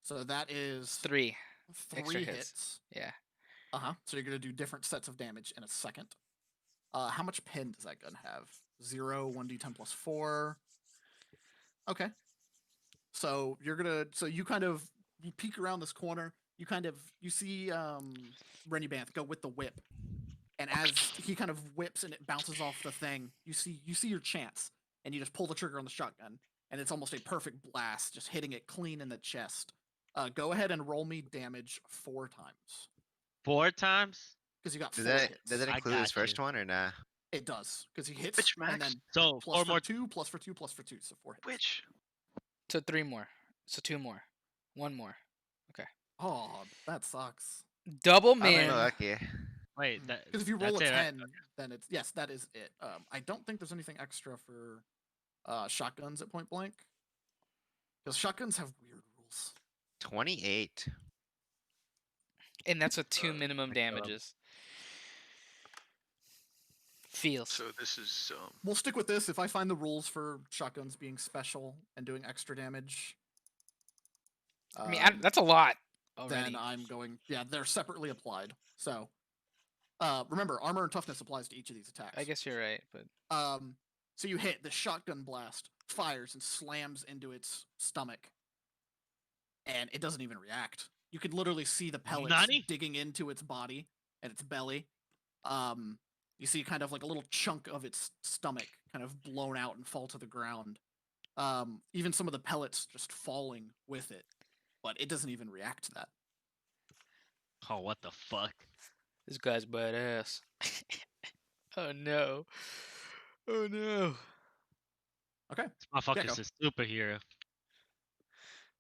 So that is 3. 3 extra hits. hits. Yeah. So you're gonna do different sets of damage in a second. How much pen does that gun have? 0, 1d10 plus 4. Okay. So you peek around this corner. You see Rennybanth go with the whip, and as he kind of whips and it bounces off the thing, you see your chance, and you just pull the trigger on the shotgun, and it's almost a perfect blast, just hitting it clean in the chest. Go ahead and roll me damage 4 times. 4 times. Because you got Does 4 that hits. does that I include his got first you. one or nah? It does, because he hits Which and max? then So plus 4 for more. 2, plus for 2, plus for 2, so 4 hits. Which? So 3 more. So 2 more. 1 more. Oh, that sucks. Double I'm man. lucky. Wait. That, Because if you roll a that's it, right? 10, then it's yes, that is it. I don't think there's anything extra for shotguns at point blank. Because shotguns have weird rules. 28. And that's with 2 minimum my God. damages. Feels. So this is We'll stick with this. If I find the rules for shotguns being special and doing extra damage, I mean, that's a lot then already. I'm going. Yeah, they're separately applied. So remember, armor and toughness applies to each of these attacks. I guess you're right, but So you hit the shotgun blast, fires and slams into its stomach, and it doesn't even react. You could literally see the pellets Nani? digging into its body and its belly. You see kind of like a little chunk of its stomach kind of blown out and fall to the ground. Even some of the pellets just falling with it, but it doesn't even react to that. Oh, what the fuck? this guy's badass. Oh no. Oh no. Okay. This motherfucker's go. a superhero.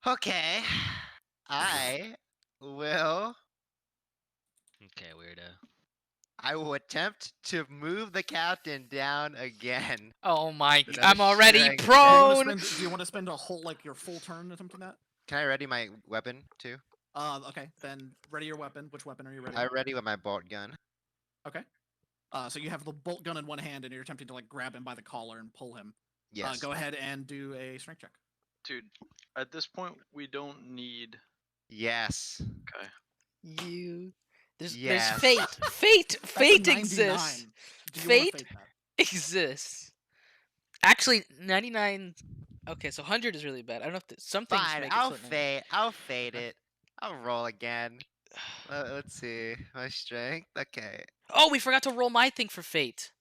Okay. I will Okay, weirdo. I will attempt to move the captain down again. Oh my! Another I'm already strength. prone. Do you want to spend a whole your full turn attempting that? Can I ready my weapon too? Okay. Then ready your weapon. Which weapon are you ready? I ready with my bolt gun. Okay. So you have the bolt gun in one hand, and you're attempting to like grab him by the collar and pull him. Yes. Go ahead and do a strength check. dude. At this point, we don't need. Yes. Okay. You. There's Yes. fate. Fate. That's a Fate 99. exists. Do you wanna Fate? fake that? Exists. Actually, 99. Okay, so 100 is really bad. I don't know if some things Fine. make I'll it. fade. I'll fade it. I'll roll again. Let's see. My strength. Okay, Oh, we forgot to roll my thing for fate.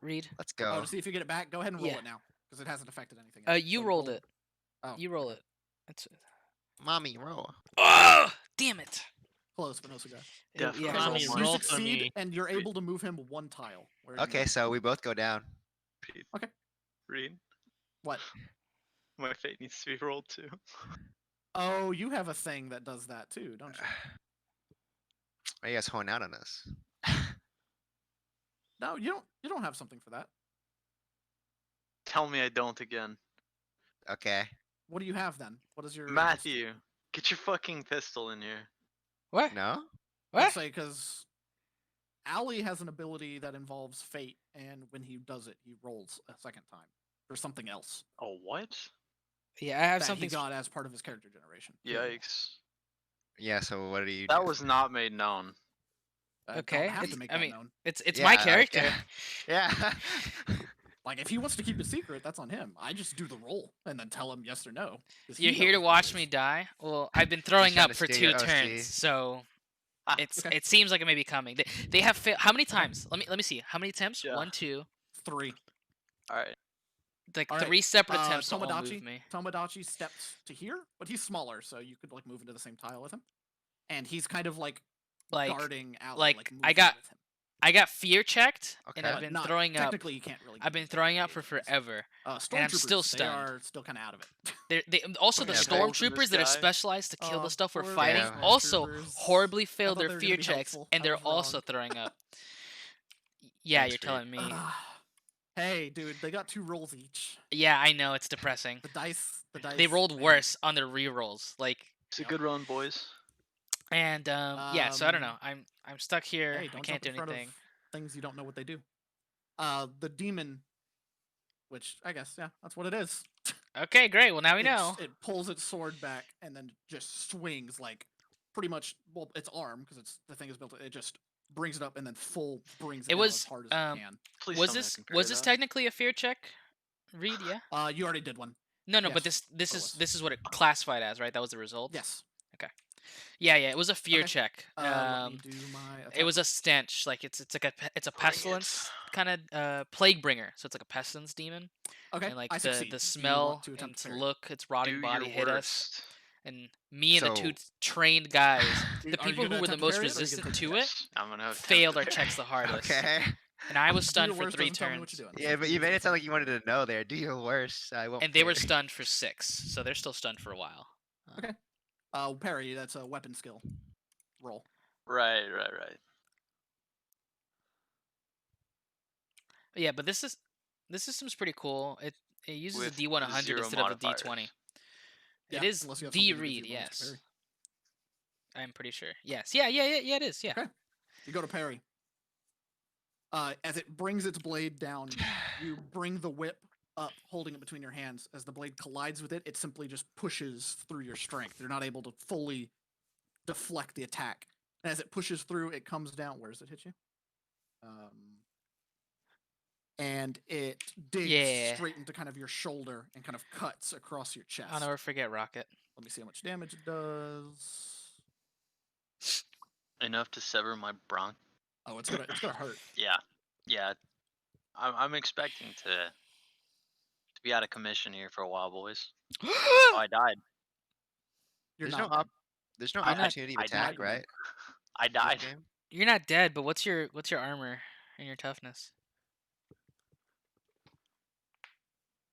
Read. let's Oh, go. to see if you get it back, go ahead and roll Yeah. it now because it hasn't affected anything. Yet. You So rolled roll- it. Oh, You roll okay. it. That's Mommy, roll. Oh, damn it. Close, but no cigar. Yeah, Definitely so roll Mommy, one. You roll for succeed, me. and you're able to move him one tile. Where are you Okay, moving? so we both go down. Read. What? My fate needs to be rolled too. Oh, you have a thing that does that too, don't you? Why are you guys honing out on us? No, you don't. You don't have something for that. Tell me I don't again. Okay. What do you have then? What is your Matthew, get your fucking pistol in here. What? No. Let's What? say because Allie has an ability that involves fate, and when he does it, he rolls a second time for something else Oh, what? Yeah, I have that something. he got as part of his character generation. Yikes. Yeah. So what do you? That do? was not made known. I Okay, don't have to it's- make I that mean, known. It's Yeah, my like, character. yeah. Like if he wants to keep it secret, that's on him. I just do the roll and then tell him yes or no. 'cause he You're here to knows what it watch is. me die. Well, I've been throwing trying up to for steal 2 your OC. turns, so Ah, it's okay. it seems like it may be coming. They have failed. How many times? Let me see. How many attempts? Yeah. 1, 2, 3. Alright. like All right, 3 separate attempts to all Tomodachi. move me. Tomodachi steps to here, but he's smaller, so you could like move into the same tile with him. And he's kind of like Like guarding Allie, like, like I moving got- with him. I got fear checked, and Okay. I've been Not- throwing up. Technically, you can't really. I've been get throwing up fear for because, forever. I'm still still stunned. They are still kind of out of it. They also the Yeah, but- stormtroopers that are This guy- specialized to kill the stuff we're poor fighting Yeah. also stormtroopers. horribly I failed thought their they were fear gonna be checks, helpful. and I they're was also wrong. throwing up. Yeah, Thanks, you're telling me. Hey, dude, they got 2 rolls each. Yeah, I know it's depressing. The dice. They rolled man. worse on their rerolls. Like, It's a Yep. good run, boys. and yeah. So I don't know. Um, I'm stuck here. Hey, I don't can't jump do in front anything. of things you don't know what they do. The demon, which I guess that's what it is. Okay, great. Well, now we It know. It pulls its sword back and then just swings like pretty much its arm because the thing is built. It just brings it up and then full brings it It down was, as hard as it can. Please Was tell me I this can parry was this that. technically a fear check? Read, yeah. You already did one. No, but Yes, this it is was. this is what it classified as, right? That was the result. Yes. Yeah, it was a fear Okay. check. Let me do my. It was a attack. stench. Like it's like it's a Bring it. pestilence kind of plague bringer. So it's like a pestilence demon. Okay. And like I the succeed. Do you smell want to and attempt to its parry? look, its rotting Do body your hit us. worst. And me and the 2 So- trained guys, Do- the are you people who gonna were the attempt to most parry it, or are you gonna resistant attempt to it, Yes, I'm gonna attempt failed to our parry. checks the hardest. Okay. And I was Do stunned your for worst, 3 doesn't tell me what turns. you're doing. Yeah, but you made it sound like you wanted to know there. Do your worst. I won't. And they were parry. stunned for 6, so they're still stunned for a while. Okay. Parry. That's a weapon skill. Roll. Right. Yeah, but this system's pretty cool. It uses With a D100 zero instead of a modifiers. D20. Yeah, It is unless you have the something that gives read, you a bonus to yes. parry. I'm pretty sure. Yes. Yeah, it is. Yeah. Okay. You go to parry. As it brings its blade down, you bring the whip up, holding it between your hands. As the blade collides with it, it simply just pushes through your strength. You're not able to fully deflect the attack. And as it pushes through, it comes down. Where does it hit you? And it digs Yeah. straight into kind of your shoulder and kind of cuts across your chest. I'll never forget Rocket. Let me see how much damage it does. Enough to sever my bronch. Oh, it's gonna hurt. Yeah. I'm expecting to be out of commission here for a while, boys. Oh, I died. You're There's not. no there's no I- opportunity I of attack, died. right? I This died. game? You're not dead, but what's your armor and your toughness?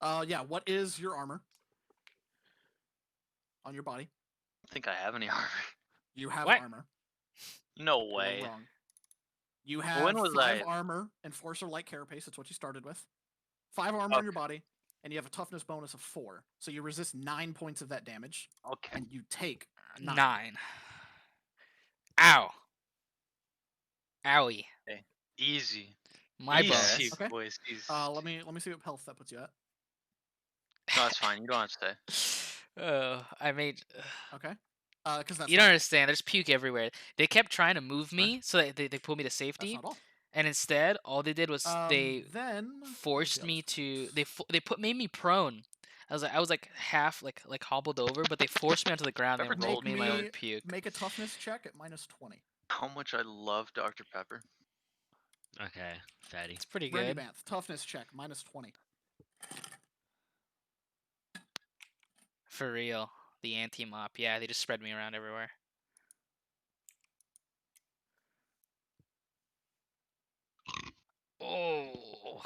Yeah. What is your armor on your body? I don't think I have any armor. You have What? armor. No You're way. wrong. You have When was 5 I- armor, Enforcer, light carapace. That's what you started with. 5 armor on your body, and you have a toughness bonus of 4. So you resist 9 points of that damage, Okay. and you take 9. 9. Ow. Owie. Easy. My Easy, bonus. Okay. boys. Easy. Let me see what health that puts you at. No, it's fine. You don't have to say. Oh, I made. Okay. Because that's You not, don't understand. There's puke everywhere. They kept trying to move me so that they pulled me to that's safety, not all. and instead, all they did was they then forced the me other to. They made me prone. I was like half like hobbled over, but they forced me onto the ground and Pepper rolled me in my own me puke. Make a toughness check at -20. How much I love Dr. Pepper. Okay, fatty. It's pretty Brandy good. Banth, toughness check -20. For real. The anti-mop. Yeah, they just spread me around everywhere. Oh.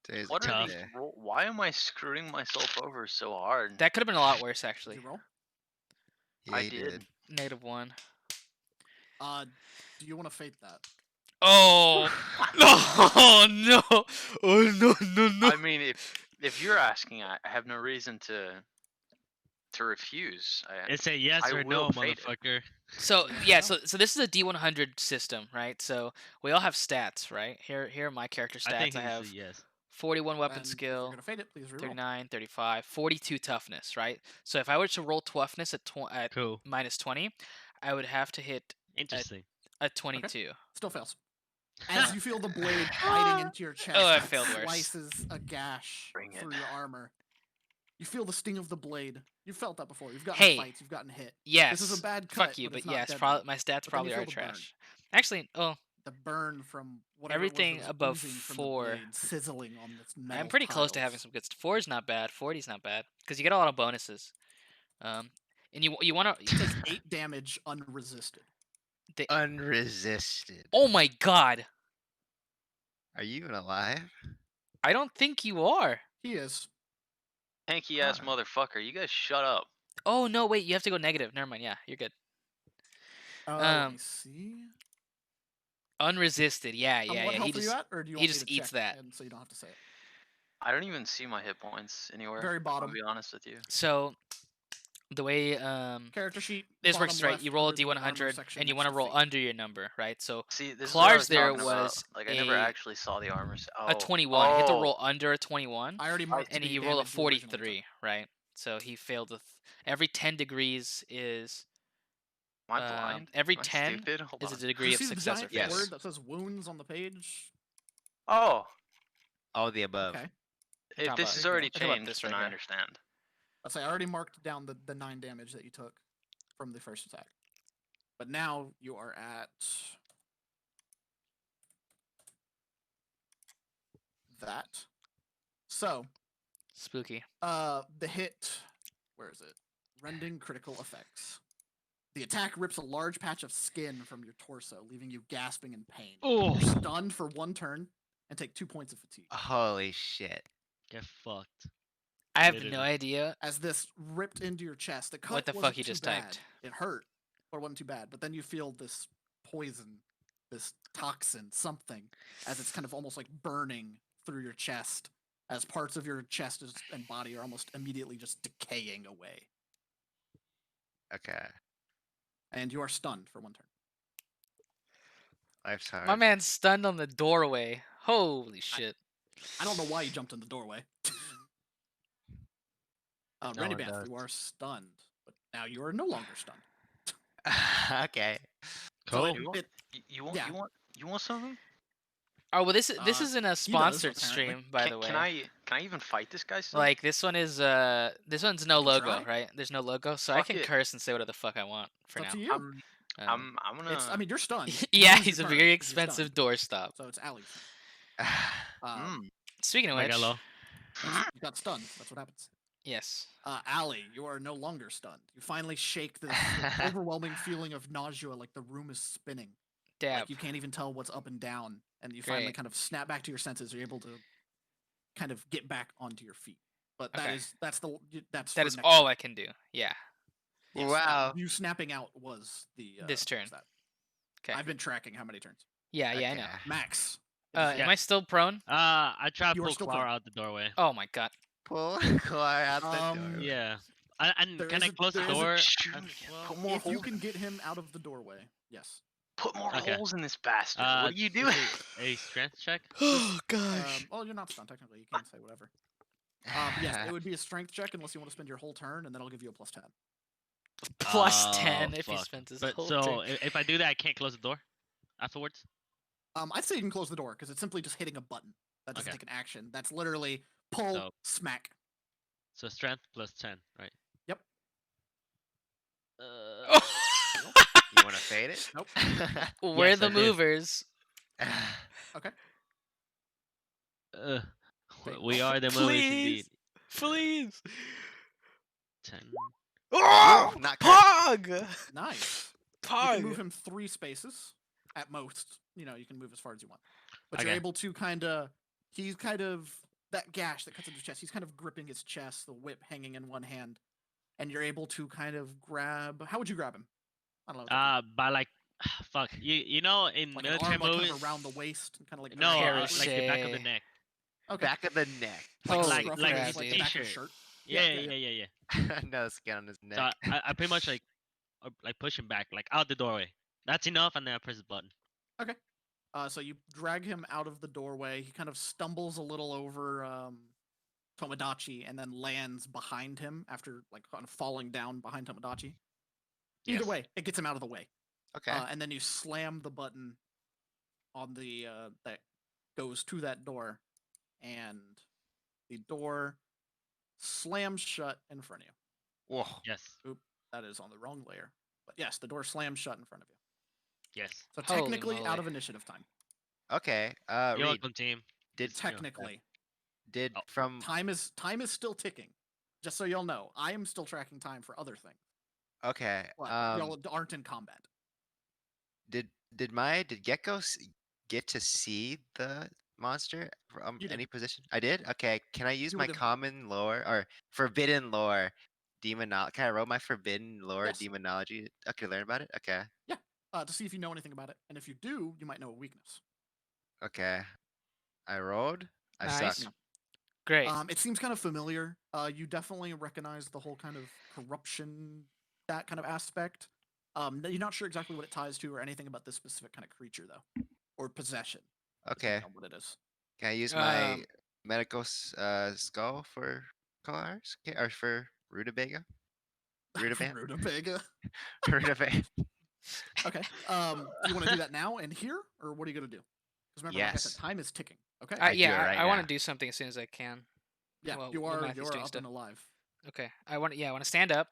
Today's a What good are tough. these day. Why am I screwing myself over so hard? That could have been a lot worse, Did actually. you roll? Yeah, I he did. -1. Do you want to fate that? Oh. Oh no. Oh no no. I mean, if you're asking, I have no reason to refuse. It's a yes I or will no, fade it. motherfucker. So Yes or yeah, no? so this is a D100 system, right? So we all have stats, right? Here are my character I think stats. I he's have a yes. 41 weapon Then if skill, you're gonna fade it, please reroll. 39, 35, 42 toughness, right? So if I were to roll toughness at Cool. -20, I would have to hit Interesting. a 22. Still fails. As you feel the blade biting into your chest, Oh, I that failed worse. slices a gash Bring it. through your armor. You feel the sting of the blade. You've felt that before. You've gotten Hey. in fights. You've gotten hit. Yes. This is a bad cut. Fuck you, but it's but not yes, deadly. my stats But then you probably feel are the burn. trash. Actually, The burn from whatever Everything it was that was above oozing from 4. the blade, sizzling on this metal I'm pretty close to having tiles. some good. 4 is not bad. 40 is not bad because you get a lot of bonuses. And you want You take to. 8 damage unresisted. Unresisted. Oh my god! Are you even alive? I don't think you are. He is. Hanky ass Huh. motherfucker. You guys shut up. Oh no, wait, you have to go negative. Never mind. Yeah, you're good. Let me see. Unresisted. Yeah, yeah, What yeah. health He are you just at, or do you he want me just to eats check that. and so you don't have to say it? I don't even see my hit points anywhere. Very I'll bottom. be honest with you. So the way Character sheet. this bottom works, right? left You roll a under the armor D100 section and you next want to to roll fate. under your number, right? So See, this is what I Clar's was there talking about. was Like I never a- actually saw the armor. a 21. Oh, He had to roll under a 21. I already marked And the he rolled a damage you originally took. 43, right? So he failed with every 10 degrees is Am I blind? every Am I 10 stupid? Hold is a on. Do degree you of see the success or giant failure. Yes. word that says wounds on the page? Oh, All of the above. Okay. if talking this about- is already I'm talking about changed, this then right I here. understand. Let's say I already marked down the 9 damage that you took from the first attack. But now you are at that. So, Spooky. the hit, where is it? Rending critical effects. The attack rips a large patch of skin from your torso, leaving you gasping in pain. Oh, You're stunned for 1 turn and take 2 points of fatigue. Holy shit. get fucked. I have no Literally. idea. As this ripped into your chest, the cut What the wasn't fuck you too just bad. typed? It hurt, but it wasn't too bad. But then you feel this poison, this toxin, something, as it's kind of almost like burning through your chest, as parts of your chest and body are almost immediately just decaying away. Okay. And you are stunned for 1 turn. Life's hard. My man's stunned on the doorway. Holy shit. I don't know why you jumped in the doorway. No Randy one Banff, does. you are stunned, but now you are no longer stunned. Okay. So Cool. You want, it- you want, yeah. you want something? Oh, well, this Uh, isn't a does, sponsored apparently. stream, by the way. Can I even fight this guy still? Like this one is this one's no can logo, try. right? There's no logo, so I Fuck can it. curse and say whatever the fuck I want for It's up now. to you. I'm gonna. I mean, you're stunned. You Yeah, lose he's a your turn very 'cause you're expensive stunned. doorstop. So it's Allie's. Mm. Speaking of which, Hello. You got stunned. That's what happens. yes. Allie, you are no longer stunned. You finally shake this overwhelming feeling of nausea, like the room is spinning. Dab. Like you can't even tell what's up and down, and you finally Great. kind of snap back to your senses. You're able to kind of get back onto your feet. But Okay. that's That for is next all turn. I can do. Yeah. Yes, Wow. You snapping out was the This what turn. was that? Okay. I've been tracking how many turns. Yeah, I know. Okay. Max. it is Am I still prone? I try to You are pull still Clara prone. out the doorway. Oh my god. Pull Clara out the door. Yeah. And There can is I a- close the there is a- door? Shoot as me. well? Put more If you holes. can get him out of the doorway, yes. Put more Okay. holes in this bastard. what are you is doing? it a strength check? Oh gosh. Well, you're not stunned technically. You can say whatever. Yes, it would be a strength check unless you want to spend your whole turn, and then I'll give you a +10. Plus Oh, 10 if he fuck. spends his But whole so turn. if I do that, I can't close the door afterwards. I'd say you can close the door because it's simply just hitting a button. That doesn't Okay. take an action. That's literally pull, So- smack. So strength plus 10, right? Yep. You want to fade it? Nope. We're Yes, the I did. movers. Okay. Uh, Fade. we are the movers indeed. Please. 10. Oh, not good. Pog. Nice. You can move Pog. him 3 spaces at most. You know, you can move as far as you want. But you're Okay. able to kind of. He's kind of. That gash that cuts into his chest, he's kind of gripping his chest, the whip hanging in one hand. And you're able to kind of grab. How would you grab him? I don't know. It's up to you. By like, fuck. You know, in Like an military arm, like movies. kind of around the waist, and kind of like. No, drag it Parachute. upwards? like the back of the neck. Okay. Back of the neck. Like, Holy scruffing like his, crap, like the dude. back of his T-shirt. shirt. Yeah, Yeah, yeah, yeah. No skin on his neck. So I pretty much like push him back, like out the doorway. That's enough, and then I press the button. So you drag him out of the doorway. He kind of stumbles a little over Tomodachi and then lands behind him after like kind of falling down behind Tomodachi. Either Yes. way, it gets him out of the way. Okay. And then you slam the button on the that goes to that door, and the door slams shut in front of you. Whoa. Yes, That is on the wrong layer. But yes, the door slams shut in front of you. yes. So Holy technically out moly. of initiative time. Okay. You're Reed, welcome, team. did you know, Technically. did Oh. from Time is still ticking. Just so y'all know, I am still tracking time for other things. okay. But y'all aren't in combat. Did Gecko get to see the monster from You did. any position? I did. Okay. Can I use You my would've- common lore or forbidden lore? Demonology. Can I roll my forbidden lore Yes. demonology? Okay, learn about it. Okay. To see if you know anything about it, and if you do, you might know a weakness. Okay. I rolled. I Nice. suck. Great. It seems kind of familiar. You definitely recognize the whole kind of corruption, that kind of aspect. You're not sure exactly what it ties to or anything about this specific kind of creature, though, or possession. Okay. depending on what it is. Can I use my Um, medical skull for colors? Or for rutabaga? Rutabaga? Rutabaga. Rutabaga. Okay. Do you want to do that now and here, or what are you gonna do? Because remember, like I said, Yes. time is ticking. Okay. I do it yeah, right I want now. to do something as soon as I can. yeah, well, you when are Matthew's doing up stuff. and alive. Okay. I want to stand up.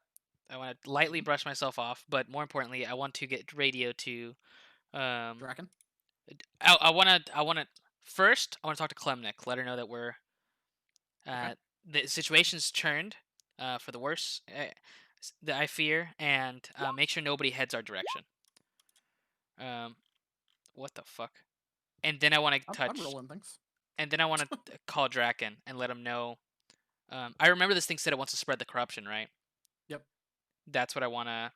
I want to lightly brush myself off, but more importantly, I want to get radio to Draken. I want to first I want to talk to Klemnik, let her know that we're Okay. the situation's turned for the worse that I fear, and make sure nobody heads our direction. What the fuck? And then I want to I'm touch rolling things. and then I want to call Draken and let him know. I remember this thing said it wants to spread the corruption, right? Yep. That's what I want to.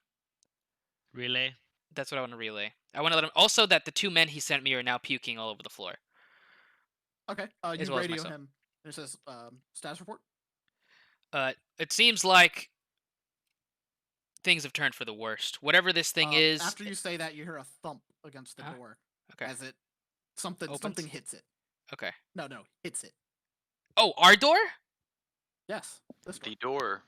Relay. That's what I want to relay. I want to let him. Also, that the 2 men he sent me are now puking all over the floor. Okay. As You well as radio myself. him. And it says status report. It seems like things have turned for the worst. Whatever this thing is. After you say that, you hear a thump against the Huh? door Okay. as it something Opens? hits it. Okay. No, hits it. Oh, our door? Yes. This door. The door.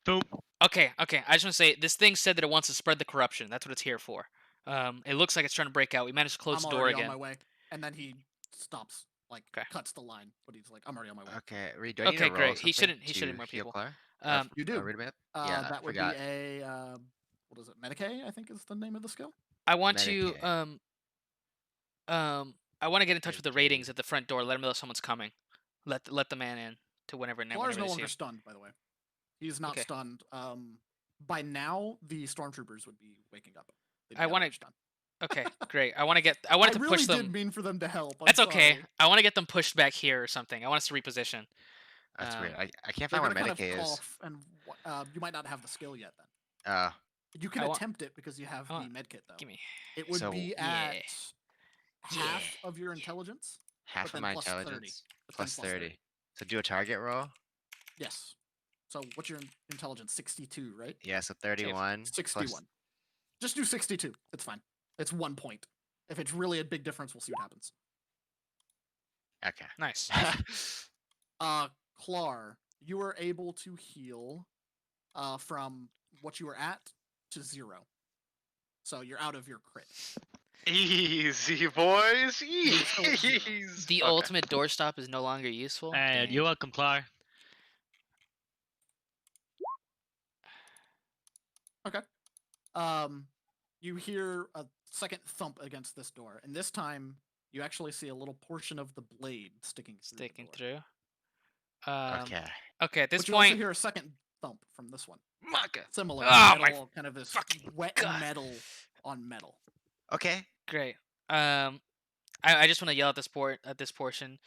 Boom. Okay. I just want to say this thing said that it wants to spread the corruption. That's what it's here for. It looks like it's trying to break out. We managed to close I'm the door already again. on my way. And then he stops, like 'Kay. cuts the line, but he's like, I'm already on my way. Okay. Reed, do I need Okay, to roll great. He something shouldn't need to more heal people. Clara? Um, You do. Rutabaga? Yeah, I That would forgot. be a what is it? Medicae, I think is the name of the skill. I want to Medicaid. I want to get in touch with the Medicaid. ratings at the front door. Let him know someone's coming. Let the man in to whenever Lars whenever no they see longer him. stunned, by the way. He's not Okay. stunned. By now the stormtroopers would be waking up. They'd be I out wanna- of stun. Okay, great. I wanted to I push really them. did mean for them to help. I'm That's okay. sorry. I want to get them pushed back here or something. I want us to reposition. That's weird. Um, I can't They're find where gonna kind Medicaid of is. cough, and you might not have the skill yet. Then you I can want- attempt it because you have I the want- medkit, though. Give me. It would So- be Yeah. at half Yeah. of your intelligence. Half then of my plus 30. intelligence. but then Plus 30. So do a target roll? Yes. So what's your intelligence? 62, right? Yeah, so 31. plus- 61. Just do 62. It's fine. It's 1 point. If it's really a big difference, we'll see what happens. Okay. Nice. Clar, you were able to heal from what you were at to 0. So you're out of your crit. Easy, boys. still at 0. Easy. The Okay. ultimate doorstop is no longer useful. And Dang. you're welcome, Clara. You hear a second thump against this door, and this time you actually see a little portion of the blade sticking through. Sticking the door. through. Okay. Okay, at this But you also point, hear a second thump from this one. Maka. Similar Oh, my metal, kind of this fucking wet God. metal on metal. Okay. Great. I just want to yell at this portion.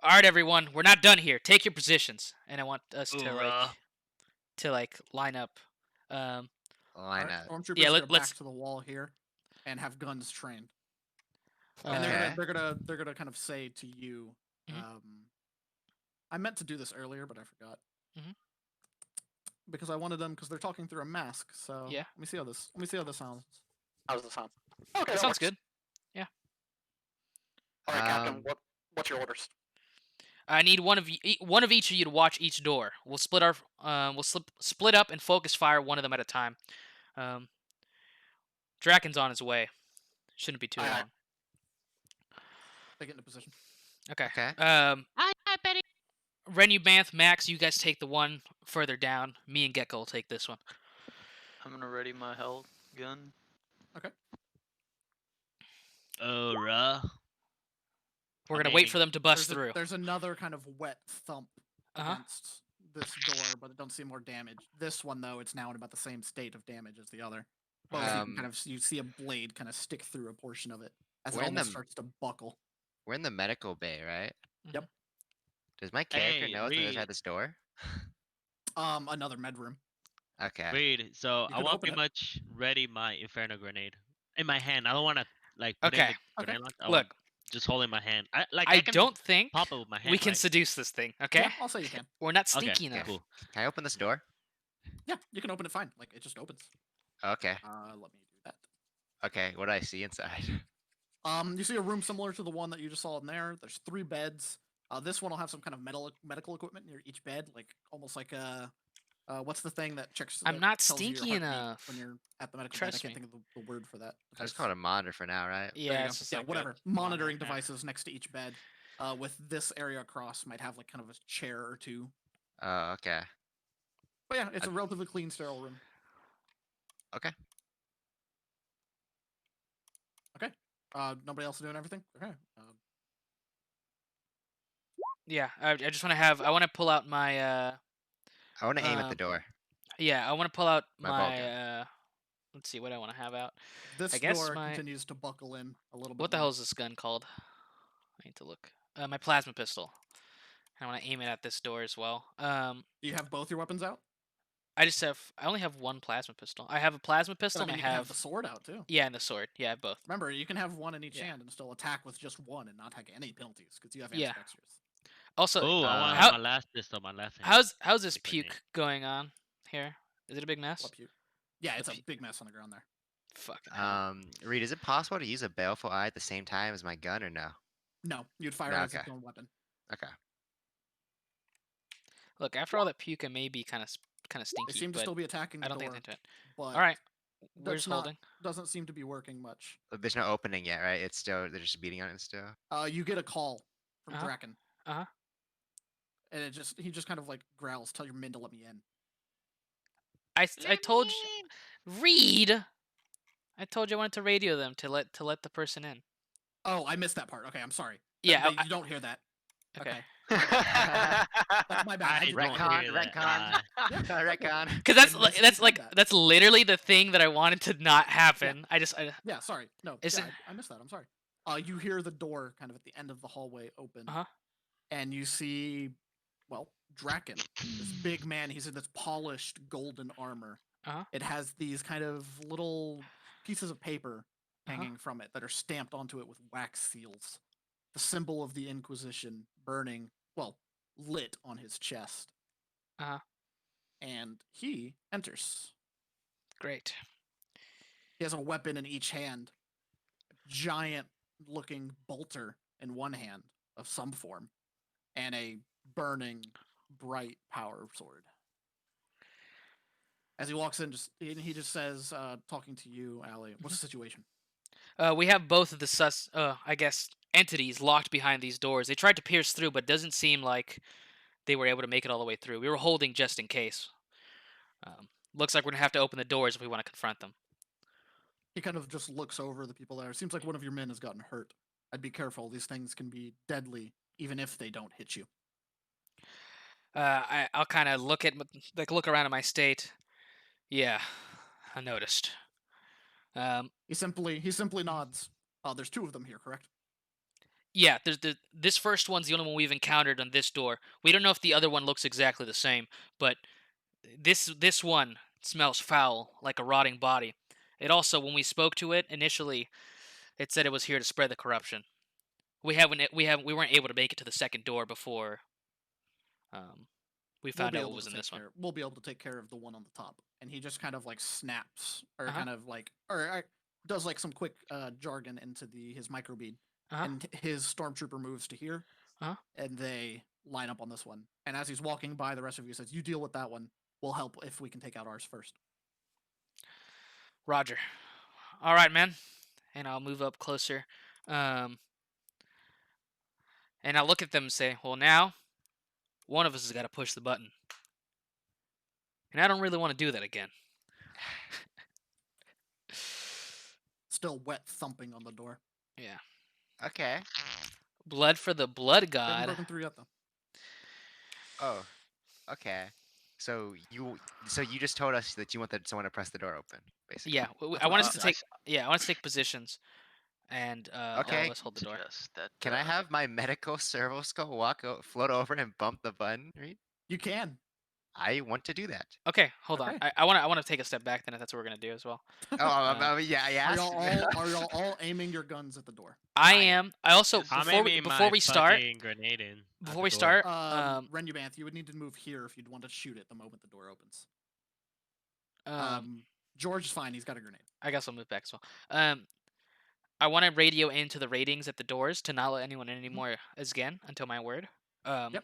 All right, everyone, we're not done here. Take your positions, and I want us Hoorah. to line up. Line Alright, up. stormtroopers Yeah, are let's. back to the wall here, and have guns trained. Uh, And Okay. they're gonna kind of say to you, Mhm. I meant to do this earlier, but I forgot. Mhm. Because I wanted them because they're talking through a mask. So Yeah. let me see how this sounds. How does this sound? Okay, that sounds good. All right, Captain. Um, What's your orders? I need one of each of you to watch each door. We'll split up and focus fire one of them at a time. Draken's on his way. Shouldn't be too Aye, aye. long. They get into position. Okay. Okay. Hi, Betty. Renu, Banth, Max, you guys take the one further down. Me and Gecko will take this one. I'm gonna ready my hell gun. Hoorah. We're I'm gonna wait aiming. for them to bust through. There's another kind of wet thump Uh-huh. against this door, but it don't see more damage. This one though, it's now in about the same state of damage as the other. Both you can kind of you see a blade kind of stick through a portion of it as it We're in almost the- starts to buckle. We're in the medical bay, right? Yep. Does my character Hey, know it's Reed. inside this door? Another med room. Okay. Wait, so You I could want open pretty it. much ready my inferno grenade in my hand. I don't want to like put it in Okay. the Okay. grenade launcher. I want Look, just hold it in my hand. I I can don't think pop it with my hand. we can right? seduce this thing. Okay. Yeah, I'll say you can. We're not Okay, sneaky enough. cool. Can I open this door? Yeah, you can open it fine. Like it just opens. Okay. Let me do that. Okay. What do I see inside? You see a room similar to the one that you just saw in there. There's 3 beds. This one will have some kind of medical equipment near each bed, like almost like a what's the thing that checks? I'm that not tells you your stinky heartbeat enough. when you're at the medical bed. I Trust can't me. think of the word for that. I just device. call it a monitor for now, right? There you Yeah, go. it's just Yeah, like a whatever. monitor, Monitoring yeah. devices next to each bed. With this area across, might have like kind of a chair or two. Oh, okay. But yeah, it's a relatively clean, sterile room. Okay. Okay. Nobody else doing everything. Okay. Yeah, I just want to have. I want to pull out my. I want to aim at the door. Yeah, I want to pull out My bolt my. gun. Let's see what I want to have out. This I guess door my- continues to buckle in a little bit. What the more. hell is this gun called? I need to look. My plasma pistol. I want to aim it at this door as well. Do you have both your weapons out? I only have one plasma pistol. I have a plasma But pistol I mean, and you I can have. have the sword out too. Yeah, and the sword. Yeah, I have both. Remember, you can have one in each Yeah. hand and still attack with just one and not take any penalties because you have Yeah. ambidextrous. Also, Oh, I want to how- have my last pistol, my last hand. how's this Pretty puke grenade. going on here? Is it a big mess? What you? Yeah, it's a pu- big mess on the ground there. Fucking hell. Reed, is it possible to use a baleful eye at the same time as my gun or no? No, you'd fire No, it as its okay. own weapon. Okay. Look, after all that puke, I may be kind of stinky. They seem to but still be attacking the I don't door, think they do it. but All right, we're that's just not- holding. doesn't seem to be working much. There's no opening yet, right? It's still they're just beating on it still. You get a call from Uh-huh. Draken. Uh-huh. And he just kind of like growls, "Tell your men to let me in." I told you, Reed. I told you I wanted to radio them to let the person in. Oh, I missed that part. Okay, I'm sorry. Yeah, you don't hear that. okay. That's my bad. I I did don't not Retcon, hear hear that. retcon. Retcon. Because I that's missed that's you like said that. that's literally the thing that I wanted to not happen. I Yeah, sorry. No, Is yeah, it- I missed that. I'm sorry. You hear the door kind of at the end of the hallway open, Uh-huh. and you see, well, Draken, this big man. He's in this polished golden armor. Uh-huh. It has these kind of little pieces of paper Uh-huh. hanging from it that are stamped onto it with wax seals. The symbol of the Inquisition burning, well, lit on his chest. Uh-huh. And he enters. great. He has a weapon in each hand. A giant looking bolter in one hand of some form. And a burning, bright power sword. As he walks in, he just says, talking to you, Allie, what's the situation? We have both of the I guess entities locked behind these doors. They tried to pierce through, but doesn't seem like they were able to make it all the way through. We were holding just in case. Looks like we're gonna have to open the doors if we want to confront them. He kind of just looks over the people there. Seems like one of your men has gotten hurt. I'd be careful. These things can be deadly, even if they don't hit you. I'll kind of look look around at my state. Yeah, I noticed. He simply nods. There's 2 of them here, correct? Yeah, this first one's the only one we've encountered on this door. We don't know if the other one looks exactly the same, but this one smells foul, like a rotting body. It also, when we spoke to it initially, it said it was here to spread the corruption. We weren't able to make it to the second door before we found out what was in this one. We'll be able to take care of the one on the top. And he just kind of like snaps, or Uh-huh. kind of like, does like some quick jargon into his microbead. Uh-huh. And his stormtrooper moves to here, Uh-huh. and they line up on this one. And as he's walking by, the rest of you says, "You deal with that one. We'll help if we can take out ours first." Roger. All right, man. And I'll move up closer. And I'll look at them and say, well, now, one of us has got to push the button. And I don't really want to do that again. Still wet thumping on the door. Yeah. Okay. Blood for the blood They haven't god. broken through yet, though. Oh. Okay. So you just told us that you wanted someone to press the door open, basically. Yeah, That's I what want I us to said. take. Yeah, I want us to take positions, and all Okay. of us hold the door. Suggest that, Can I have my medical servo skull float over and bump the button, Reed? You can. I want to do that. Okay, hold on. Okay. I want to take a step back then if that's what we're gonna do as well. Yeah, I Are asked. y'all all aiming your guns at the door? I am. I also I'm before aiming before my we start fucking grenade in. at before the we door. start Renubanth, you would need to move here if you'd want to shoot it the moment the door opens. um George is fine. He's got a grenade. I guess I'll move back as well. I want to radio into the ratings at the doors to not let anyone in anymore again until my word. Yep.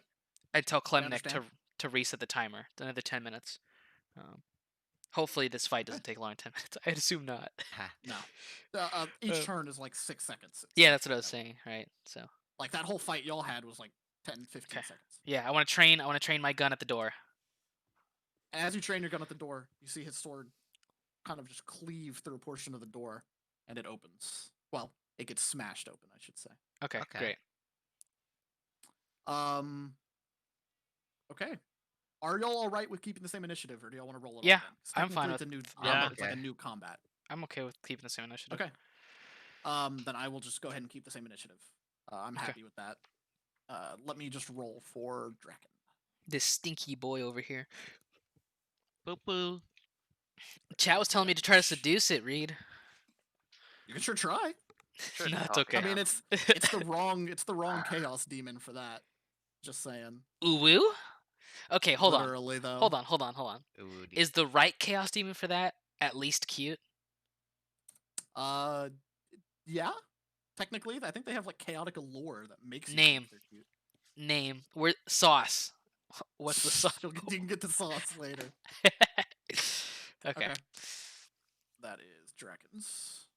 I tell Klemnik understand. to reset the timer. Another 10 minutes. Hopefully this fight doesn't take longer than 10 minutes. I'd assume not. No. Each Uh, turn is like 6 seconds. Yeah, that's what I was saying. Right. So Like that whole fight y'all had was like 10, 15 Okay. seconds. yeah, I want to train my gun at the door. And as you train your gun at the door, you see his sword kind of just cleave through a portion of the door, and it opens. Well, it gets smashed open, I should say. Okay. Okay. Great. Okay. Are y'all all right with keeping the same initiative, or do y'all want to roll it? Yeah, all again? 'Cause I'm fine technically with- it's a new. Yeah. It's like a Okay. new combat. I'm okay with keeping the same initiative. Okay. Then I will just go ahead and keep the same initiative. I'm Okay. happy with that. Let me just roll for Draken. This stinky boy over here. Boo boo. Chat was telling me to try to seduce it, Reed. You can sure try. Sure, no, it's talk okay. I mean, it's the wrong chaos demon for that. Just saying. Uwu? Okay, hold on. Literally, though. Hold on. Ooh, Is the right chaos demon for that at least cute? Yeah. Technically, I think they have like chaotic allure that makes you Name. think they're cute. Name. Where sauce? What's the sauce? You can get the sauce later. Okay. That is Draken's.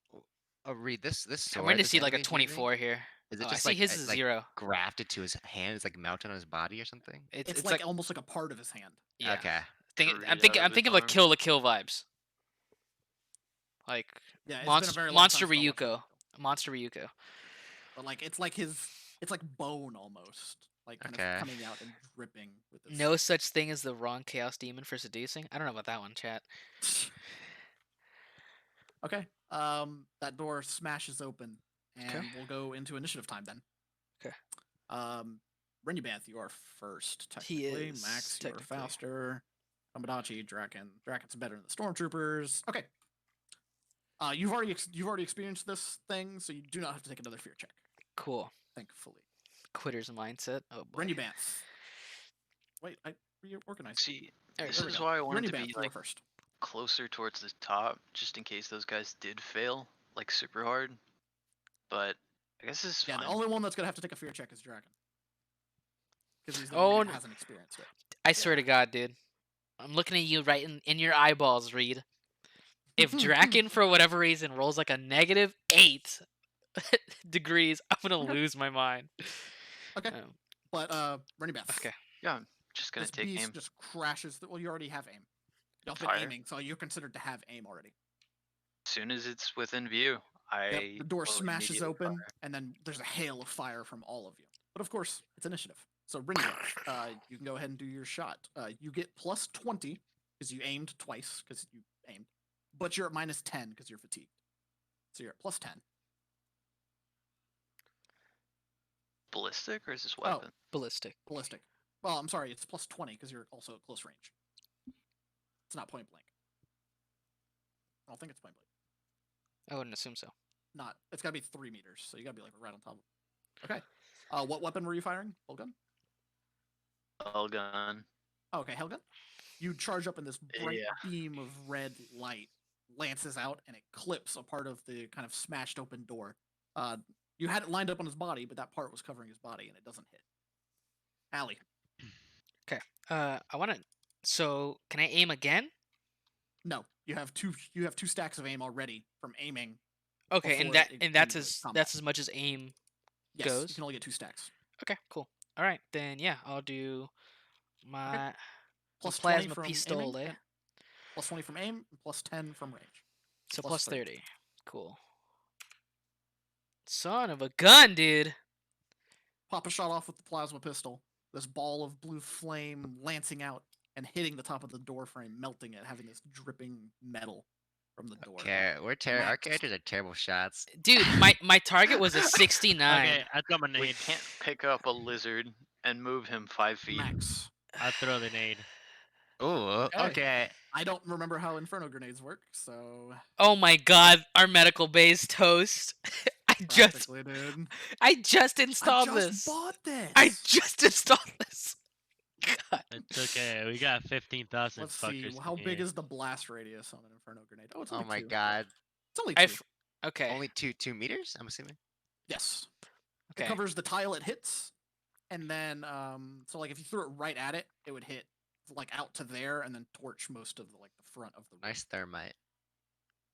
Oh, Reed, this I'm sword. going to this see like a enemy's using, 24 here. Is it Oh, just I see like his is like 0. grafted to his hand? It's like mounted on his body or something? It's like almost like a part of his hand. yeah. Okay. I'm Fruit out of thinking his of like arm. Kill the Kill vibes. Like Yeah, it's Monster, been a very long Monster time since I watched Ryuko. Naruto. Monster Ryuko. But like it's like bone almost, like kind Okay. of coming out and dripping with this. No such thing as the wrong chaos demon for seducing. I don't know about that one, chat. Okay. That door smashes open, and Okay. we'll go into initiative time then. Okay. Renubanth, you are first. He Technically, is, Max, you are technically. faster. Tomodachi, Draken's better than the stormtroopers. Okay. You've already experienced this thing, so you do not have to take another fear check. Cool. Thankfully. Quitter's mindset. Oh boy. Renubanth. Wait, I reorganized. it. See, There this we is go. why I wanted to Renubanth, be you are like first. closer towards the top, just in case those guys did fail, like super hard. But I guess this is Yeah, fine. the only one that's gonna have to take a fear check is Draken. Because he's the Oh, one that no. hasn't experienced it. I swear to God, dude. I'm looking at you right in your eyeballs, Reed. If Draken, for whatever reason, rolls like a -8 degrees, I'm gonna Okay. lose my mind. Okay. Um, But Renubanth. okay. Yeah, I'm just gonna This take beast aim. just crashes. Well, you already have aim. Y'all been Fire. aiming, so you're considered to have aim already. As soon as it's within view, I. Yep, the door will smashes immediately open, fire. and then there's a hail of fire from all of you. But of course, it's initiative. So Rinja, you can go ahead and do your shot. You get plus 20 because you aimed twice because you aimed, but you're at minus 10 because you're fatigued. So you're at plus 10. Ballistic or is this Oh. weapon? Ballistic. Ballistic. Well, I'm sorry, it's plus 20 because you're also at close range. It's not point blank. I don't think it's point blank. I wouldn't assume so. Not. It's got to be 3 meters, so you got to be like right on top of it. Okay. What weapon were you firing? Bolt gun? Bell gun. Oh, okay, Helga. You charge up in this bright Yeah. beam of red light, lances out, and it clips a part of the kind of smashed open door. You had it lined up on his body, but that part was covering his body, and it doesn't hit. Allie. I want to. So can I aim again? No, you have two. You have 2 stacks of aim already from aiming. Okay, Before and that it and that's goes as combat. that's as much as aim. Yes, Goes? you can only get 2 stacks. Okay, cool. All right, then yeah, I'll do my Plus 20 plasma from pistol. aiming. Plus 20 from aim, and plus 10 from range. So plus plus 30. Cool. Son of a gun, dude. Pop a shot off with the plasma pistol. This ball of blue flame lancing out and hitting the top of the door frame, melting it, having this dripping metal from the door. Okay, our Max. characters are terrible shots. Dude, my target was a 69. Okay, I throw my We nade. can't pick up a lizard and move him 5 feet. Max. I throw the nade. Ooh, Okay. okay. I don't remember how Inferno grenades work, so Oh my god, our medical base toast. practically, dude. I just installed I just this. bought this. I just installed this. God. It's okay. We got 15,000 Let's fuckers. see. in How big here. is the blast radius on an Inferno grenade? Oh, it's Oh only my 2. god. It's only 2. Okay. Only two meters, I'm assuming. Yes. Okay. It covers the tile it hits, and then so like if you threw it right at it, it would hit like out to there, and then torch most of the like the front of the room. Nice thermite.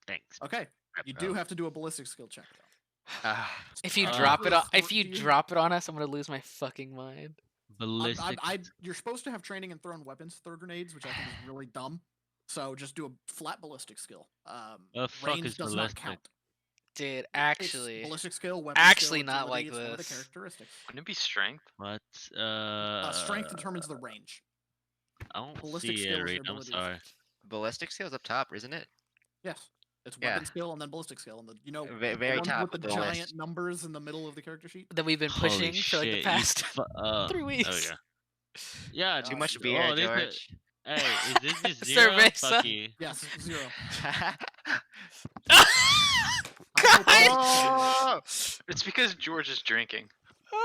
Thanks. Okay. You do bro. have to do a ballistic skill check though. Ah, If you Uh, drop it on, Really if you important to you? drop it on us, I'm gonna lose my fucking mind. Ballistic. You're supposed to have training in thrown weapons, throw grenades, which I think is really dumb. So just do a flat ballistic skill. The fuck Range is does ballistic? not count. Dude, It's actually, ballistic skill, weapon actually skill, not like agility, it's one of the this. characteristics. Wouldn't it be strength? What? Strength determines the range. I don't ballistic see skill it is right. your I'm ability to sorry. ballistic skill's up top, isn't it? Yes. It's Yeah. weapon skill and then ballistic skill, and the Very the ones top with the of the giant list. numbers in the middle of the character sheet. That we've been Holy pushing for like shit, the you past fu- 3 weeks. Oh yeah. Yeah. Too Uh, much oh, beer, they put- George. Hey, is this just zero? Cerveza. Fuck you. Yes, 0. God! Oh! It's because George is drinking.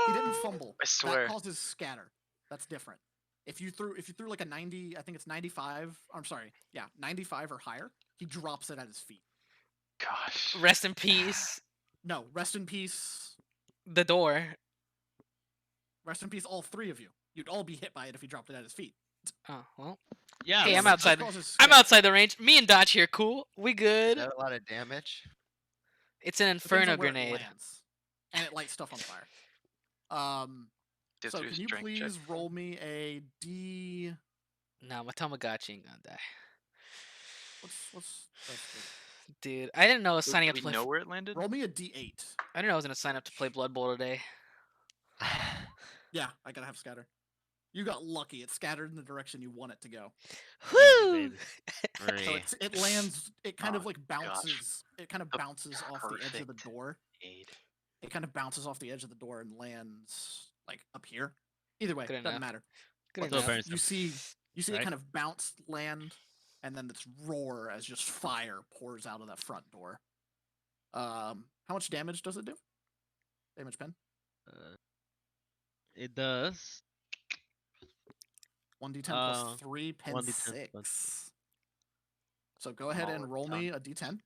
He didn't fumble. I swear. That causes scatter. That's different. If you threw like a 90, I think it's 95. I'm sorry. Yeah, 95 or higher. He drops it at his feet. Gosh. Rest in peace. No, rest in peace. The door. Rest in peace, all 3 of you. You'd all be hit by it if he dropped it at his feet. Oh well. Yeah. Hey, Yes, I'm that outside. causes I'm scatter. outside the range. Me and Dodge here. Cool. We good. Is that a lot of damage? It's an Depends inferno on where it grenade. lands. And it lights stuff on fire. Get So through can his you strength check. please roll me a D? No, my Tamagotchi ain't gonna die. What's that's Dude, I didn't know I was Do signing up we to play. know where it landed? Roll me a D8. I didn't know I was gonna sign up to play Blood Bowl today. Yeah, I gotta have scatter. You got lucky. It scattered in the direction you want it to go. Woo! So Three. it lands. It kind of Oh, like bounces. It kind of A bounces off the edge of the perfect door. Aid. It kind of bounces off the edge of the door and lands like up here. Either way, Good doesn't enough. matter. Good What Still enough. burns you him. see it right? kind of bounce land, and then this roar as just fire pours out of that front door. How much damage does it do? Damage pen. It does. 1d10 plus Uh, 3, pen 1d10 6. plus- So go ahead and Smaller roll ton. me a d10.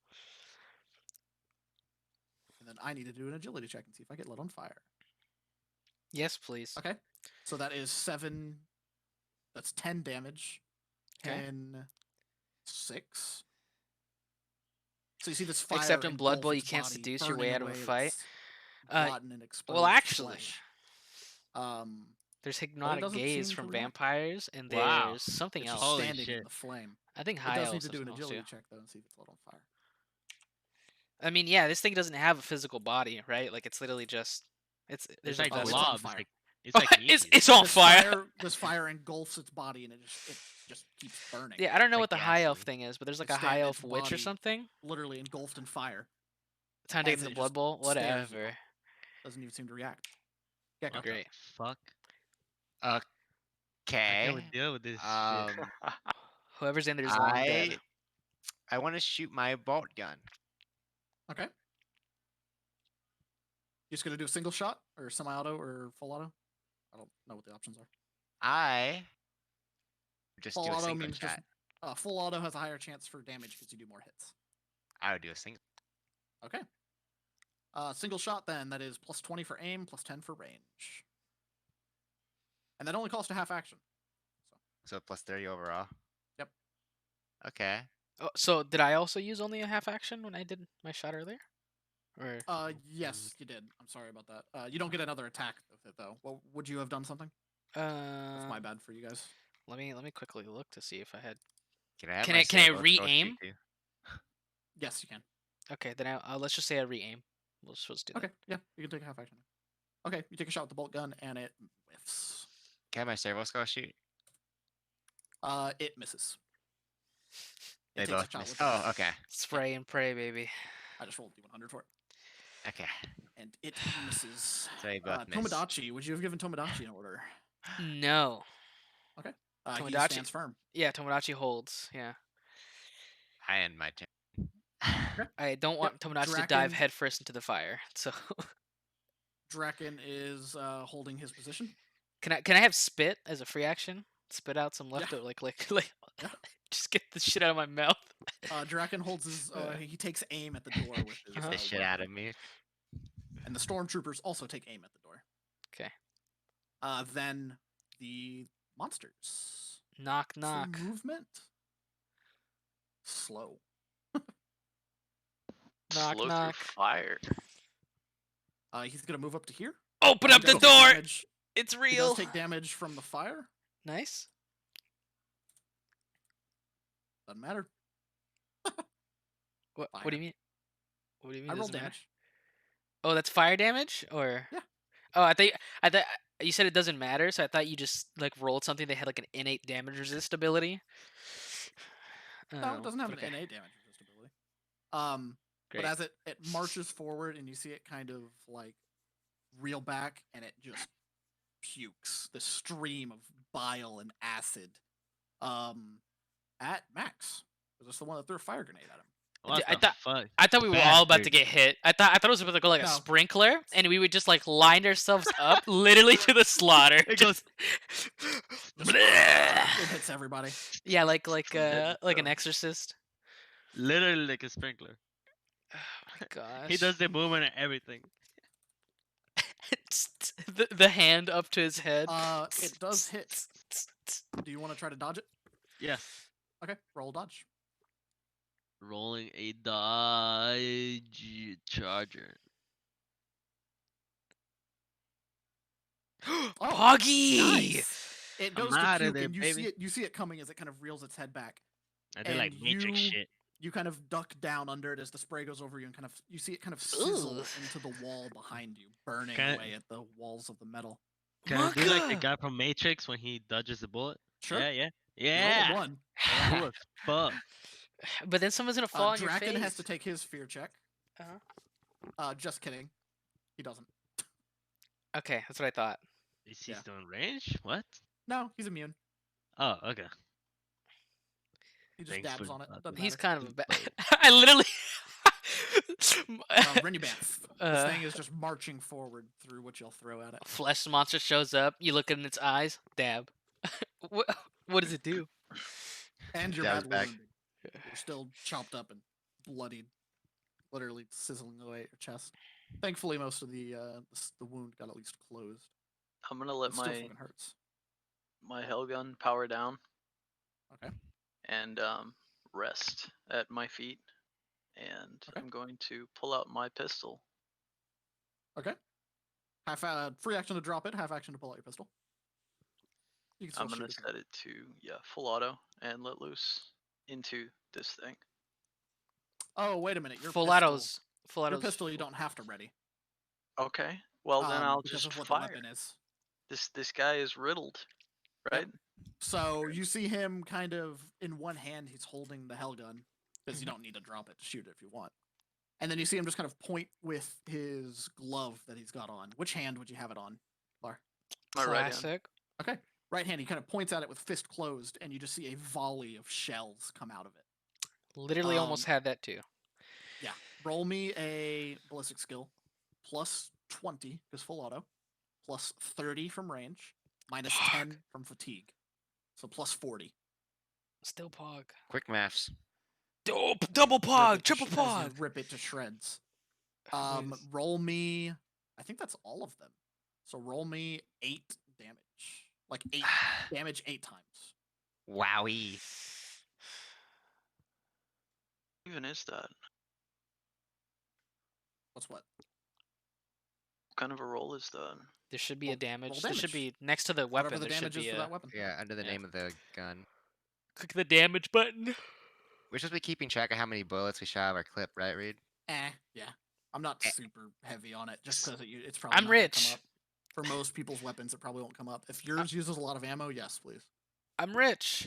And then I need to do an agility check and see if I get lit on fire. Yes, please. Okay. So that is 7. That's 10 damage. Okay. 10, 6. So you see this fire. Except in Blood engulf Bowl, you its can't body, seduce your burning way out of a away fight. its rotten and Well, exposed actually, flesh. There's hypnotic doesn't gaze seem to from react. vampires, and there's Wow. something It's else. just Holy standing in shit. the flame. I think It high does need to also do an helps agility too. check though and see if it's lit on fire. I mean, yeah, this thing doesn't have a physical body, right? Like it's literally just It's there's like a Oh, it's vessel. on blob. It's fire. like it's like it's meteor. it's on This fire. This fire engulfs its body and it just keeps burning. Yeah, I don't know Like what the high elf gasoline. thing is, but there's like It a high stand- elf its witch or body something. Literally engulfed in fire. Time as taking the it blood just bowl. stares at you. Whatever. Doesn't even seem to react. Gecko. What Great. the fuck? How can we Okay. deal with this shit? Whoever's in there is long dead. I want to shoot my bolt gun. Okay. You just gonna do a single shot or semi-auto or full auto? I don't know what the options are. I just Full do a auto single means shot. just full auto has a higher chance for damage because you do more hits. I would do a single. Okay. Single shot then, that is plus 20 for aim, plus 10 for range. And that only costs a half action. So plus 30 overall. Yep. Okay. Oh, so did I also use only a half action when I did my shot earlier? Or Yes, you did. I'm sorry about that. You don't get another attack with it though. Well, would you have done something? That's my bad for you guys. let me quickly look to see if I had. Can I have Can my I servo skull re-aim? shoot too? Yes, you can. Okay, then let's just say I re-aim. Let's do that. Okay, yeah, you can take a half action. Okay, you take a shot with the bolt gun and it whiffs. Can I have my servo skull shoot? It misses. They takes a both shot miss. with Oh, it. okay. Spray and pray, baby. I just rolled D100 for it. Okay. And it misses. So they both miss. Tomodachi, would you have given Tomodachi an order? No. He Tomodachi- stands firm. Yeah, Tomodachi holds. Yeah. I end my turn. I don't want Tomodachi to dive Draken- headfirst into the fire. So Draken is holding his position. can I have spit as a free action? Spit out some Yeah. leftover like Yeah. just get the shit out of my mouth. Draken holds his. He takes aim at the door with his. Get the shit out of me. And the stormtroopers also take aim at the door. Okay. Then the monsters. Knock For knock. movement. Slow. Knock, Slow knock. through fire. He's gonna move up to here. Open He up the does take door. damage- It's He real. does take damage from the fire. Nice. Doesn't matter. What do Fire. you mean? What do you mean? I rolled doesn't matter? damage. Oh, that's fire damage, or Yeah. Oh, I thought you said it doesn't matter, so I thought you just like rolled something that had like an innate damage resist ability. No, Oh, it doesn't have okay. an innate damage resist ability. Great. But as it marches forward and you see it kind of like reel back and it just pukes the stream of bile and acid at Max. Because it's the one that threw a fire grenade at him. What I the thought- fuck? I thought we were all about to Bastard. get hit. I thought it was about to go like a No. sprinkler, and we would just like line ourselves up, literally to the slaughter. It goes. It hits everybody. Yeah, like Dead an though. exorcist. Literally like a sprinkler. Oh my gosh. He does the movement and everything. the hand up to his head. It does hit. Do you want to try to dodge it? Yeah. Okay, roll dodge. Rolling a dodge charger. Oh, Poggy! nice. It I'm goes to outta puke, there, and you baby. see it coming as it kind of reels its head back. I did like And Matrix you- shit. You kind of duck down under it as the spray goes over you, and you see it kind of sizzle Ugh. into the wall behind you, burning Can I- away at the walls of the metal. Can I do like the Maka! guy from Matrix when he dodges the bullet? Sure. Yeah, yeah. You rolled a Yeah. one. Cool as fuck. But then someone's gonna fall on your Draken face. has to take his fear check. Uh-huh. Just kidding. He doesn't. Okay, that's what I thought. Is he Yeah. still in range? What? No, he's immune. Oh, okay. He just Thanks dabs for on it. that. Doesn't He's matter. kind of a bad. Info. I literally. Renubeth. This Uh, thing is just marching forward through what you'll throw at it. Flesh monster shows up. You look in its eyes. Dab. What does it do? And you're Dabs badly back. wounded. You're still chopped up and bloodied, literally sizzling away at your chest. Thankfully, most of the wound got at least closed. I'm gonna let It still my fucking hurts. Hellgun power down. Okay. And rest at my feet. And Okay. I'm going to pull out my pistol. Okay. Free action to drop it. Half action to pull out your pistol. You can still I'm gonna shoot it. set it to full auto and let loose into this thing? Oh, wait a minute. Your Full pistol, autos. Full your autos. pistol you don't have to ready. Okay. Well, then I'll because just of what fire. the weapon is. This guy is riddled, right? So you see him kind of in one hand, he's holding the hell gun because you don't need to drop it to shoot it if you want. And then you see him just kind of point with his glove that he's got on. Which hand would you have it on, Lar? My right hand. Classic. Okay. Right hand, he kind of points at it with fist closed, and you just see a volley of shells come out of it. Literally almost had that too. Yeah. Roll me a ballistic skill. Plus 20, because full auto. Plus 30 from range. Minus 10 from fatigue. So plus 40. Still pog. Quick maths. Dope. Double Rip pog. it to Triple sh- as you pog. Rip it to shreds. Please. Roll me. I think that's all of them. So roll me 8 damage. Like 8 damage 8 times. Wowie. What even is that? What's what? What kind of a roll is that? There should be Roll- a damage. roll There should damage. be next to the Whatever weapon. the There should damage is be for a that weapon. Yeah, under the Yeah. name of the gun. click the damage button. We're supposed to be keeping track of how many bullets we shot out of our clip, right, Reed? Yeah. I'm not Eh. super heavy on it just because it's probably I'm not gonna come rich. up. For most people's weapons, it probably won't come up. If yours uses a lot of ammo, yes, please. I'm rich.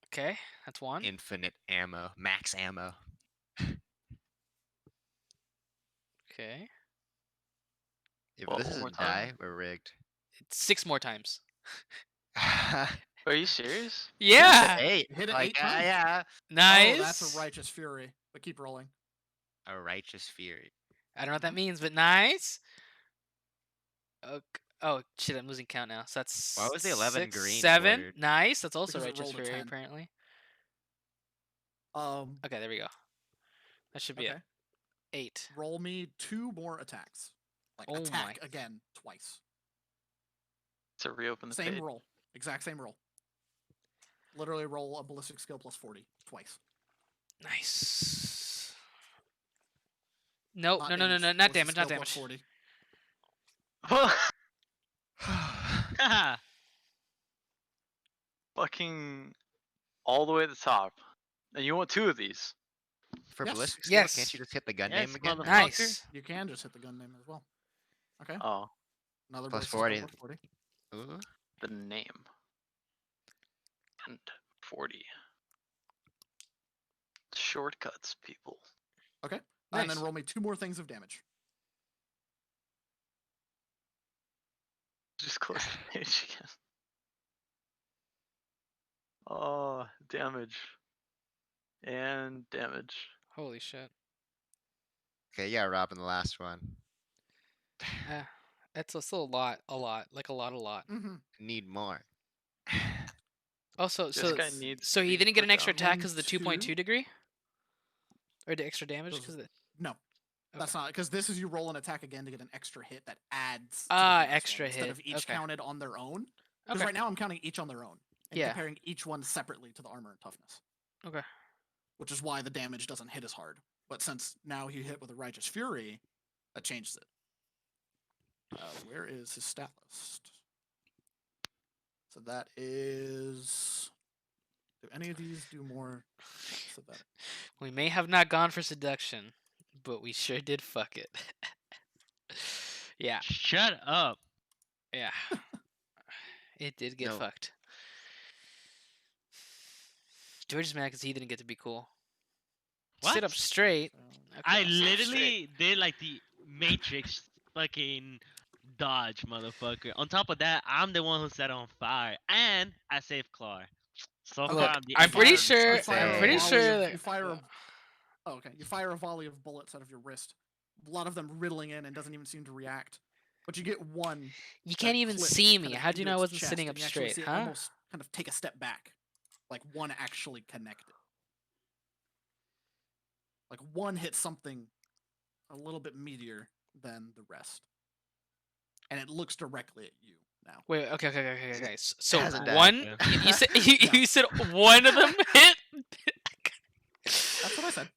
Okay, that's one. Infinite ammo. Max ammo. Okay. If Well, this one more isn't time. die, we're rigged. It's 6 more times. Are you serious? Yeah. 8. Hit it Like, 8 times. yeah. Nice. Oh, that's a righteous fury. But keep rolling. A righteous fury. I don't know what that means, but nice. Oh shit! I'm losing count now. So that's Why was the 11 6, green 7. bordered? Nice. That's also Because it righteous rolled a fury 10. apparently. Okay. There we go. That should be it. 8. Roll me 2 more attacks. Like Oh attack my. again twice. To reopen the Same page. roll. Exact same roll. Literally roll a ballistic skill plus 40 twice. Nice. Nope. Not No. damage. Not Ballistic damage. Not skill plus damage. 40. Fucking all the way to the top. And you want 2 of these. For Yes. ballistic skill, Yes. can't you just hit the gun Yes, name again? motherfucker. Nice. You can just hit the gun name as well. Okay. Oh, Another Plus ballistic skill 40. plus 40. Ooh. the name. And 40. Shortcuts, people. Okay. And then Nice. roll me 2 more things of damage. Just close the page again. Oh, damage. And damage. Holy shit. Okay, yeah, Robin, the last one. That's still a lot. Like a lot. Mm-hmm. Need more. Also, This guy needs so to he be didn't get put an extra down. attack because of the 1, 2. 2.2 degree, or the extra damage Those- because the No. That's not because this is you roll an attack again to get an extra hit that adds. To Ah, the previous extra one, instead hit. of each Okay. counted on their own. Because Okay. right now I'm counting each on their own and Yeah. comparing each one separately to the armor and toughness. Okay. Which is why the damage doesn't hit as hard. But since now he hit with a righteous fury, that changes it. Where is his stat list? So that is. Do any of these do more? So that We may have not gone for seduction, but we sure did fuck it. Yeah. Shut up. Yeah. It did get No. fucked. George is mad because he didn't get to be cool. Sit What? up straight. so- I Okay, sit up literally did like the Matrix fucking dodge, motherfucker. On top of that, I'm the one who set on fire, and I saved Clar. So Okay. far, Look, I'm the I'm pretty MVP. sure. You fire I'm a pretty volley sure of- that you fire a. Oh, okay. You fire a volley of bullets out of your wrist. A lot of them riddling in and doesn't even seem to react. But you get one. you that can't even clips see me. kinda How do you into know I its wasn't chest, sitting and up you actually straight, see it huh? almost kind of take a step back, like one actually connected. Like one hit something a little bit meatier than the rest, and it looks directly at you now. Wait, okay. So hasn't died, one, yeah. you said you, No. you said one of them hit. That's what I said.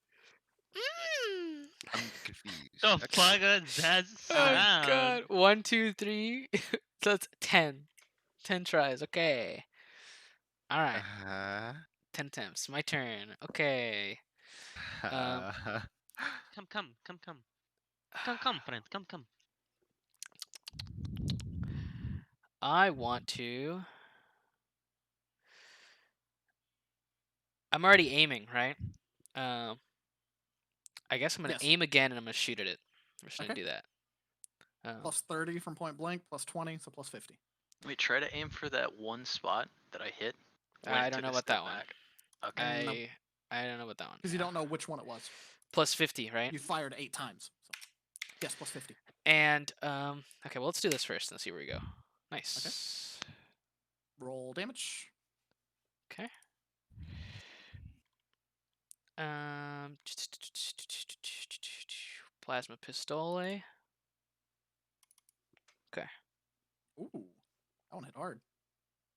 Mm. I'm confused. The Okay. fuck is that Oh sound? god. 1, 2, 3. So that's 10. 10 tries. Okay. All right. Uh, 10 attempts. My turn. Okay. uh, Come, friend. Come. I want to. I'm already aiming, right? I guess I'm gonna Yes. aim again and I'm gonna shoot at it. I'm just gonna Okay. do that. Plus 30 from point blank, plus 20, so plus 50. Wait, try to aim for that one spot that I hit. I when it don't took know a about step that one. back. Okay. I don't know about that one. Because you don't know which one it was. Plus 50, right? You fired 8 times. So. Yes, plus 50. And okay, well let's do this first and see where we go. Nice. Roll damage. Okay. Plasma pistole. Ooh, that one hit hard.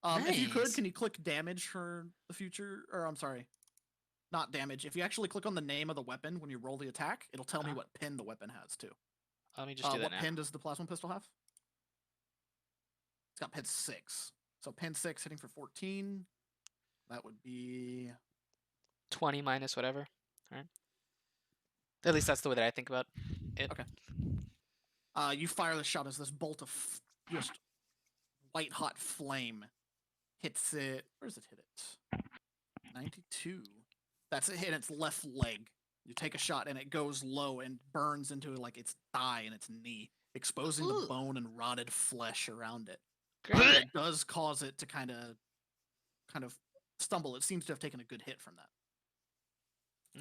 If you could, Nice. can you click damage for the future? Or I'm sorry, not damage. If you actually click on the name of the weapon when you roll the attack, it'll tell me what pin the weapon has too. Let me just do that what now. pin does the plasma pistol have? It's got pin 6. So pin 6 hitting for 14. That would be 20 minus whatever. All right. At least that's the way that I think about it. Okay. You fire the shot as this bolt of just white hot flame hits it. Where does it hit it? 92. That's it hit its left leg. You take a shot and it goes low and burns into like its thigh and its knee, exposing the Ugh. bone and rotted flesh around it. Great. It does cause it to kind of stumble. It seems to have taken a good hit from that.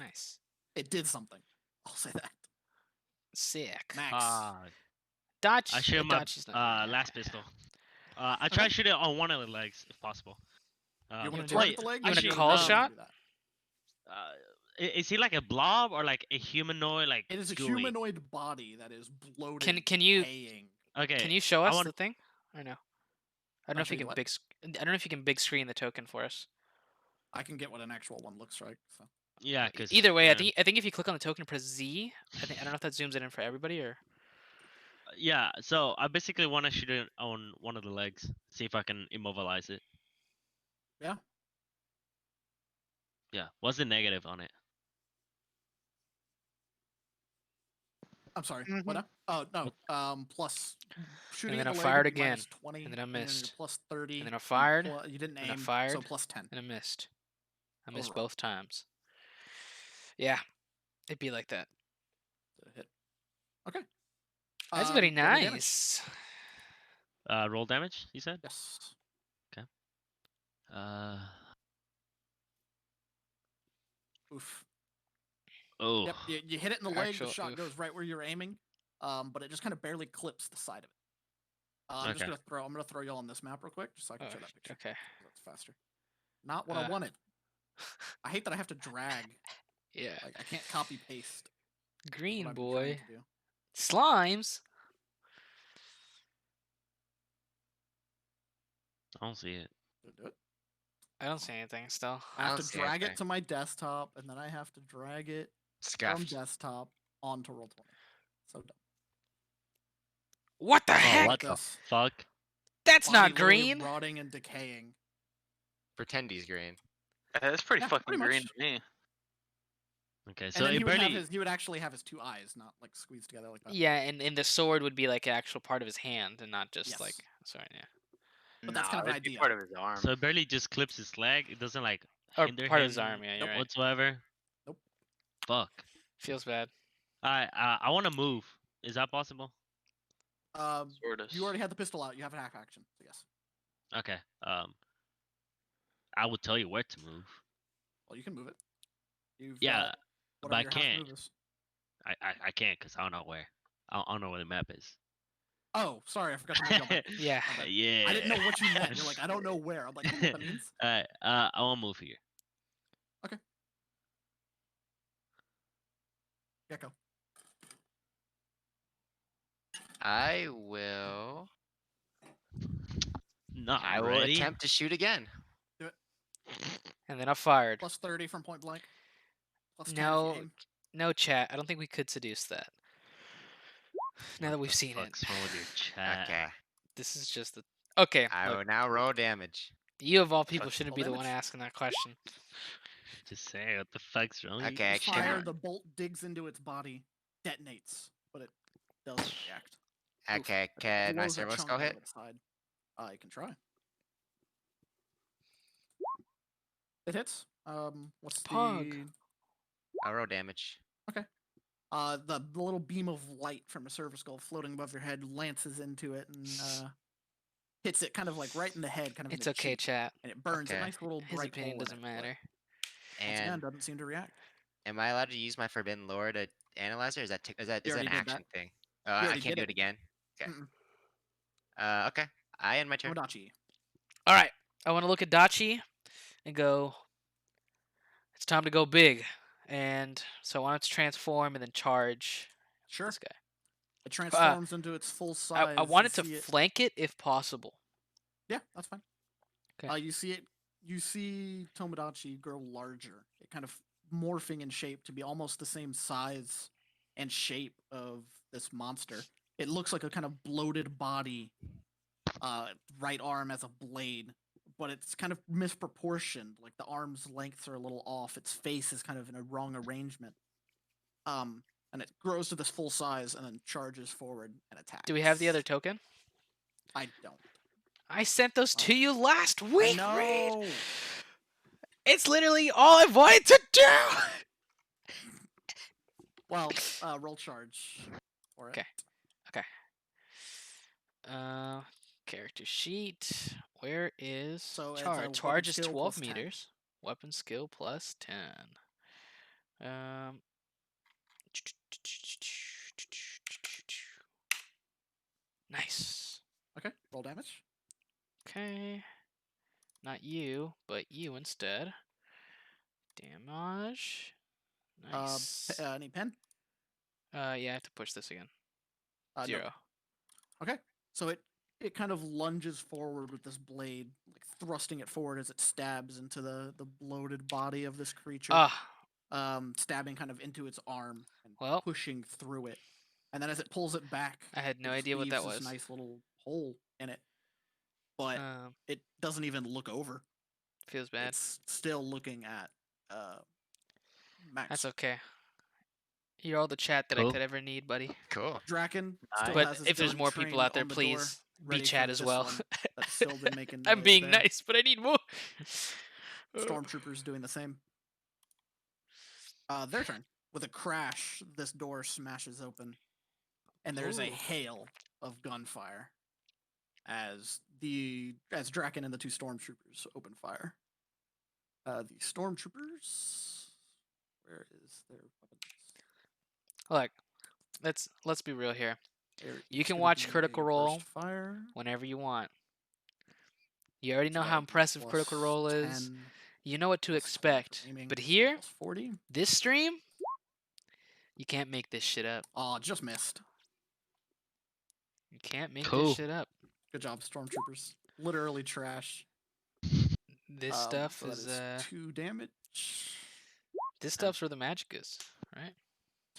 Nice. It did something. I'll say that. Sick. Max. Dodge. I shoot my dodge is not. last pistol. I try to shoot it on one of the legs if possible. You want wanna to do target it- the leg? you wanna should call allow you to shot? do that. Is he like a blob or like a humanoid? Like It is a gooey? humanoid body that is bloated. Can you decaying. Okay. can you show I us want- the thing? Or no? I don't know if show you you can what? I don't know if you can big screen the token for us. I can get what an actual one looks like. So Yeah, because Either way, I think if you click on the token and press Z, I don't know if that zooms it in for everybody or. Yeah, so I basically want to shoot it on one of the legs. See if I can immobilize it. Yeah. Yeah. What's the negative on it? I'm sorry. Mhm. What? Oh no. Plus shooting then at I the leg fired would be minus again, 20, and then I you're missed. plus 30. And then I fired, You didn't and I aim. So fired, plus 10. and I missed. I All missed right. both times. Yeah, it'd be like that. To hit. Okay. That's very roll the damage. nice. Roll damage, you said? Yes. Oof. Oh. Yep. You hit it in the leg. The Actual shot oof. goes right where you're aiming. But it just kind of barely clips the side of it. I'm Okay. gonna throw y'all on this map real quick, just so I can Oh, show that picture. okay. That's faster. Not what I wanted. I hate that I have to drag. Yeah. Like I can't copy paste. Green What I've been trying boy. to do. Slimes. I don't see it. Do it. I don't see anything still. I I have don't to see drag anything. it to my desktop, and then I have to drag it from Scuffed. desktop onto Roll20. So dumb. What the Oh, heck? what the This fuck? That's body not literally green. rotting and decaying. Pretend he's green. That's pretty Yeah, fucking pretty green much. to me. Okay, so And then it he would, barely. he would actually have his 2 eyes, not like squeezed together like that. Yeah, and the sword would be like an actual part of his hand and not just like. Yes. Sorry, yeah. But that's kind of it'd be idea. part of his arm. So it barely just clips his leg. It doesn't like Or hinder part him of his arm. Yeah, you're Nope. right. whatsoever. Nope. Fuck. Feels bad. I want to move. Is that possible? Sort of. You already had the pistol out. You have an hack action. So yes. Okay. I will tell you where to move. Well, you can move it. You've Yeah, got but whatever I your house can't. move is. I can't because I don't know where. I don't know where the map is. Oh, sorry, I forgot to move y'all back. Yeah. Okay. Yeah. I didn't know what you meant. You're like, I don't know where. I'm like, I don't know what that means. Alright, I want to move here. Gecko. I will. Not I will ready. attempt to shoot again. And then I fired. Plus 30 from point blank. Plus 10 if No, you aim. no chat. I don't think we could seduce that. Now that we've seen it, What's wrong with your chat? Okay. this is just the. Okay. I look, will now roll damage. You of all people Fuck. shouldn't Roll be the one damage. asking that question. Just saying, what the fuck's wrong? with you? Okay, You actually, fire, no. the bolt digs into its body, detonates, but it doesn't react. Oof. Okay, It can my blows a servo chunk skull out hit? of its side. You can try. It hits. What's Pog. the I'll roll damage. the little beam of light from a servo skull floating above your head lances into it and hits it kind of like right in the head, kind of in It's the okay, cheek, chat. and it burns a Okay. nice little His bright opinion hole in doesn't it, but matter. once again, And doesn't seem to react. am I allowed to use my forbidden lore to analyze it? Or is that is that You an already did action that. thing? Oh, You I already can't did do it. it again. Okay. Mm-mm. Okay. I end my turn. Tomodachi. All right. I want to look at Dachi and go, it's time to go big. And so I want it to transform and then charge Sure. this guy. It transforms into its full size. I want You it to see it. flank it if possible. Yeah, that's fine. 'Kay. You see it. You see Tomodachi grow larger. It kind of morphing in shape to be almost the same size and shape of this monster. It looks like a kind of bloated body. Right arm as a blade, but it's kind of misproportioned. Like the arm's lengths are a little off. Its face is kind of in a wrong arrangement. And it grows to this full size and then charges forward and attacks. Do we have the other token? I don't. I sent those Oh. to you last week, No. Reed. It's literally all I wanted to do. Well, roll charge for it. Okay. Character sheet. Where is So it's a charge? weapon Charge is skill 12 plus 10. meters. Weapon skill plus 10. Nice. Okay, roll damage. Okay. Not you, but you instead. Damage. Nice. Any pen? Yeah, I have to push this again. No. 0. Okay. So it kind of lunges forward with this blade, like thrusting it forward as it stabs into the bloated body of this creature. Stabbing kind of into its arm and Well. pushing through it. And then as it pulls it back, I had no it just idea what leaves that this was. nice little hole in it. But it doesn't even look over. Feels bad. It's still looking at Max. That's okay. You're all the chat that I Cool. could ever need, buddy. Cool. Draken still But has his if there's gun more people trained out there, on the please door, be ready chat for as this well. one that's still been making I'm noise being there. nice, but I need more. Stormtroopers doing the same. Their turn. With a crash, this door smashes open, and there's a Ooh. hail of gunfire as Draken and the two stormtroopers open fire. The stormtroopers, where is their weapons? Look, let's be real here. There You is can gonna watch be Critical a Role burst fire. whenever you want. You already know So how that'd be impressive plus Critical Role is. 10, You know what to plus 10 for expect. aiming, But so here, plus 40. this stream, you can't make this shit up. Oh, just missed. You can't make Cool. this shit up. Good job, stormtroopers. Literally trash. This stuff So that is 2 damage. this stuff's where the magic is, right?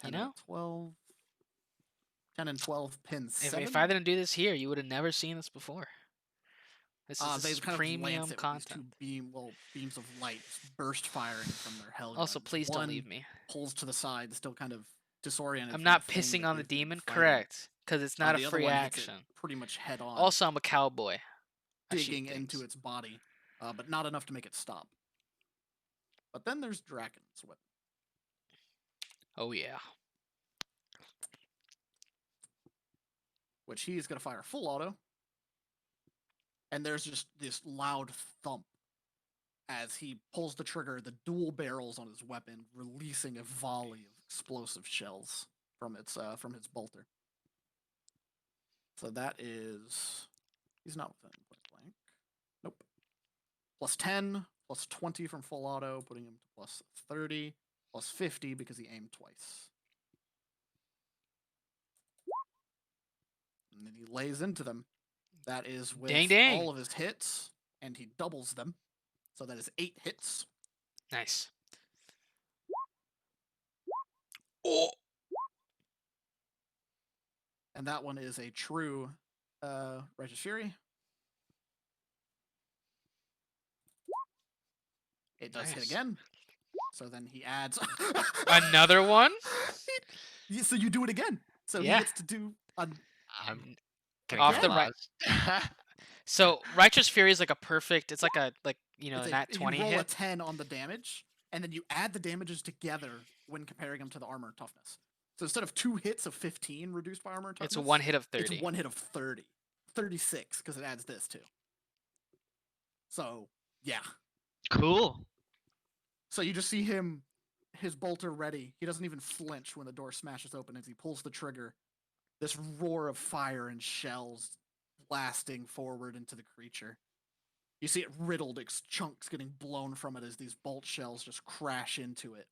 10 You know? and 12. 10 and 12 pins. If I didn't do this here, you would have never seen this before. This They is kind of premium lance it with content. these 2 beams of light just burst firing from their hell Also, guns. please don't One leave me. pulls to the side, still kind of disoriented. I'm from not the thing pissing that on the they've been demon, fighting. correct? Because it's not The a other free one hits it action. pretty much head on, Also, I'm a cowboy. I shoot digging into things. its body, but not enough to make it stop. But then there's Draken's weapon. Oh yeah. Which he is going to fire full auto. And there's just this loud thump as he pulls the trigger, the dual barrels on his weapon, releasing a volley of explosive shells from its his bolter. So that is, he's not within point blank. Nope. Plus 10, plus 20 from full auto, putting him to plus 30, plus 50 because he aimed twice. And then he lays into them. That is with Dang, dang. all of his hits, and he doubles them. So that is 8 hits. Nice. Oh. And that one is a true Righteous Fury. It does hit Nice. again. So then he adds Another one? So you do it again. So Yeah. he gets to do I'm N- gonna Off get the right. lost. So Righteous Fury is like a perfect. It's like a nat you 20 roll a hit. 10 on the damage, and then you add the damages together when comparing them to the armor and toughness. So instead of 2 hits of 15 reduced by armor and toughness, It's a 1 hit of 30. It's 1 hit of 30. 36, because it adds this too. So, yeah. Cool. So you just see him, his bolter ready. He doesn't even flinch when the door smashes open as he pulls the trigger. This roar of fire and shells blasting forward into the creature. You see it riddled, its chunks getting blown from it as these bolt shells just crash into it.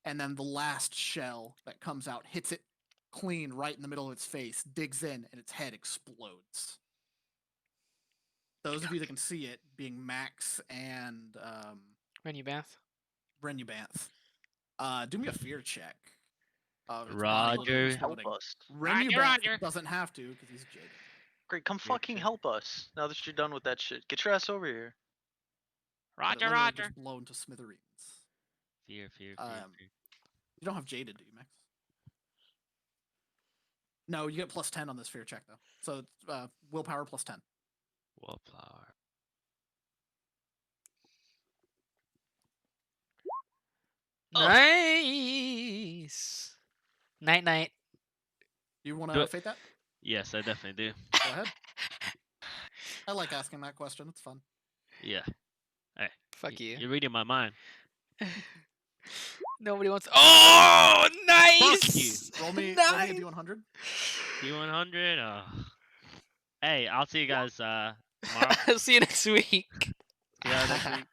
And then the last shell that comes out hits it clean right in the middle of its face, digs in, and its head explodes. Those of you that can see it, being Max and Renubath. Renubanth, do me a fear check. Its body Roger. Help exploding. us. Renubanth doesn't have to because he's jaded. Great, come Fear fucking check. help us. Now that you're done with that shit. Get your ass over here. But it literally gets blown to smithereens. Fear. You don't have jaded, do you, Max? No, you get plus 10 on this fear check though. So it's willpower plus 10. Wallflower. Oh. Nice. Night. You want Do to it. fate that? Yes, I definitely do. Go ahead. I like asking that question. It's fun. Yeah. Hey. Fuck you. You're reading my mind. Nobody wants. Oh, nice. you. Roll me a Nice. D100. D100. Hey, I'll see you guys tomorrow. See you next week. Yeah, next week.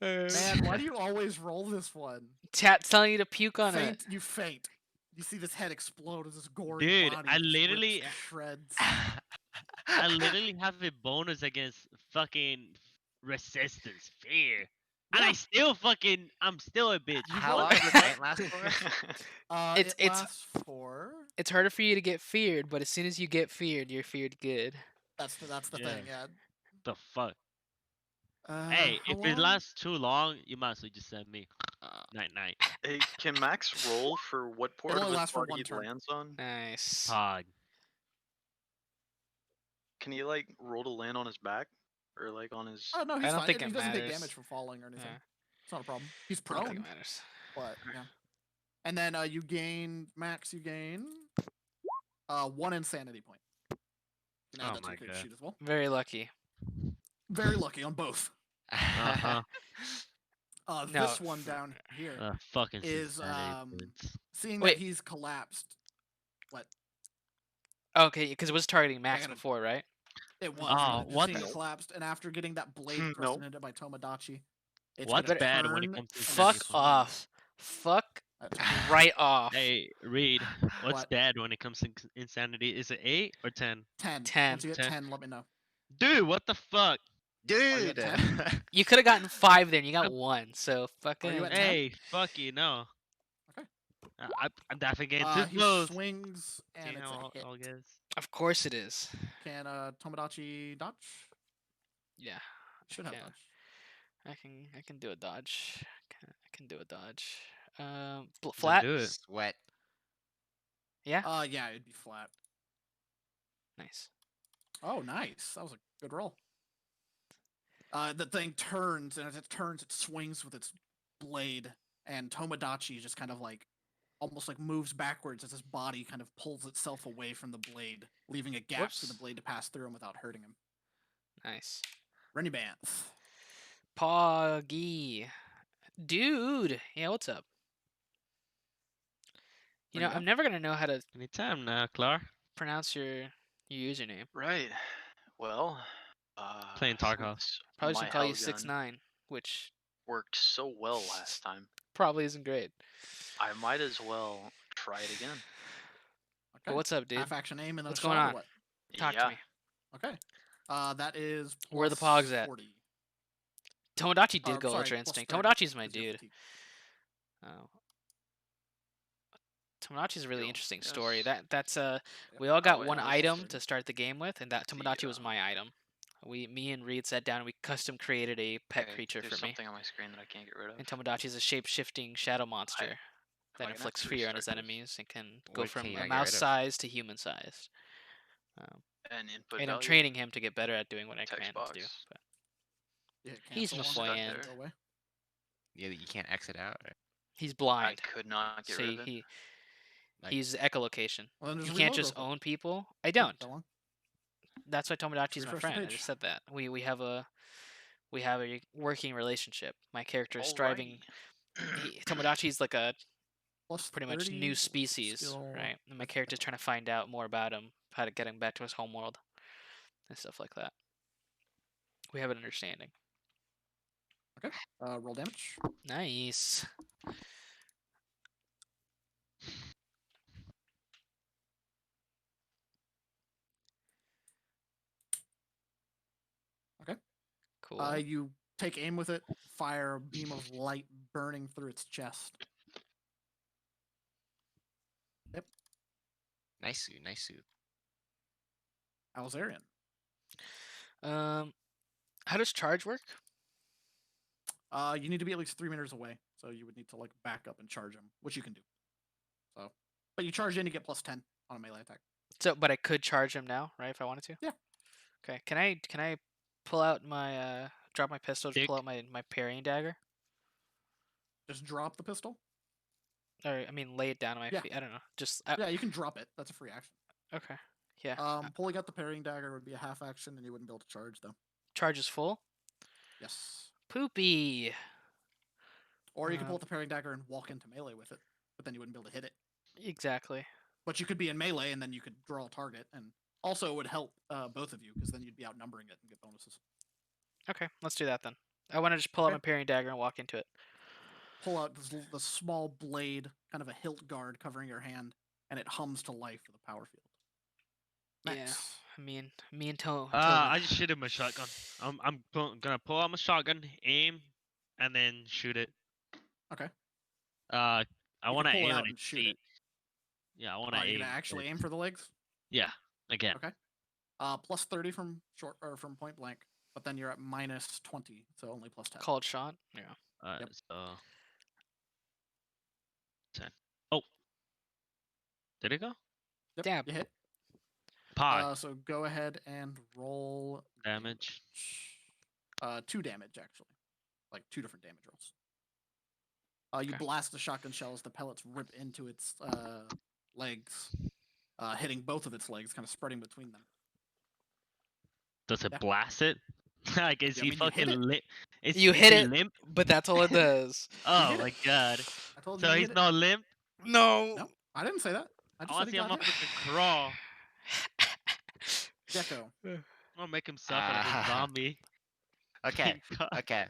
Man, why do you always roll this one? Chat's telling you to puke on it. Faint, you faint. You see this head explode as this gory Dude, body I just rips literally- to shreds. I literally have a bonus against fucking resistance, fear. And Yeah. I'm still a bitch. How What long the does fuck? it last for? It's- It it's- lasts for. It's harder for you to get feared, but as soon as you get feared, you're feared good. That's the Yeah. thing. Yeah. The fuck? how Hey, if it long? lasts too long, you might as well just send me. Night. Hey, can Max roll for what part only of his lasts for body one it turn. lands on? Nice. Pog. Can he like roll to land on his back, or like on his? Oh no, he's don't fine. think He it doesn't take matters. damage from falling or anything. Yeah. It's not a problem. He's I don't think prone, it matters. but yeah. And then you gain Max. You gain 1 insanity point. You can add Oh that to my your character God. sheet as well. Very lucky. Very lucky on both. Uh-huh. This one down here, Fucking is, Cincinnati Reds. seeing Wait. that he's collapsed. What? Okay, because it was targeting Max gotta- before, right? It was. Oh, just what seeing the- it collapsed, and after getting that blade thrust Nope. into it by Tomodachi, it's What's gonna bad when it turn comes to and Fuck Cincinnati? off. Fuck That's right off. Hey, Reed, what's What? bad when it comes to insanity? Is it 8 or 10? 10. 10. Once you get 10. 10, let me know. Dude, what the fuck? you Dude. at 10? You could have gotten 5 there and you got I'm- 1, so fucking. you at 10? Hey, fuck you, no. Okay. I'm definitely getting too He close. swings, and See it's how a hit. I'll guess. Of course it is. Can Tomodachi dodge? Yeah. Should have can. dodge. I can do a dodge. I can do a dodge. Then Flat. do it. Sweat. Yeah. Yeah, it'd be flat. Nice. Oh, nice. That was a good roll. The thing turns, and as it turns, it swings with its blade, and Tomodachi just kind of like, almost like moves backwards as his body kind of pulls itself away from the blade, leaving a gap for the Whoops. blade to pass through him without hurting him. Nice. Renubanth. Poggy. Dude. Yeah, what's up? You know, Renubanth? I'm never gonna know how to Anytime now, Clar. pronounce your username. Right. Well, Playing Tarkov. since Probably my should call you Hellgun 6ix9ine, which worked so well last time. probably isn't great. I might as well try it again. Okay. But what's up, dude? Half action aim and then What's a shot going or on? what? Talk yeah. to me. Okay. That is Where are the plus pogs at? 40. Tomodachi did Or, go sorry, Ultra plus Instinct. 30, Tomodachi's my 'cause you're dude. fatigued. Oh. Tomodachi's a really Yo, interesting story. yes. That's Yep. we all got wait, one I was item just to start the game with, and that Tomodachi was Yeah. my item. Me and Reed sat down and we custom created a pet Okay, creature there's for me. something on my screen that I can't get rid of. And Tomodachi is a shape-shifting shadow monster am that I gonna have inflicts to fear on his restart this? enemies and can go What from can you a not get mouse rid of? size to human sized. And input And I'm value, training him to get better at doing what I text command him to do. box. But You hit He's cancel on Start it, Mafoyan. go away. Yeah, you can't exit out. Or, he's I blind. could not get See, rid of it. like, he's echolocation. Well, then You just can't reload real just quick. own people. I Doesn't don't. take that long. That's why Tomodachi's my refresh the friend. I page. just said that. We have a working relationship. My character is striving. Tomodachi's like a Plus pretty much 30, new what's the species, skill? right? And my That's character's better. trying to find out more about him, how to get him back to his homeworld, and stuff like that. We have an understanding. Roll damage. Nice. Okay. Cool. You take aim with it, fire a beam of light burning through its chest. nice suit, nice suit. Alzarian. How does charge work? You need to be at least 3 meters away, so you would need to like back up and charge him, which you can do. So, but you charge in, you get plus 10 on a melee attack. So, but I could charge him now, right? If I wanted to. Yeah. Okay. Can I pull out my drop my pistol to pull out my parrying dagger? Just drop the pistol. Or I mean, lay it down on my Yeah. feet. I don't know. Just Yeah, you can drop it. That's a free action. okay. Yeah. Pulling out the parrying dagger would be a half action, and you wouldn't be able to charge though. Charge is full. Yes. Poopy. Or you could pull out the parrying dagger and walk into melee with it, but then you wouldn't be able to hit it. Exactly. But you could be in melee, and then you could draw a target, and also it would help both of you because then you'd be outnumbering it and get bonuses. Okay, let's do that then. I want to just pull out Okay. my parrying dagger and walk into it. Pull out the small blade, kind of a hilt guard covering your hand, and it hums to life with a power field. Yeah. Max. Me and Toe. I just shoot him with shotgun. I'm gonna pull out my shotgun, aim, and then shoot it. Okay. I You want to can pull it aim out at and its shoot feet. it. Yeah, I want to You're aim. gonna actually at- aim for the legs. Yeah, again. Okay. Plus 30 from short or from point blank, but then you're at minus 20, so only plus 10. Called shot. Yeah. Yep. So 10. Oh, did it go? Yep, Dab. you hit. Pod So go ahead and roll damage. 2 damage actually, like 2 different damage rolls. You Okay. blast the shotgun shell as the pellets rip into its legs, hitting both of its legs, kind of spreading between them. Does it Yeah. blast it? Like, is Yeah, I he mean, you hit fucking it. limp? You hit he it. limp? But that's all it does. Oh hit my it. god. I told you So you he's hit it. not limp? No. No, I didn't say that. I I just want said to he see him got hit. motherfucking crawl. Gecko. I'm gonna make him suffer like a zombie. Okay, Thank God. okay.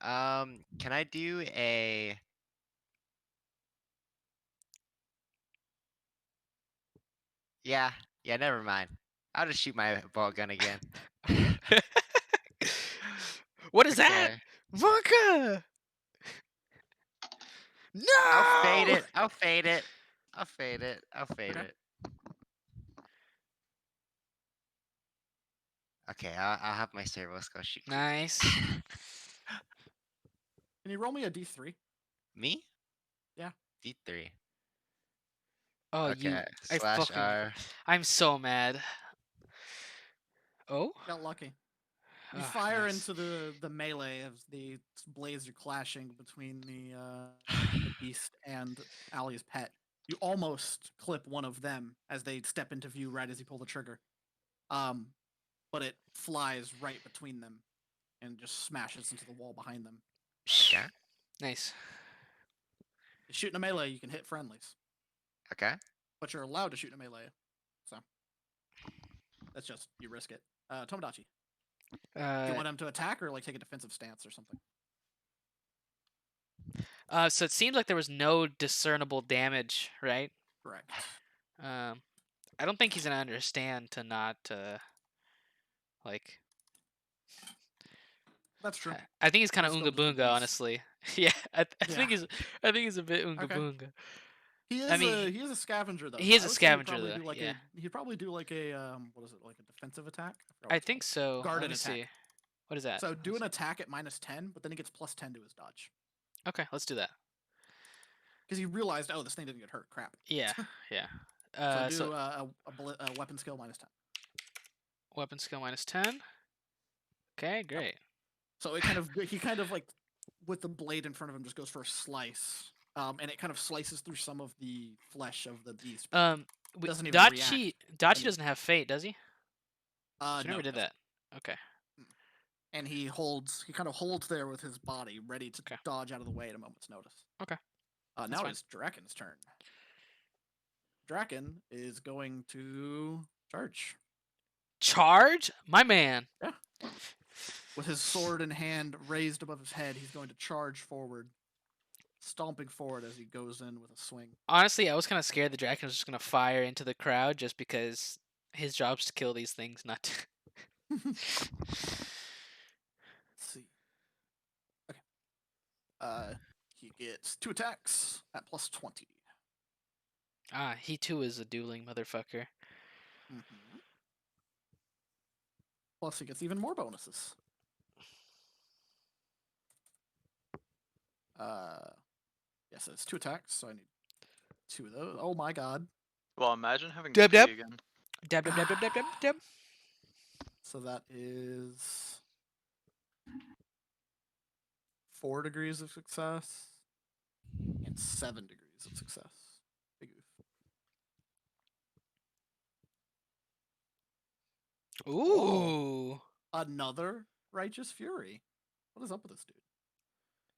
Can I do a? Yeah, never mind. I'll just shoot my ball gun again. What is that? Okay. Vodka! No! I'll fade it. I'll fade it. I'll fade it. I'll fade Okay. it. Okay, I'll have my servo skull shoot. Nice. Can you roll me a d3? Me? Yeah. D3. Oh, Okay. I Slash fucking. R. I'm so mad. Oh? Got lucky. You Ah, fire nice. into the melee as the blades are clashing between the beast and Ali's pet. You almost clip one of them as they step into view right as you pull the trigger. But it flies right between them and just smashes into the wall behind them. Okay. Nice. You shoot in a melee, you can hit friendlies, Okay. but you're allowed to shoot in a melee. So that's just you risk it. Tomodachi, do you want him to attack or like take a defensive stance or something? So it seems like there was no discernible damage, right? Correct. I don't think he's gonna understand to not like. That's true. I think he's kind of He's Oonga still just a Boonga, beast. honestly. Yeah, I Yeah. think he's a bit Oonga Okay. Boonga. He is I mean, he is a scavenger though. he so is I a would say he'd scavenger, probably though, do like yeah. he'd probably do like a what is it, like a defensive attack? forgot what I it's think called. so. Let Guarded me attack. see. What is that? So Let do me an see. attack at -10, but then he gets +10 to his dodge. Okay, let's do that. Because he realized, oh, this thing didn't get hurt. Crap. Yeah, yeah. So do So a weapon skill -10. weapon skill -10. Okay, great. So he kind of like with the blade in front of him just goes for a slice. And it kind of slices through some of the flesh of the beast. but doesn't even Dachi react. And- doesn't have fate, does he? no, She never it did doesn't. that. Okay. And he kind of holds there with his body, ready to Okay. dodge out of the way at a moment's notice. Okay. Now fine. it's Draken's turn. Draken is going to charge Charge, my man. with his sword in hand raised above his head. He's going to charge forward, stomping forward as he goes in with a swing. Honestly, I was kind of scared the Draken was just gonna fire into the crowd just because his job's to kill these things, not to. Let's see. Okay. He gets 2 attacks at +20. He too is a dueling motherfucker. Mhm. Plus, he gets even more bonuses. Yes, it's 2 attacks, so I need 2 of those. Oh my god. Well, imagine having Dab, 3 dab. again. Dab dab dab dab dab dab dab. So that is 4 degrees of success and 7 degrees of success. Big oof. Ooh. Another Righteous Fury. What is up with this dude?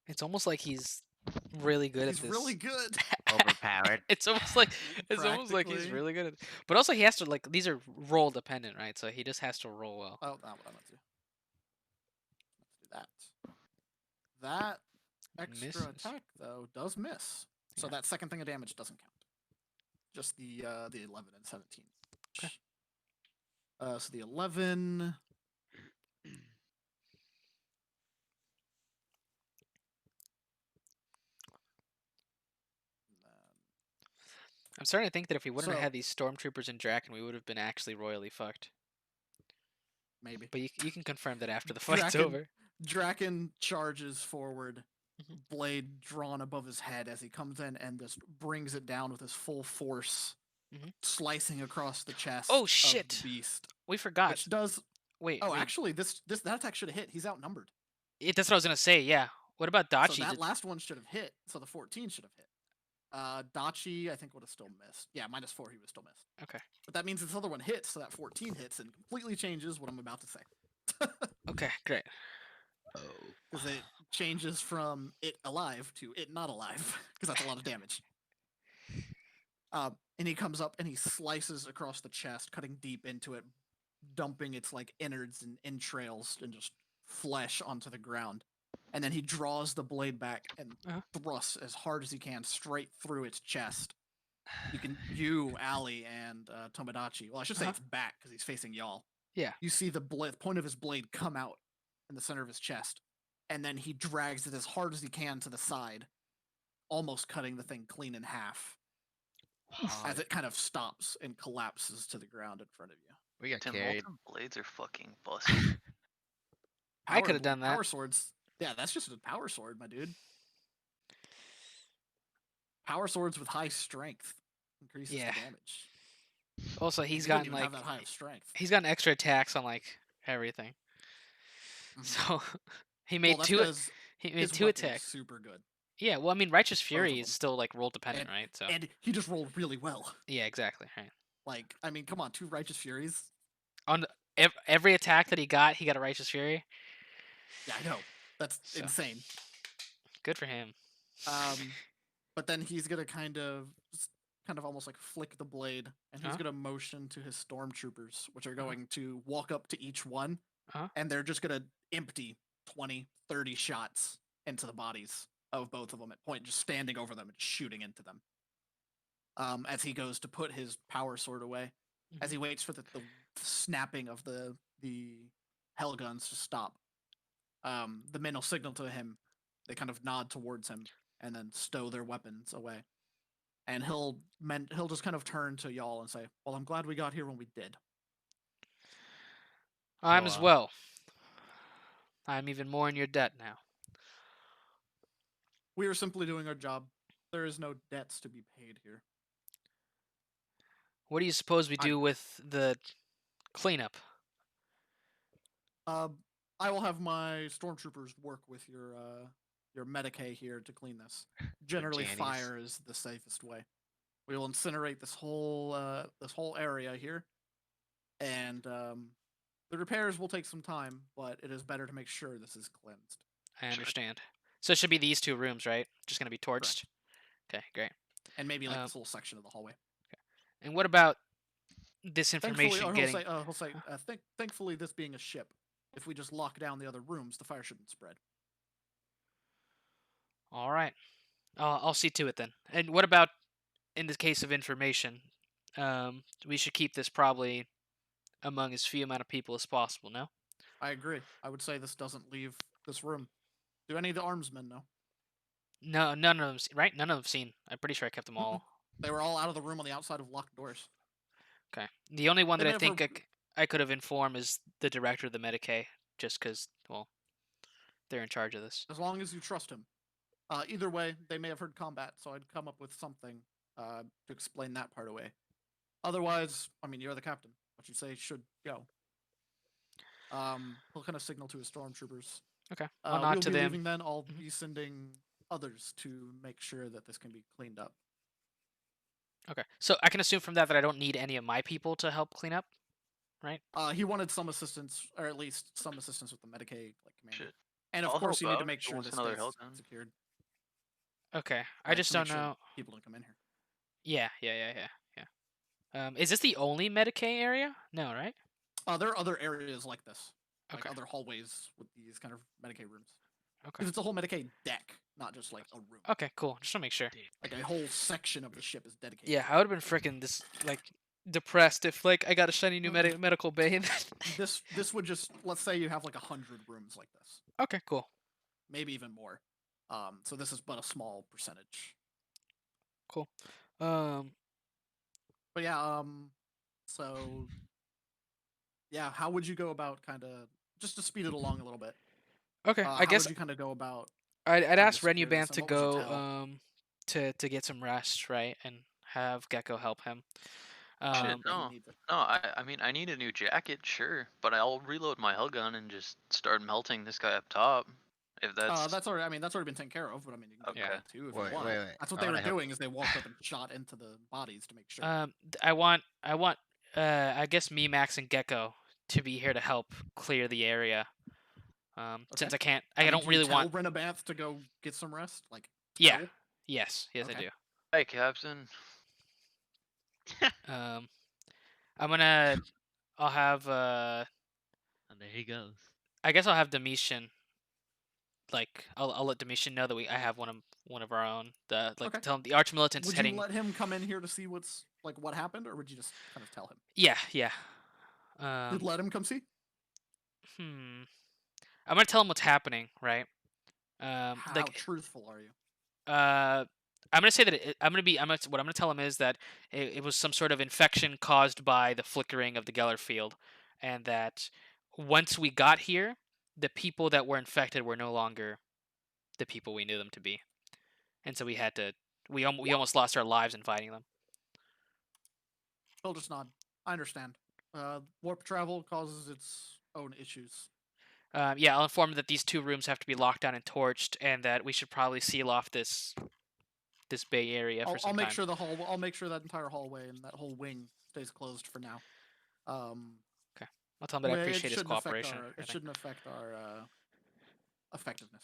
It's almost like he's really good He's at this. really good. Overpowered. It's almost like he's Practically. really good at it. But also he has to like these are roll dependent, right? So he just has to roll well. Oh, not what I meant to. Let's do that. That extra Misses. attack though does miss. So Yeah. that second thing of damage doesn't count. Just the 11 and 17. Okay. So the 11. I'm starting to think that if we wouldn't have So- had these stormtroopers and Draken, we would have been actually royally fucked. Maybe. But you can confirm that after the fight's Draken- over. Draken charges forward, Mhm. blade drawn above his head as he comes in and just brings it down with his full force, Mhm. slicing across the chest. Oh, of shit. the beast, We forgot. which does. Wait. Oh, wait. actually, that attack should have hit. He's outnumbered. That's what I was gonna say. Yeah. What about Dachi? So that last one should have hit. So the 14 should have hit. Dachi, I think, would have still missed. Yeah, -4, he would still miss. Okay. But that means this other one hits, so that 14 hits and completely changes what I'm about to say. Okay. Great. Oh. Because it changes from it alive to it not alive, because that's a lot of damage. And he comes up and he slices across the chest, cutting deep into it, dumping its like innards and entrails and just flesh onto the ground. And then he draws the blade back and Uh-huh. thrusts as hard as he can straight through its chest. You, Ali, and Tomodachi. Well, I should say Uh-huh. it's back because he's facing y'all. Yeah. You see the point of his blade come out in the center of his chest, and then he drags it as hard as he can to the side, almost cutting the thing clean in half as it kind of stops and collapses to the ground in front of you. We got Tim carried. Holton blades are fucking busted. I coulda done that. Power swords. Yeah, that's just a power sword, my dude. Power swords with high strength increases Yeah. the damage. Also, And he's you don't gotten even like have that high of strength. he's gotten extra attacks on like everything. Mhm. So he Well, made that's two. 'cause He made his 2 weapon is attacks. super good, Yeah. Well, I mean, Righteous of Fury is them. still like roll dependent, And- right? So and he just rolled really well. yeah, exactly. Right. Like, I mean, come on, 2 Righteous Furies. On every attack that he got a Righteous Fury. Yeah, I know. That's So. insane. Good for him. But then he's gonna kind of almost like flick the blade, and he's Uh-huh. gonna motion to his stormtroopers, which are Uh-huh. going to walk up to each one, Uh-huh. and they're just gonna empty 20, 30 shots into the bodies of both of them at point, just standing over them and shooting into them. As he goes to put his power sword away, as he waits for the snapping of the hell guns to stop. The men will signal to him. They kind of nod towards him and then stow their weapons away. and he'll just kind of turn to y'all and say, "Well, I'm glad we got here when we did." I'm as Wow. well. I'm even more in your debt now. We are simply doing our job. There is no debts to be paid here. What do you suppose we I- do with the cleanup? I will have my stormtroopers work with your Medicae here to clean this. Generally, Jannies. fire is the safest way. We will incinerate this whole area here, and the repairs will take some time, but it is better to make sure this is cleansed. I understand. So it should be these 2 rooms, right? Just gonna be torched. Okay, great. And maybe like Um, this little section of the hallway. And what about this Thankfully, information or getting? he'll say, thankfully, this being a ship, if we just lock down the other rooms, the fire shouldn't spread. All right. I'll see to it then. And what about in the case of information? We should keep this probably among as few amount of people as possible. No. I agree. I would say this doesn't leave this room. Do any of the armsmen know? No, none of them. Right? None of them seen. I'm pretty sure I kept them Mm-mm. all. They were all out of the room on the outside of locked doors. Okay. The only one They that may I have think I could have informed is the director of the Medicaid, just because, well, they're in charge of this. As long as you trust him. Either way, they may have heard combat, so I'd come up with something to explain that part away. Otherwise, I mean, you're the captain. What you say should go. He'll kind of signal to his stormtroopers. Okay. I'll nod We'll to be them. leaving then. I'll Mhm. be sending others to make sure that this can be cleaned up. Okay. So I can assume from that I don't need any of my people to help clean up, right? He wanted some assistance, or at least some assistance with the Medicaid like commander. Shit. And of I'll course, help you need to out make if he sure wants this another stays Hellgun. secured. Okay. I Right, just to make don't sure know. people don't come in here. Yeah. Is this the only Medicaid area? No, right? There are other areas like this, like Okay. other hallways with these kind of Medicaid rooms. Okay. Because it's a whole Medicaid deck, not just like a room. Okay. Cool. Just to make sure. Like a whole section of the ship is dedicated. Yeah, I would have been freaking depressed if like I got a shiny new Mm-mm. medical bay. This would just, let's say you have like 100 rooms like this, Okay. Cool. maybe even more. So this is but a small percentage. Cool. Um. But yeah, so yeah, how would you go about kind of just to speed it along a little bit? Okay. I How guess would you kind of go about? I'd trying to ask secure this, Renubant and to what would you go tell? to get some rest, right, and have Gecko help him. Shit, Yeah, he no. needs it. No, I mean, I need a new jacket, sure, but I'll reload my Hellgun and just start melting this guy up top. If That's already. I mean, that's already been taken care of. But I mean, you can get Okay. that too if Wait, you want. wait. That's what I they were wanna help- doing. Is they walked up and shot into the bodies to make sure. I want I guess me, Max, and Gecko to be here to help clear the area. Since Okay. I can't, I mean, don't do you really tell want. Renabanth to go get some rest. Like, Yeah. tell? Yes, I Okay. do. Hey, Captain. I'm gonna. I'll have. And there he goes. I guess I'll have Domitian. Like, I'll let Domitian know that I have one of our own. Okay. Tell him the arch militant's Would heading. you let him come in here to see what happened, or would you just kind of tell him? Yeah. You'd let him come see. I'm gonna tell him what's happening, right? How truthful are you? I'm gonna say that what I'm gonna tell him is that it was some sort of infection caused by the flickering of the Geller field, and that once we got here, the people that were infected were no longer the people we knew them to be, and so we had to we almost lost our lives in fighting them. He'll just nod. I understand. Warp travel causes its own issues. Yeah, I'll inform him that these 2 rooms have to be locked down and torched, and that we should probably seal off this bay area for some I'll make time. sure I'll make sure that entire hallway and that whole wing stays closed for now. I'll tell him that I appreciate his cooperation. and It everything. shouldn't affect our effectiveness.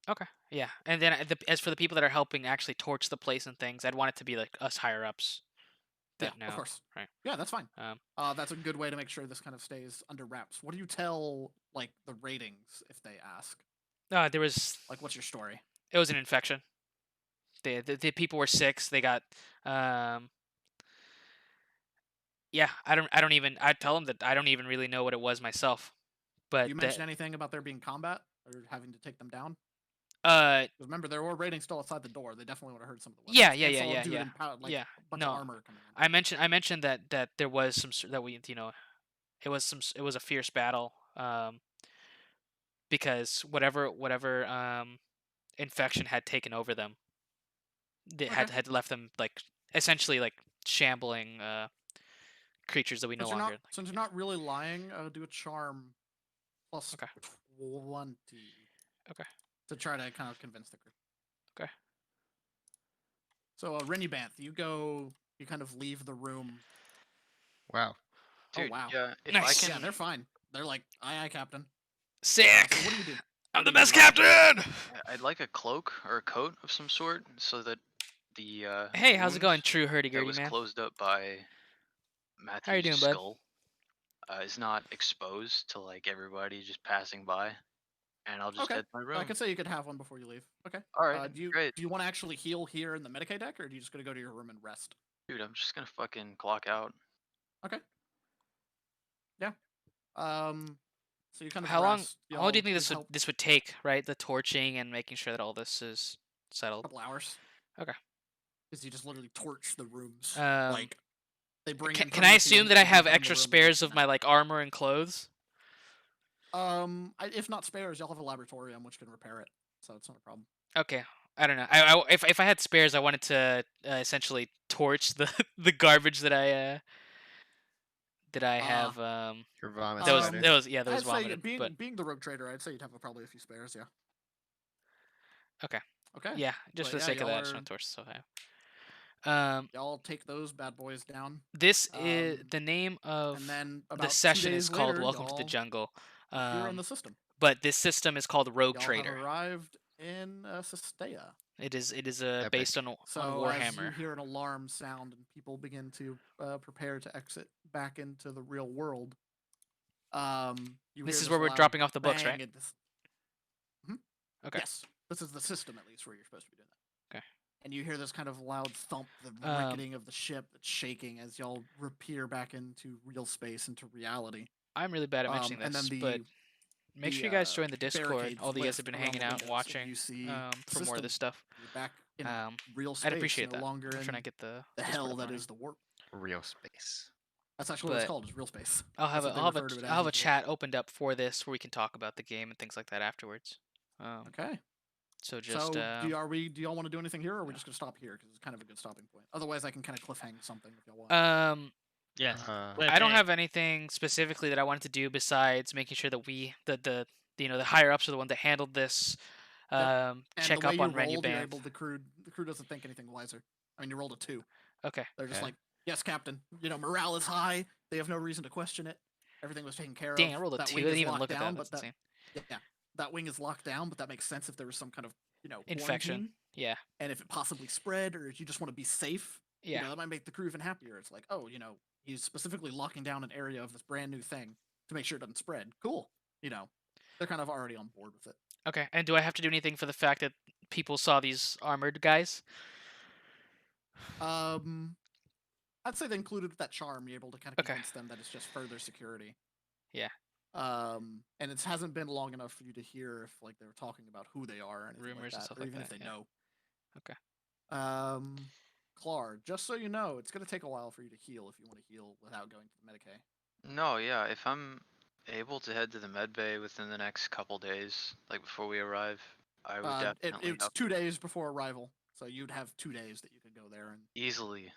Okay, yeah, and then as for the people that are helping actually torch the place and things, I'd want it to be like us higher ups. Yeah, That know, of course. right? Yeah, that's fine. Um, That's a good way to make sure this kind of stays under wraps. What do you tell like the ratings if they ask? there was Like, what's your story? it was an infection. The people were sick. They got yeah. I tell them that I don't even really know what it was myself. But You mention anything about there being combat or having to take them down? Remember, there were raiding still outside the door. They definitely would have heard some of the Yeah, weapons. yeah, They yeah, saw a yeah, dude yeah. in like Yeah, a bunch no, of armor coming in. I mentioned that there was that we it was a fierce battle because whatever infection had taken over them, they Okay. had left them like essentially like shambling creatures that we no longer. Since you're not really lying, do a charm plus Okay. 20. Okay. To try to kind of convince the crew. Okay. So, Renny Banth, you kind of leave the room. Wow. Dude, Oh wow. yeah, if Nice. I Yeah, can, they're fine. They're like, aye, Captain. Sick. So what do you do? I'm the What do you best do? captain. I'd like a cloak or a coat of some sort, so that the Hey, how's it going, wound true that hurdy-gurdy was man? closed up by How you Matthew's doing, bud? skull is not exposed to like everybody just passing by, and I'll just Okay. head to my I room. could say you could have one before you leave. Okay. All right, Do you great, want to actually heal here in the Medicaid deck, or are you just gonna go to your room and rest? dude. I'm just gonna fucking clock out. Okay. Yeah. So you kind of How long? rest. How long do you think help this would take? Right, the torching and making sure that all this is a settled. couple hours. Okay. Because you just literally torch the rooms. Um, like they bring. Can I assume that I have extra spares of my like armor and clothes? If not spares, y'all have a laboratorium which can repair it, so it's not a problem. Okay. I don't know. If I had spares, I wanted to essentially torch the the garbage that I have. Your vomit Those spider. those I'd say vomited. But being the rogue trader, I'd say you'd have probably a few spares. Yeah. okay. Okay. Yeah, just But for the yeah, sake of that, I y'all just are- want to torch stuff. Y'all take those bad boys down, This is the name of and then about the 2 session days is called later, Welcome to the y'all Jungle. appear in the system. But this system is called Rogue Y'all Trader. have arrived in Sistea. It is Epic. based on So as you Warhammer. hear an alarm sound and people begin to prepare to exit back into the real world, you This hear is where we're loud dropping off the books, bang right? and Mhm. Okay. Yes, this is the system at least where you're supposed to be doing that. Okay. And you hear this kind of loud thump, the ricketing of the ship that's shaking as y'all appear back into real space, into reality. I'm really bad at mentioning And this, then but make sure you guys join the Discord. barricades All of you guys have lift been around hanging the out windows, and and watching you see for the more of this system. stuff. You're back in real space. I'd appreciate no that. longer I'm in trying to get the the Discord hell up that running. is the warp. Real space. That's actually what it's But called, is real space. I'll have That's a what they refer to it I'll have as a is chat opened up for this where we can talk about the game and things like that afterwards. Okay. So just So do y'all want to do anything here, or are we just gonna stop here because it's kind of a good stopping point? Otherwise, I can kind of cliffhang something if y'all want. Yes. I don't have anything specifically that I wanted to do besides making sure that the the higher ups are the one that handled this. And Check the way up you on Renu rolled, you're Banth. able the crew doesn't think anything wiser. I mean, you rolled a 2. Okay. They're just Okay. like, yes, Captain. Morale is high. They have no reason to question it. Everything was taken care Dang, of. I rolled a That 2. I wing didn't is even locked look at down, that. but That's insane. yeah, that wing is locked down. But that makes sense if there was some kind of Infection. quarantine, Yeah. and if it possibly spread, or if you just want to be safe. Yeah. That might make the crew even happier. It's like, oh, he's specifically locking down an area of this brand new thing to make sure it doesn't spread. Cool. They're kind of already on board with it. Okay. And do I have to do anything for the fact that people saw these armored guys? I'd say they included that charm. You're able to kind of Okay. convince them that it's just further security. Yeah. And it hasn't been long enough for you to hear if like they were talking about who they are or anything Rumors like and that, stuff or like even that, if they yeah. know. Okay. Clar, just so you know, it's gonna take a while for you to heal if you want to heal without going to the Medicaid. No, yeah, if I'm able to head to the med bay within the next couple days, like before we arrive, I would definitely It's 2 days before arrival, so you'd have 2 days that you could go there and. easily.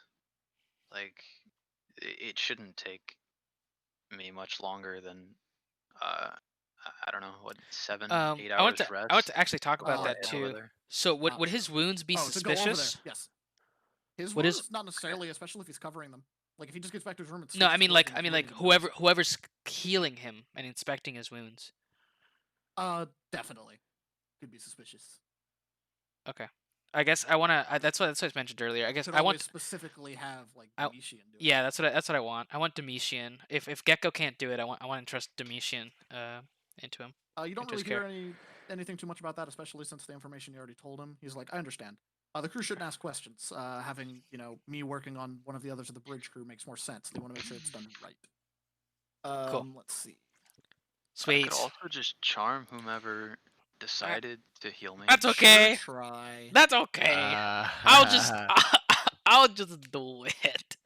Like, it shouldn't take me much longer than, I don't know, what, 7, 8 I want hours to rest. I want to actually talk about Oh, that yeah. too. So would his wounds be to go over there, suspicious? yes. His What is- wounds, not necessarily, especially if he's covering them. Like if he just gets back to his room and No, I switches mean clothes like and he's ready to go. whoever's healing him and inspecting his wounds. Definitely could be suspicious. Okay. I guess I want to. That's what I mentioned earlier. I guess Could I always want. specifically have like I- Domitian do it. Yeah, that's what I want. I want Domitian. If Gecko can't do it, I want to entrust Domitian into him. You don't into his really hear anything too much about that, especially since the information you already told him. He's like, I understand. The crew shouldn't ask questions. Having me working on one of the others of the bridge crew makes more sense. They want to make sure it's done right. Cool. Let's see. I Sweet. could also just charm whomever decided to heal me. That's okay. Sure try. That's okay. I'll just I'll just do it.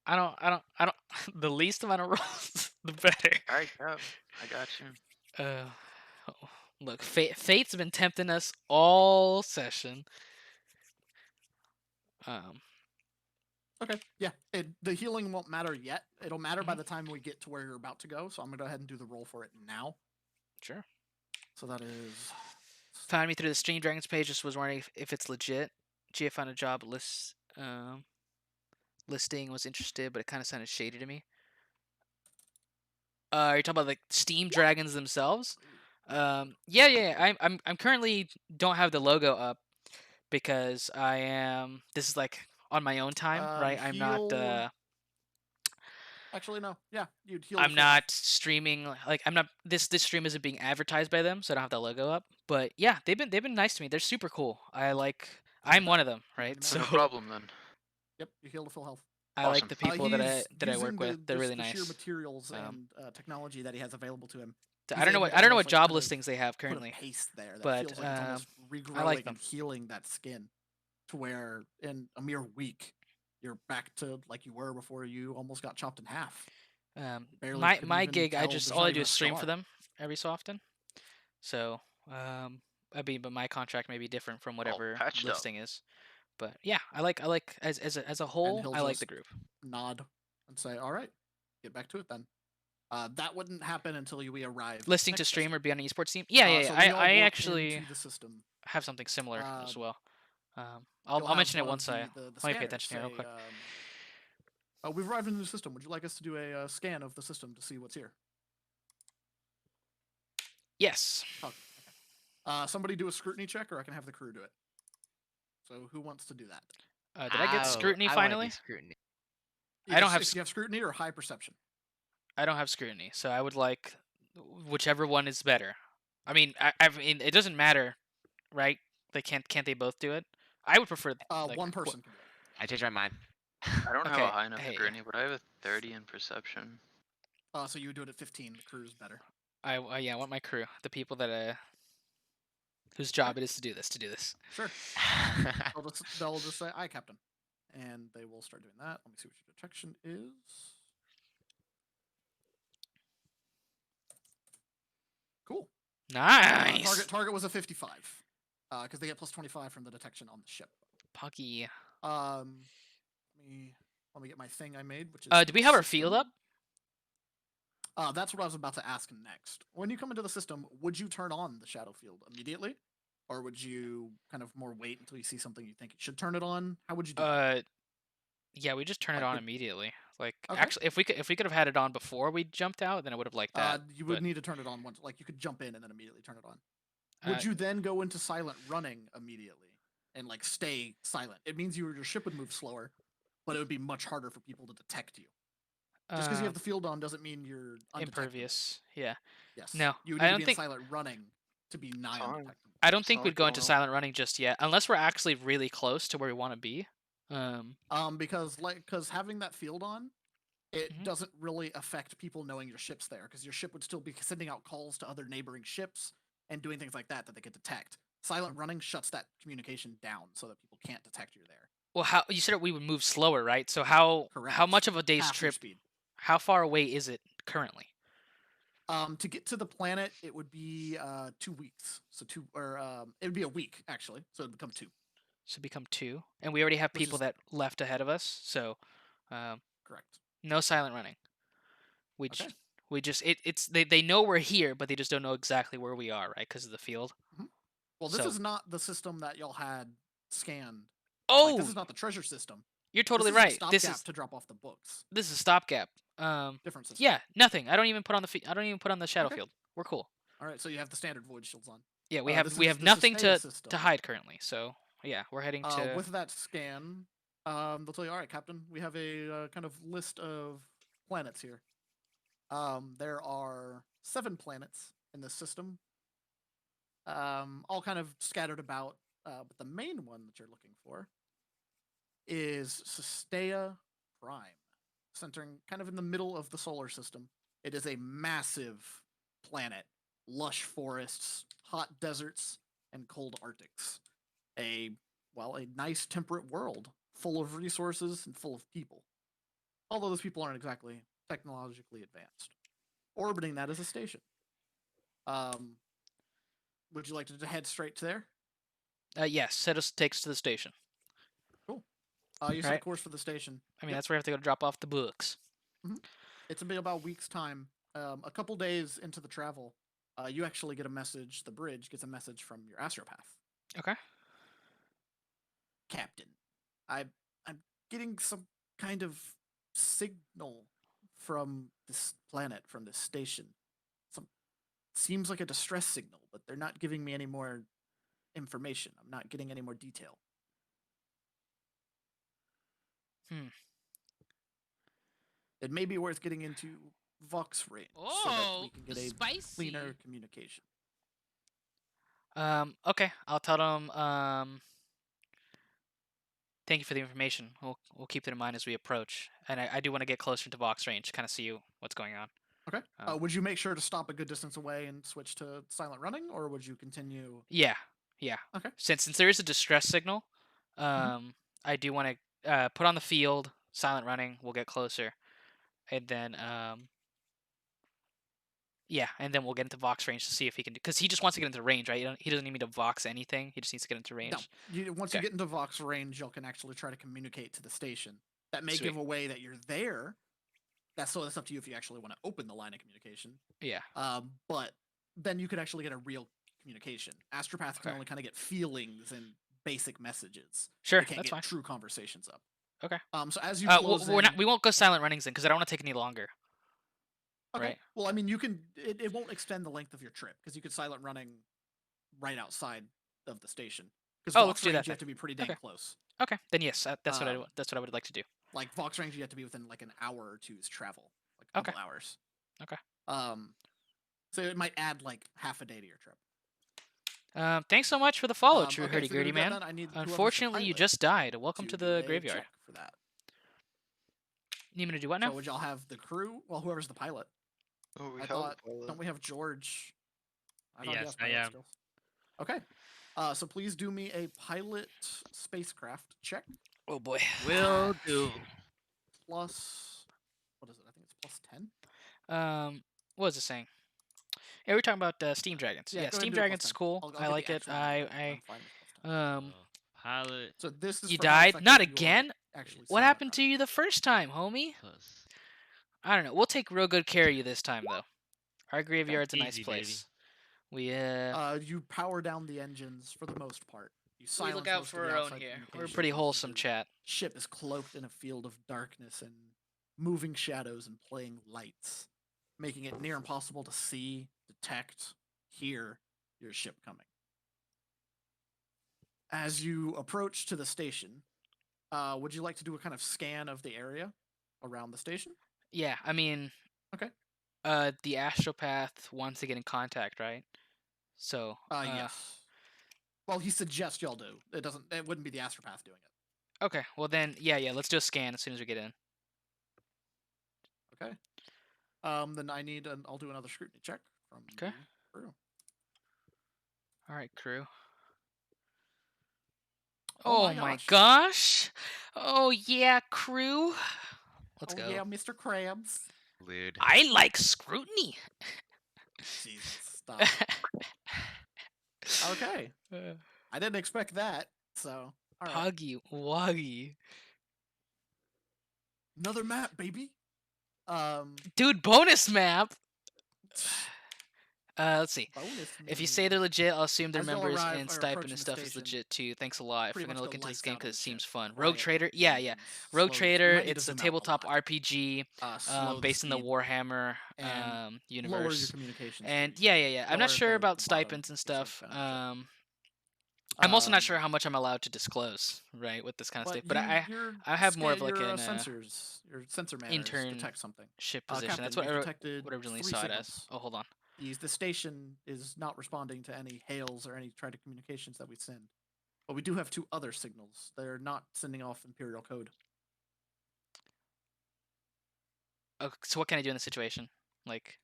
I don't the least amount of rolls the better. All right, Cap. I got you. Look, fate's been tempting us all session. Okay, yeah. The healing won't matter yet. It'll matter by Mhm. the time we get to where you're about to go. So I'm gonna go ahead and do the roll for it now. Sure. So that is Found me through the Stream Dragons page. Just was wondering if it's legit. Gia found a job listing, was interested, but it kind of sounded shady to me. Are you talking about like Steam Dragons themselves? Yeah. I'm currently don't have the logo up because I am. This is like on my own time, right? I'm not. heal- Actually, no. Yeah, you'd heal. I'm not streaming. Like I'm not. This stream isn't being advertised by them, so I don't have the logo up. But yeah, they've been nice to me. They're super cool. I'm one of them, right? So So No problem then. Yep, you heal to full health. I like Awesome. the people that He's I work using with. They're really the sheer nice. materials Um, and technology that he has available to him. I he's don't know able what to I don't know almost, what like, job kind of listings they have Put a currently. paste there that but, feels like it's almost regrowing I like them. and healing that skin to where in a mere week you're back to like you were before you almost got chopped in half. Barely My couldn't my even gig, tell all there's I not do even is a stream for scar. them every so often. So but my contract may be different from whatever patched up. listing is. But yeah, I like as a And whole, he'll I like the just group. nod and say, "All right, get back to it then." That wouldn't happen until we arrive. Listing to next stream session. or be on an esports team. Yeah. So when y'all I warp actually into the system. have something similar as Um, well. you'll I'll have mention it one of once I the let me pay scanners attention here real say, quick. we've arrived in the system. Would you like us to do a scan of the system to see what's here? Yes. Okay. Somebody do a scrutiny check, or I can have the crew do it. So who wants to do that? Did I get scrutiny I wanna do finally? scrutiny. I don't have If you have scrutiny or high perception. I don't have scrutiny, so I would like whichever one is better. I mean, I mean, it doesn't matter, right? They can't they both do it? I would prefer like One person can do it. I changed my mind. I don't have Okay, a high enough hey. scrutiny, but I have a 30 in perception. So you would do it at 15. The crew's better. I want my crew, the people that whose job it is to do this. Sure. They'll just say, "Aye, Captain," and they will start doing that. Let me see what your detection is. Cool. Nice. Target was a 55. Because they get plus 25 from the detection on the ship. Pucky. Let me get my thing I made, which is. Do we have our field up? That's what I was about to ask next. When you come into the system, would you turn on the shadow field immediately, or would you kind of more wait until you see something you think it should turn it on? How would you do that? Yeah, we just turn it Like, on would- immediately. Like Okay. actually, if we could have had it on before we jumped out, then I would have liked that. You would but- need to turn it on once. Like you could jump in and then immediately turn it on. Uh, Would you then go into silent running immediately and like stay silent? It means your ship would move slower, but it would be much harder for people to detect you. Just because you have the field on doesn't mean you're undetectable. impervious? Yeah. Yes. No, You would I need to don't be think- in silent running to be nigh Fine. undetectable. I don't It's think not we'd like go we into don't know. silent running just yet, unless we're actually really close to where we want to be. Because having that field on, it Mhm. doesn't really affect people knowing your ship's there, because your ship would still be sending out calls to other neighboring ships and doing things like that they could detect. Silent running shuts that communication down so that people can't detect you're there. Well, how you said we would move slower, right? So how Correct. much of a day's Half your trip? speed. How far away is it currently? To get to the planet, it would be 2 weeks. So it would be a week actually. So it'd become 2. So become 2, and we already have Which people is- that left ahead of us. So, Correct. no silent running. Okay. We just they know we're here, but they just don't know exactly where we are, right? Because of the field. Well, this So- is not the system that y'all had scanned. Oh, Like, this is not the treasure system. you're totally this is right. The This stopgap is to drop off the books. stopgap. Different system. Yeah, nothing. I don't even put on the shadow Okay. field. We're cool. All right. So you have the standard void shields on. Yeah, we this have is the nothing Sistea to system. hide currently. So yeah, we're heading to. With that scan, they'll tell you, all right, Captain, we have a kind of list of planets here. There are 7 planets in this system, all kind of scattered about. But the main one that you're looking for is Sistea Prime, centering kind of in the middle of the solar system. It is a massive planet lush forests, hot deserts, and cold Arctics. A nice temperate world full of resources and full of people. Although those people aren't exactly technologically advanced. Orbiting that is a station. Would you like to head straight to there? Yes, takes us to the station. Cool. You set a Right. course for the station. I mean, Yep. that's where I have to go to drop off the books. It's been about a week's time. A couple days into the travel, you actually get a message. The bridge gets a message from your astropath. Okay. Captain, I'm getting some kind of signal from this planet, from this station. Seems like a distress signal, but they're not giving me any more information. I'm not getting any more detail. It may be worth getting into Vox range so that we can get a cleaner communication. Okay, I'll tell them. Thank you for the information. We'll keep it in mind as we approach, and I do want to get closer to Vox range to kind of see what's going on. Okay. Would you make sure to stop a good distance away and switch to silent running, or would you continue? Yeah. Okay. Since there is a distress signal, I do want to put on the field, silent running. We'll get closer, and then and then we'll get into Vox range to see if he can, because he just wants to get into range, right? He doesn't need me to Vox anything. He just needs to get into range. No. Once you Okay. get into Vox range, you can actually try to communicate to the station. That may Sweet. give away that you're there. That's up to you if you actually want to open the line of communication. Yeah. But then you could actually get a real communication. Astropath can only kind of get feelings and basic messages. Sure, They can't that's get fine. true conversations up. Okay. So as you close in, we won't go silent runnings in because I don't want to take any longer. okay. Right. Well, I mean, you can. It won't extend the length of your trip because you could silent running right outside of the station. Because let's Vox do range that you then. have to be pretty dang Okay. close. Okay, then yes, that's what Um, I would like to do. Like Vox range, you have to be within like an hour or two's travel, like a couple hours. Okay. So it might add like half a day to your trip. Thanks so much for the follow, true Okay, so hurdy-gurdy we've got man. that. I need whoever's the Unfortunately, you pilot just died. Welcome to do the a graveyard. check for that. You need me to do what now? So would y'all have the crew? Well, whoever's the pilot. Oh, we I have thought, a pilot. don't we have George? I thought he Yes, has I pilot am. skills. Okay. So please do me a pilot spacecraft check. Oh boy. Will do. Plus, what is it? I think it's plus 10. What was it saying? Yeah, we're talking about Steam Dragons. Yeah, go ahead Steam and do a Dragons plus is 10. cool. I'll I get like the it. actual number, but I'm I fine with plus 10. Pilot So this is You for how died? Not effective you are again? actually What silent happened to running. you the first time, homie? plus. I don't know. We'll take real good care of you this time, though. Our graveyard's a nice Easy, place. We You power down the engines for the most part. You we silence look out most for of the our own outside here. We're communications pretty as wholesome, your chat. Ship is cloaked in a field of darkness and moving shadows and playing lights, making it near impossible to see, detect, hear your ship coming. As you approach to the station, would you like to do a kind of scan of the area around the station? Yeah, I mean, Okay. the astropath wants to get in contact, right? So, Yes. Well, he suggests y'all do. It doesn't. It wouldn't be the astropath doing it. okay. Well then, yeah. Let's do a scan as soon as we get in. Okay. Then I'll do another scrutiny check from Okay. the crew. All right, crew. Oh Oh my my gosh. gosh! Oh yeah, crew. Let's go. Yeah, Mr. Krabs. Lewd. I like scrutiny. Jesus, stop. Okay. I didn't expect that. So, all right. Huggy wuggy. Another map, baby. Dude, bonus map. Let's see. Bonus. If you say they're legit, I'll assume their As y'all members arrive and or stipend approaching and the stuff is station, legit too. Thanks a lot. If pretty we're gonna much look go into this lights game out because and it seems shit. fun. Quiet Rogue Trader, yeah. and Rogue slow- you Trader, might need to it's a zoom out tabletop lot. RPG Slow the based in the speed Warhammer and lower your universe. communication And speed. yeah. I'm not Lower sure the about bottom stipends and if you're stuff. gonna check. I'm also not sure Um, how much I'm allowed to disclose, right, with this kind of stuff. But your I have more of like your an sensors, your sensor manners intern detect something. ship position. That's Captain, what we've detected what I originally 3 saw it signals. as. Oh, hold on. The station is not responding to any hails or any tried communications that we send. But we do have 2 other signals. They're not sending off Imperial code. Okay, so what can I do in this situation? Like,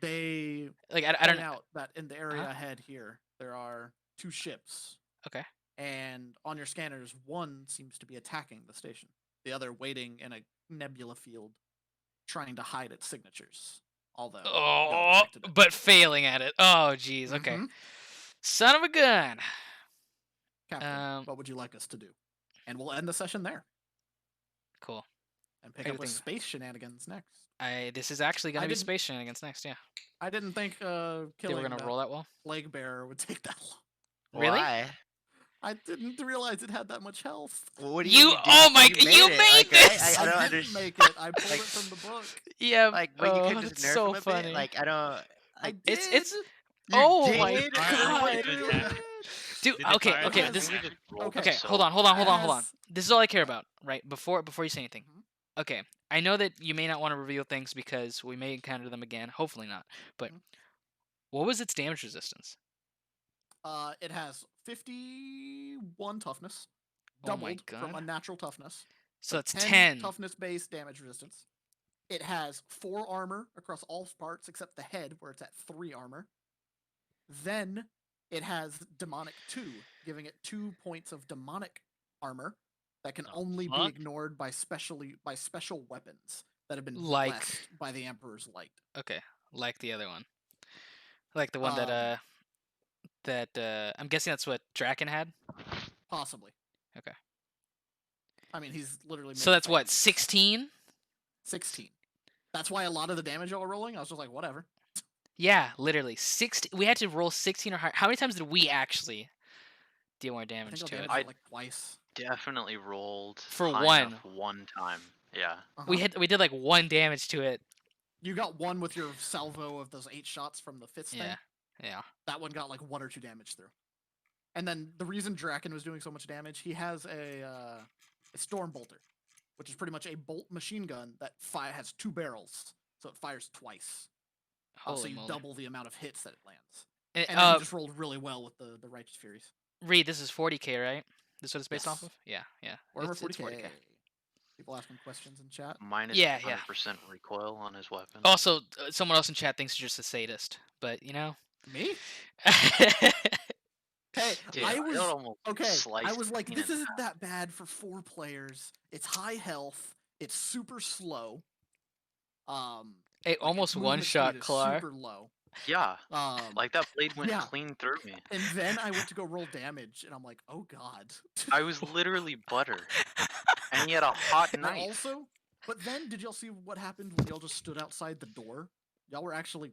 They Like I point don't. out that in the area Uh-huh. ahead here, there are 2 ships. Okay. And on your scanners, one seems to be attacking the station. The other waiting in a nebula field, trying to hide its signatures. Although you Oh, haven't detected it. but failing at it. Oh, jeez. Okay. Mhm. Son of a gun. Captain, what would you like us to do? And we'll end the session there Cool. and pick I up with think- space shenanigans next. This is actually gonna I be didn't- space shenanigans next. Yeah. I didn't think They were killing gonna that roll that well. plague bearer would take that long. Really? Why? I didn't realize it had that much health. Well, what do You- mean, dude? oh my You g- made you it. made Like, this! I don't didn't understand. make it. I pulled it from the book. Yeah. Like, but you oh, could just that's nerf so him a funny. bit. Like, I don't. I Like, did. it's- you oh my did? God. Dude. Did the Okay. fire Okay. alarm This. maybe just roll okay, Okay. so- Hold on. Hold on. As- This is all I care about, right? Before you say anything. Mhm. Okay. I know that you may not want to reveal things because we may encounter them again. Hopefully not. But Mhm. what was its damage resistance? It has 51 toughness, Oh my doubled from God. unnatural toughness. So it's 10 10. toughness base damage resistance. It has 4 armor across all parts except the head, where it's at 3 armor. Then it has demonic 2, giving it 2 points of demonic armor that can The only be fuck? ignored by special weapons that have been Like- blessed by the Emperor's light. Okay. Like the other one. Like the one Um, that I'm guessing that's what Draken had. Possibly. Okay. I mean, he's literally. So made that's what, fans. 16? 16. That's why a lot of the damage y'all were rolling, I was just like, whatever. Yeah, literally 16. We had to roll 16 or higher. How many times did we actually deal more I damage think to I'll it? damage it like twice. Definitely rolled For high one. enough one time. Yeah. Uh-huh. We did like 1 damage to it. You got one with your salvo of those 8 shots from the fist thing. Yeah. Yeah. That one got like 1 or 2 damage through. And then the reason Draken was doing so much damage, he has a storm bolter, which is pretty much a bolt machine gun that has 2 barrels, so it fires twice. So Holy you moly. double the amount of hits that it lands. And, And then he just rolled really well with the Righteous Furies. Reed, this is 40k, right? This is what it's based off Yes. of? Yeah, yeah. Or over It's 40k. People asking questions in chat. Minus Yeah, yeah. 100% recoil on his weapon. Also, someone else in chat thinks you're just a sadist, but you know. Me? Hey, Dude, I it was almost okay. I sliced was like, clean this in isn't half. that bad for 4 players. It's high health. It's super slow. Hey, almost movement one shot, speed is Clar. Super low. Yeah, Um, like that blade went yeah. clean through me. and then I went to go roll damage, and I'm like, oh god. I was literally butter, and he had a hot And knife. also, but then did y'all see what happened when y'all just stood outside the door? Y'all were actually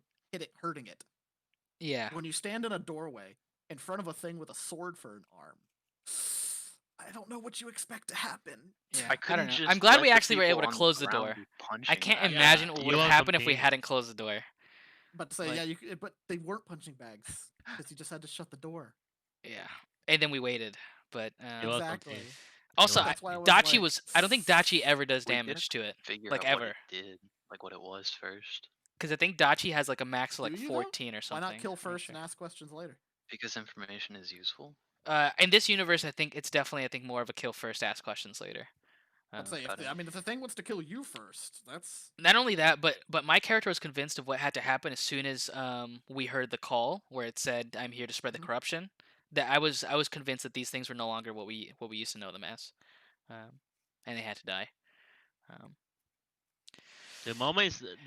hurting it. Yeah. When you stand in a doorway in front of a thing with a sword for an arm, I don't know what you expect to happen. Yeah. I I couldn't don't know. just I'm glad let we the actually were able people to on the close the ground door. be I punching can't back. imagine what You would have want happened if we something? hadn't closed the door. But say, Like- yeah, but they weren't punching bags because you just had to shut the door. Yeah. And then we waited, but You're welcome, Exactly. Steve. also That's why I was Dachi like- was. I don't think Dachi ever does We didn't damage to it, Figure like, out ever. what it did, like what it was first, because I think Dachi has like a max of like Do you, though? 14 or Why something. not kill I'm first sure. and ask questions later? because information is useful. In this universe, I think it's definitely more of a kill first, ask questions later. I'd say, got it. if the thing wants to kill you first, that's Not only that, but my character was convinced of what had to happen as soon as we heard the call where it said, "I'm here to spread the Mhm. corruption." That I was convinced that these things were no longer what we used to know them as, and they had to die. The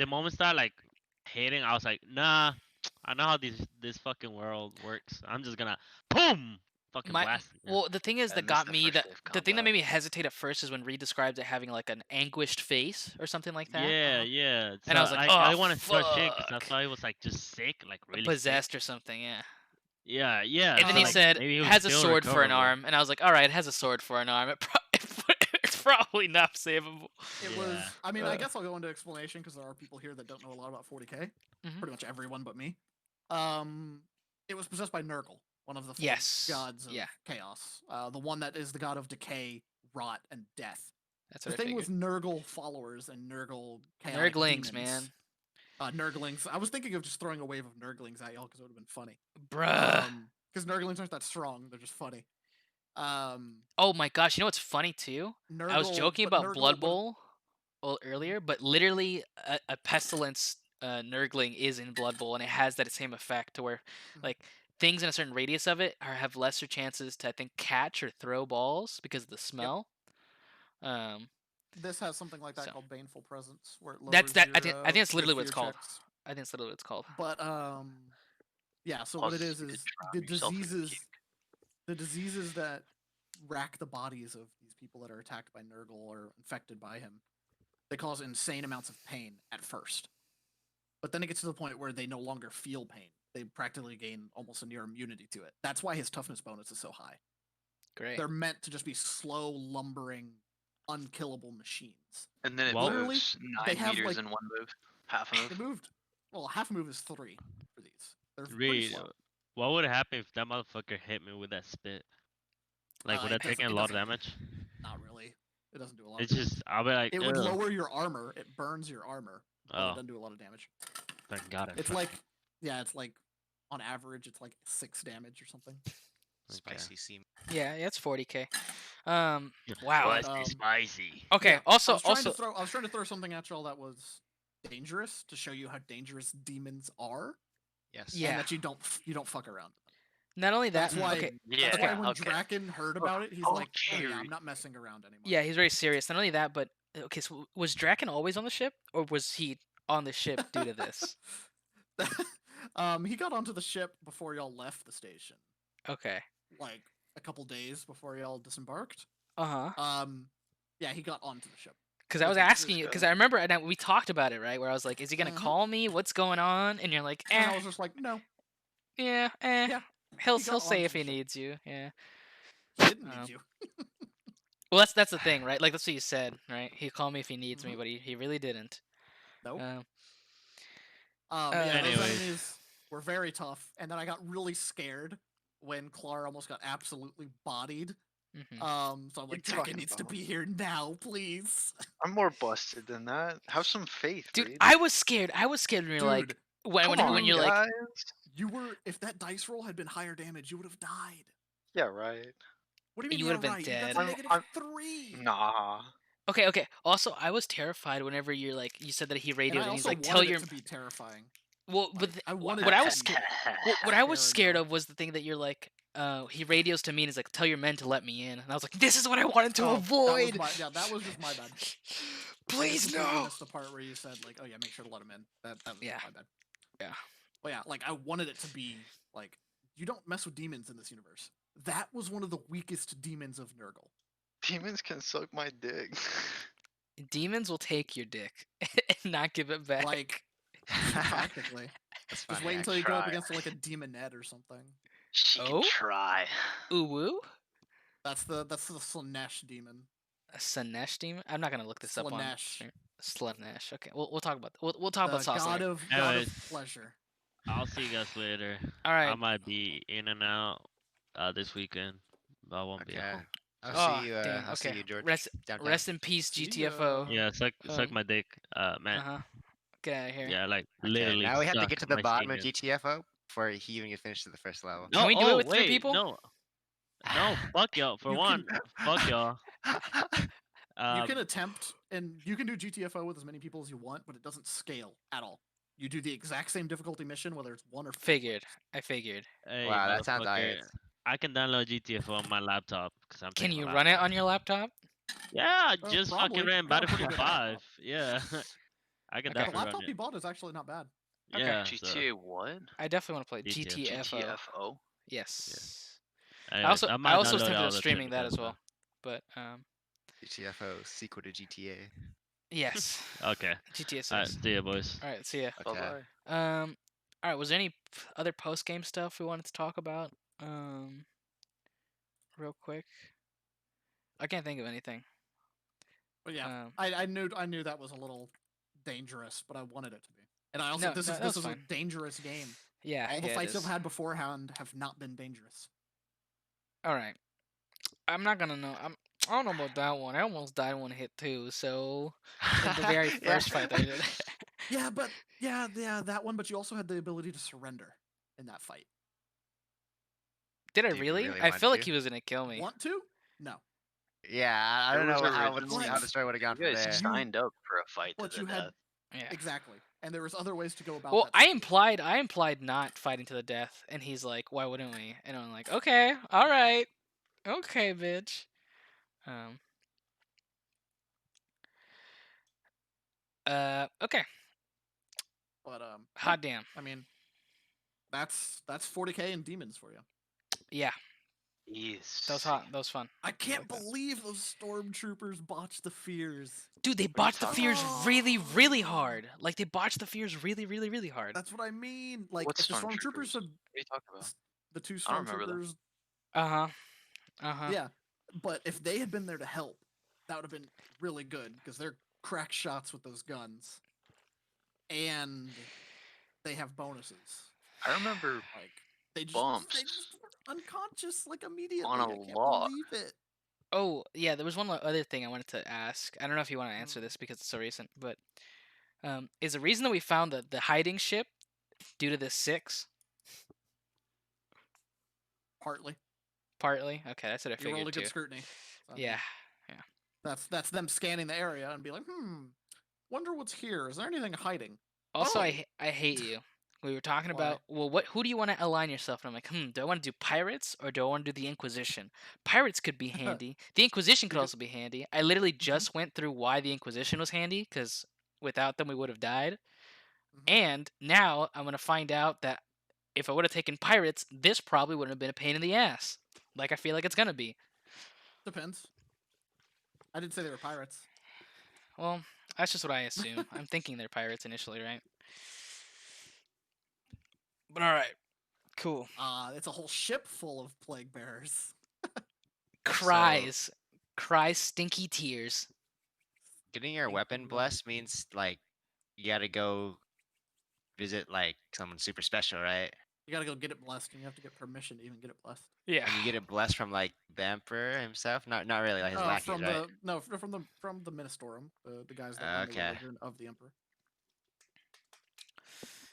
moment start like hating, I was like, nah, I know how this fucking world works. I'm just gonna boom fucking blast it. Well, the thing is that And this is got the me first that day of the thing that combat. made me hesitate at first is when Reed described it having like an anguished face or something like that. Yeah, Uh-huh. yeah. And I was So like, I "Oh, want to start shit because I fuck." thought it was like just sick, like really sick. Possessed or something, yeah. Yeah, yeah. And then so, he like, said, maybe it was has a still sword for an recoverable. arm. And I was like, all right, it has a sword for an arm. It's probably not savable. it was. Yeah. I mean, I Uh. guess I'll go into explanation because there are people here that don't know a lot about 40k. Mhm. Pretty much everyone but me. It was possessed by Nurgle, one of the 4 Yes, gods of yeah. chaos. The one that is the god of decay, rot, and death. That's The what I thing figured. with Nurgle followers and Nurgle chaotic Nurglings, demons, man. Nurglings. I was thinking of just throwing a wave of Nurglings at y'all because it would have been funny. Bruh. Because Nurglings aren't that strong; they're just funny. Oh my gosh, you know what's funny too? I was Nurgle- joking but about Nurgle Blood would- Bowl earlier, but literally a pestilence Nurgling is in Blood Bowl, and it has that same effect to where like things in a certain radius of it have lesser chances to I think catch or throw balls because of the smell. This has something like that So- called Baneful Presence, where it lowers That's that. your, I think that's your literally what it's fear called. checks. I think that's literally what it's called. But yeah. So what it Causes is you to the drown yourself in diseases, the diseases that rack the bodies of these people that are attacked by Nurgle or infected by him. They cause insane amounts of pain at first, but then it gets to the point where they no longer feel pain. They practically gain almost a near immunity to it. That's why his toughness bonus is so high. Great. They're meant to just be slow, lumbering, unkillable machines. And then it Well- Literally, moves they 9 have, meters like- in one move. Half a They move. moved. Well, half a move is 3 for these. They're pretty Reed, slow. what would happen if that motherfucker hit me with that spit? Like, would It that take doesn't- a it lot of doesn't- damage? Not really. It doesn't do a lot. It's of damage. just, I'll be like, It would "Ugh." lower your armor. It burns your armor, but it Oh, doesn't do a lot of damage. thank God. I It's fucking- like, yeah, it's like on average, it's like 6 damage or something. Spicy seam. Yeah, it's 40k. Wow. um, spicy. Okay. Yeah, Also, I was trying to throw something at y'all that was dangerous to show you how dangerous demons are, Yes. Yeah. and that you don't fuck around. not only that. That's why. Okay. Yeah. That's why when okay. Draken heard about it, he's like, "No, yeah, okay. I'm not messing around anymore." Yeah, he's very serious. Not only that, but okay. So was Draken always on the ship, or was he on the ship due to this? He got onto the ship before y'all left the station, Okay. like a couple days before y'all disembarked. Uh huh. Yeah, he got onto the ship. Because I was Listen to asking this you, because guy. I remember we talked about it, right? Where I was like, "Is he gonna Mhm. call me? What's going on?" And you're like, And I "Eh, was just like, "No, yeah, Yeah, he'll he got he'll say onto if the he ship. needs you." Yeah. he didn't Um, need you." Well, that's the thing, right? Like that's what you said, right? He'll call me if he needs me, Mhm. but he really didn't. Nope. Um, Yeah, those Anyways. enemies were very tough, and then I got really scared when Clara almost got absolutely bodied. mhm. So I'm You like, Draken talking needs to about? be here now, please. I'm more busted than that. Have some faith, Dude, Reed. I was scared. I was scared when you're like Dude, when Come when on, you're like, guys. you were if that dice roll had been higher damage, you would have died. Yeah, right. What do you mean You yeah, would've been right? dead. You got to I'm- -3. Nah. okay. Also, I was terrified whenever you're like you said that he And radioed I and he's also like, "Tell wanted your it to be terrifying. well." But Like, I wanted what it I to was be what I was scary, scared though. of was the thing that you're like, he radios to me and he's like, "Tell your men to let me in," and I was like, "This is what I wanted to Oh, avoid." That was just my bad. Please I completely no. missed the part where you said like, "Oh yeah, make sure to let him in." That was Yeah. my bad. Yeah. But yeah, like I wanted it to be like you don't mess with demons in this universe. That was one of the weakest demons of Nurgle. Demons can suck my dick. Demons will take your dick and not give it back. Like practically. That's Just funny, wait until you actually. go up Try. against like a demonette or something. She Oh? can try. Ooh woo. That's the Slanesh demon. A Slanesh demon? I'm not gonna look this up on Slanesh. stream. Slanesh. Okay, we'll talk about we'll talk The about sauce god later. of Anyways. pleasure. I'll see you guys later. All right. I might be in and out this weekend. But I won't be Okay. at home. I'll Oh, see you. damn, I'll see okay. you, George. Rest downtown. rest in peace, See GTFO. ya. Yeah, suck Um, my dick, man. Uh huh. Get out of here. Yeah, like Okay, literally. now we have to suck get to the my bottom of semen. GTFO before he even gets finished to the first level. Can we do it with 3 wait, people? No, no, fuck y'all. For You one, fuck y'all. You can attempt and you can do GTFO with as many people as you want, but it doesn't scale at all. You do the exact same difficulty mission, whether it's 1 or 4 Figured. players. I figured. Hey, Wow, that sounds motherfucker, alright. I can download GTFO on my laptop because I'm. Can taking you my run it laptop. on your laptop? Yeah, I Oh, just probably. fucking ran You got a pretty Battlefield good 5. laptop. Yeah, I can Okay. The definitely laptop run he it. bought is actually not bad. Okay. Yeah, so, GTA what? I definitely want to play GTFO. GTFO. GTFO. Yes. anyways, I might also was download tempted all of the streaming that shit as well. But GTFO sequel to GTA. yes. Okay. GTA Alright, 6. see ya, boys. All right. See ya. Okay. Bye-bye. All right. Was there any other post game stuff we wanted to talk about? Real quick. I can't think of anything. But yeah, Um, I knew that was a little dangerous, but I wanted it to be. And I also No, this no, is that's this is a fine. dangerous game. yeah. All the yeah, it fights I've is. had beforehand have not been dangerous. All right. I'm not gonna know. I don't know about that one. I almost died in one hit too. So in the very Yeah. first fight that I did. Yeah, but yeah, that one. But you also had the ability to surrender in that fight. Did I Do you really? really I want feel like to? he was gonna kill me. Want to? No. Yeah, I There don't was know how originally- the story would have gone You from guys there. signed up for a fight to But the you had death. Yeah. exactly. and there was other ways to go about Well, that. I situation. implied not fighting to the death, and he's like, "Why wouldn't we?" And I'm like, "Okay, all right, okay, bitch." Um. Okay. But Hot damn. I mean, that's 40k and demons for you. Yeah, Yes. that was hot. That was fun. I can't like that. believe those stormtroopers botched the fears. Dude, they you botched the talking fears really, really about? hard. Like they botched the fears really, really, really hard. That's what I mean. Like What if the stormtroopers? stormtroopers had What are you talking about? the two I don't remember them. stormtroopers, Uh huh. yeah. But if they had been there to help, that would have been really good because they're crack shots with those guns, and they have bonuses. I remember Like they bumps just were unconscious like immediately. on a I can't log. believe it. Oh yeah, there was one other thing I wanted to ask. I don't know if you want to answer Mm. this because it's so recent, but is the reason that we found the hiding ship due to this 6? Partly, Partly. Okay, that's what I you rolled figured a good too. scrutiny. So, I mean, Yeah. that's them scanning the area and be like, wonder what's here. Is there anything hiding? Also, Oh! I hate you. We were talking Why? about, well, who do you want to align yourself? And I'm like, do I want to do pirates or do I want to do the Inquisition? Pirates could be handy. The Inquisition could could- also be handy. I literally just went through why the Inquisition was handy because without them we would have died. Mhm. And now I'm gonna find out that if I would have taken pirates, this probably wouldn't have been a pain in the ass. Like I feel like it's gonna be. Depends. I didn't say they were pirates. Well, that's just what I assume. I'm thinking they're pirates initially, right? But all right, cool. It's a whole ship full of plague bearers. Cries, stinky tears. Getting your Thank weapon you, blessed means like you gotta go visit like someone super special, right? You gotta go get it blessed, and you have to get permission to even get it blessed. Yeah. And you get it blessed from like the emperor himself. Not really like his lackeys, From right? from the Ministorum, the guys that run the Okay. religion of the emperor.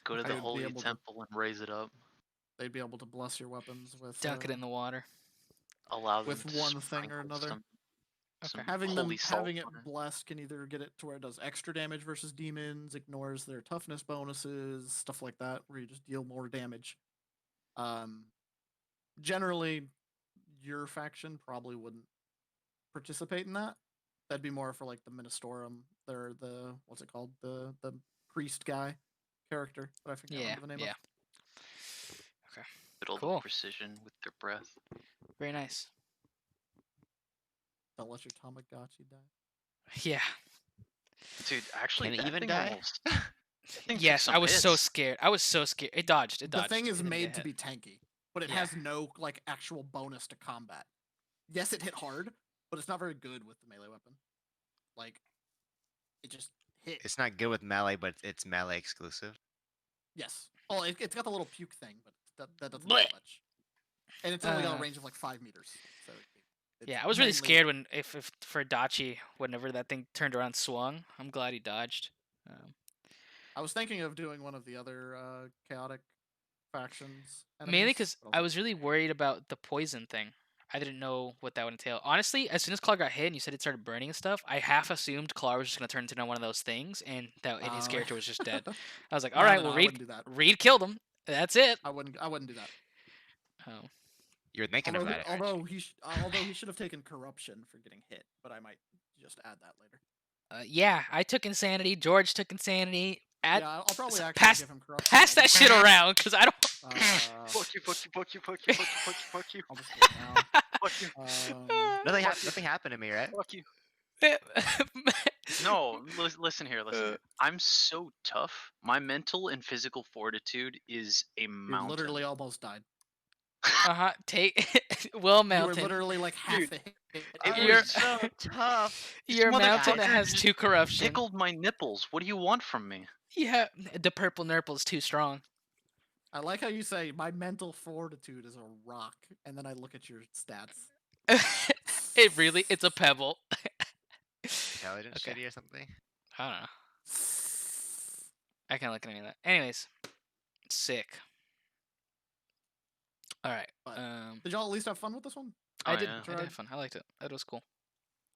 Go to I the would be holy able to- temple and raise it up. They'd be able to bless your weapons with Dunk it in the water. Allow them with to one thing or sprinkle another. Some Okay. having it salt on it. blessed can either get it to where it does extra damage versus demons, ignores their toughness bonuses, stuff like that, where you just deal more damage. Generally, your faction probably wouldn't participate in that. That'd be more for like the Ministorum. They're the what's it called? The priest guy character that I forget Yeah. the name Yeah. of. Fiddle the Cool. precision with their breath. Very nice. Don't let your Tamagotchi die. Yeah. Dude, actually, Can it that even thing die? almost. that thing took Yes, some I was so hits. scared. I was so scared. It dodged. It The dodged. thing It is didn't made get to hit. be tanky, but it Yeah. has no like actual bonus to combat. Yes, it hit hard, but it's not very good with the melee weapon. Like, it just hit. It's not good with melee, but it's melee exclusive. Yes. Oh, it's got the little puke thing, but that doesn't Blech. do much. And it's only got a Uh, range of like 5 meters. So it's Yeah, I was really mainly- scared when if for Dachi whenever that thing turned around and swung. I'm glad he dodged. I was thinking of doing one of the other chaotic factions. Mainly enemies, because but I like, was really worried about the poison thing. I didn't know what that would entail. Honestly, as soon as Claw got hit and you said it started burning and stuff, I half assumed Claw was just gonna turn into one of those things, and his character was just dead. I was like, all right, well, I Reed wouldn't do that. Reed killed him. That's it. I wouldn't do that. Oh, You're thinking Although, of that. aren't you? although he should have taken corruption for getting hit, but I might just add that later. yeah, I took insanity. George took insanity. Yeah, I'll probably actually pass- give him corruption. Pass that shit around, because I don't. Fuck you, fuck you, fuck you, fuck you, fuck you, fuck you, fuck you, I'll just do it now. fuck you, Nothing happened to me, right? fuck you. No, listen here, listen. Here. I'm so tough. My mental and physical fortitude is a You mountain. literally almost died. Take Will You were Melton. literally like half Dude, a hit. it You're- was so tough. Your mountain that motherfucker has just 2 corruption. tickled my nipples. What do you want from me? Yeah, the purple nurple is too strong. I like how you say my mental fortitude is a rock, and then I look at your stats. It's a pebble. Intelligence Okay. shitty or something. I don't know. I can't look at any of that. Anyways, sick. All right. But- Did y'all at least have fun with this one? I Oh, did. yeah. I did have fun. I liked it. It was cool.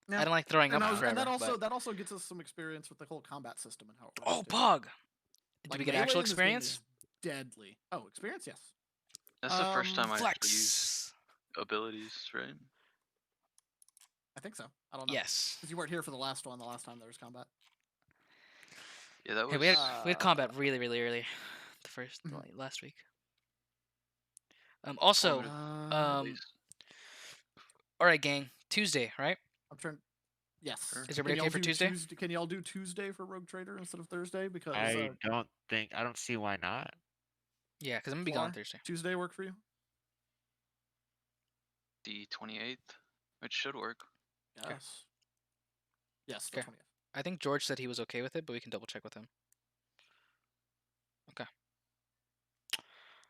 Yeah. I don't like throwing up And, forever. that but- also gets us some experience with the whole combat system and how it works. Oh, too. Pog. Did Like, we get melee actual in this game experience? is deadly. Oh, experience, yes. That's the first time I actually used Flex. abilities, right? I think so. I don't know. Yes. Because you weren't here for the last one. The last time there was combat. Yeah, that Hey, was. we had combat really early, the first Mhm. like, last week. Also, formative, at least. all right, gang. Tuesday, right? I'm trying. Yes. Sure. Is everybody okay for Tuesday? Can y'all do Tuesday for Rogue Trader instead of Thursday? Because I don't see why not. Yeah, because I'm gonna be gone Flar, Thursday. Tuesday work for you? The 28th, which should work. Yes. Okay. Yes, the Okay. 20th. I think George said he was okay with it, but we can double check with him. Okay.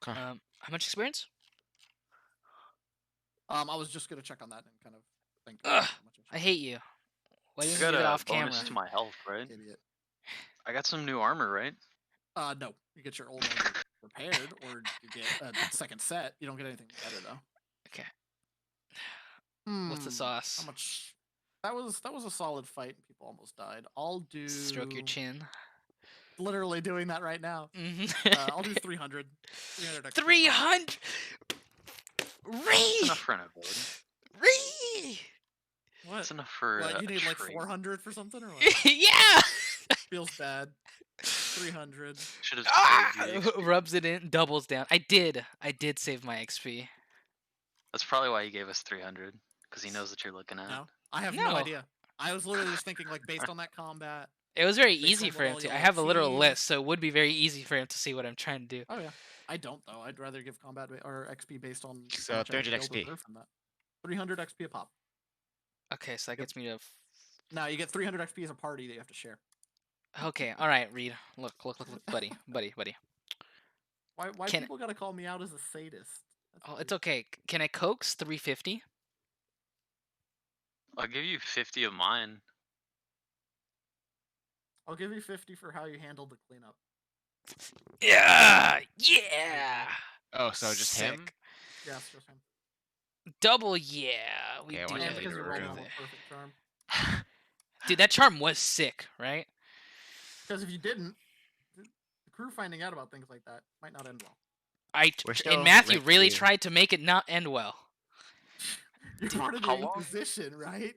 Okay. How much experience? I was just gonna check on that and kind of think. Ugh, how much I hate you. Why I didn't you got give it a off bonus camera? to my health, right? Idiot. I got some new armor, right? No, you get your old armor repaired, or you get a second set. You don't get anything better though. Okay. Hmm, What's the sauce? How much? That was a solid fight. And people almost died. I'll do. Stroke your chin. Literally doing that right now. Mm-hmm. I'll do 300. 300 XP. 300. That's enough for an ability. What? That's enough for What? You a need like trait. 400 for something, or what? Yeah. Feels bad. 300. Should have Ah! saved the XP. Rubs it in, doubles down. I did save my XP. That's probably why he gave us 300, because he knows that you're looking at. No, I have No. no idea. I was literally just thinking like based on that combat. It was very Based easy on for what him all to. I y'all have a literal achieved. list, so it would be very easy for him to see what I'm trying to do. Oh yeah, I don't though. I'd rather give combat or XP based on So, how much I have 300 build XP. reserve from that. 300 XP a pop. Okay, so that Yep. gets me to. Now you get 300 XP as a party that you have to share. Okay, all right, Reed. Look, buddy. Why Can- people gotta call me out as a sadist? That's Oh, it's weird. okay. Can I coax 350? I'll give you 50 of mine. I'll give you 50 for how you handled the cleanup. Yeah. Oh, so just him? Sick. Yes, just him. Double yeah. We Okay, I do want And you it. because you rolled room. on a perfect charm. Dude, that charm was sick, right? Because if you didn't, the crew finding out about things like that might not end well. We're And still Matthew rank really 2. tried to make it not end well. You're part of the how long? Inquisition, right?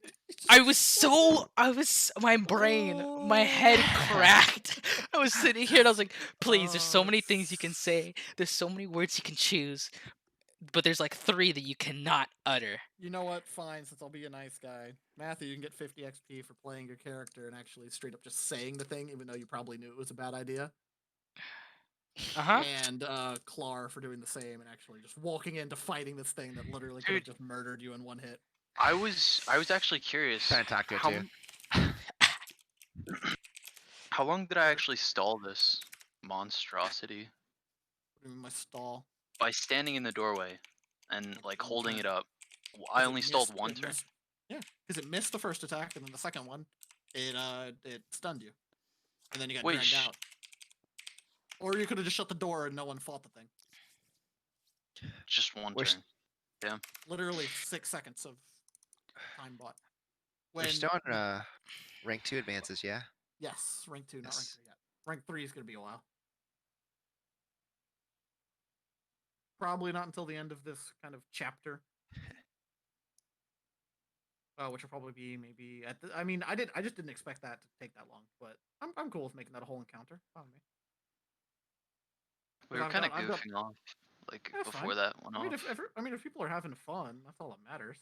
My brain, my head cracked. I was sitting here and I was like, please, there's so Oh, many things you can say. There's so many words you can choose. But there's like 3 that you cannot utter. You know what? Fine, since I'll be a nice guy. Matthew, you can get 50 XP for playing your character and actually straight up just saying the thing, even though you probably knew it was a bad idea. Uh-huh. And Clar for doing the same and actually just walking into fighting this thing that literally could have Dude. just murdered you in one hit. I was actually curious. Trying to talk to it how, too. how long did I actually stall this monstrosity? What do you mean, my stall. By standing in the doorway and like One holding turn. it up. I 'Cause it only stalled missed- one it turn. missed- Yeah, because it missed the first attack, and then the second one, it stunned you, and then you got Wait, dragged out. Or you could have just shut the door and no one fought the thing. Just one We're s- turn. Literally 6 seconds of time bought. We're still on rank 2 advances, yeah? Yes, rank 2, not rank Yes. 3 yet. Rank 3 is gonna be a while. Probably not until the end of this kind of chapter. Which will probably be maybe at the. I mean, I just didn't expect that to take that long, but I'm cool with making that a whole encounter. Fine with me. We were I've kind of got- I've got- goofing off like That's before fine. that went I mean, off. if people are having fun, that's all that matters.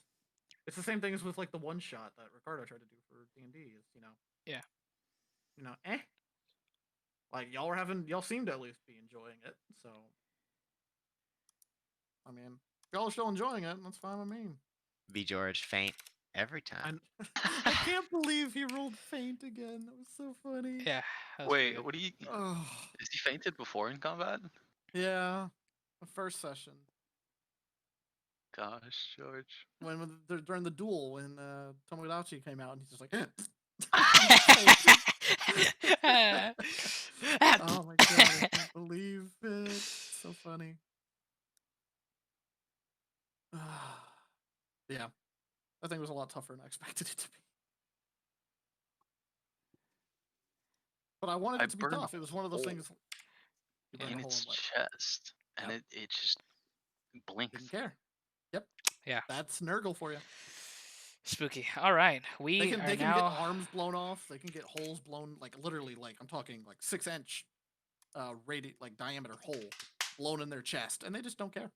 It's the same thing as with like the one shot that Ricardo tried to do for D&D. Is Yeah. Like y'all seem to at least be enjoying it. So, I mean, if y'all are still enjoying it, that's fine with me. V George, faint every time. I can't believe he rolled faint again. That was so funny. Yeah. that was pretty Wait, good. what do you? Oh, Is he fainted before in combat? yeah. The first session Gosh, George. during the duel when Tomodachi came out and he's just like, oh my god, I can't believe it. So funny. Yeah, that thing was a lot tougher than I expected it to be. But I wanted I it to be burned tough. It was one of those hole things. You burned in a hole its in what? chest, and Yep. it just blinked. Didn't care. Yep. Yeah. That's Nurgle for you. Spooky. All right, They we can are they can now. get arms blown off. They can get holes blown, like literally, like I'm talking like 6-inch, like diameter hole blown in their chest, and they just don't care.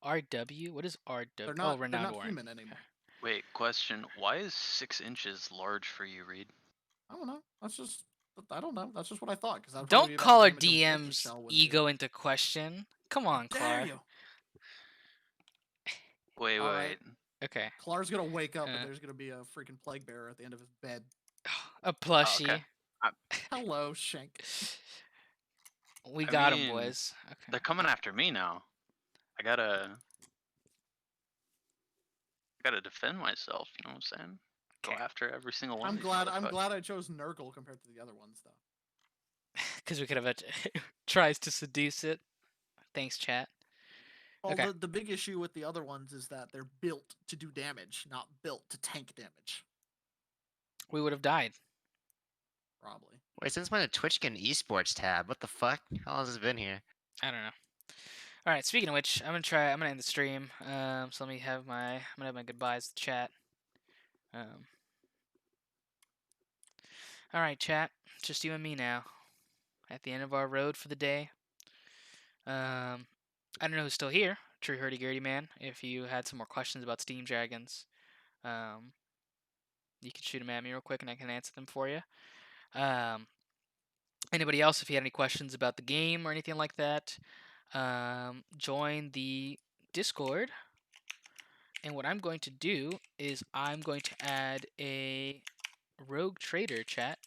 RW. What is RW? They're Oh, not Renowned Warren. human anymore. Wait, question. Why is 6 inches large for you, Reed? I don't know. I don't know. That's just what I thought. Because Don't call our DM's ego into question. Come on, Dare Clar. you? Wait, All wait. right. Okay. Clark's gonna wake up Uh. and there's gonna be a freaking plague bearer at the end of his bed. A plushie. okay. Hello, Shank. We I got him, mean, boys. Okay. They're coming after me now. I gotta defend myself. You know what I'm saying? Go Okay. after every single one. I'm of these glad motherfuckers. I chose Nurgle compared to the other ones, though. Because we could have tries to seduce it. Thanks, chat. Well, Okay. the big issue with the other ones is that they're built to do damage, not built to tank damage. We would have died. Probably. Wait, since when did Twitch get an esports tab? What the fuck? How long has this been here? I don't know. All right. Speaking of which, I'm gonna end the stream. So let me have my. I'm gonna have my goodbyes to chat. All right, chat. Just you and me now. At the end of our road for the day. I don't know who's still here. True Hurdy Gurdy Man. If you had some more questions about Steam Dragons, you can shoot them at me real quick and I can answer them for you. Anybody else, if you had any questions about the game or anything like that, join the Discord. And what I'm going to do is I'm going to add a Rogue Trader chat.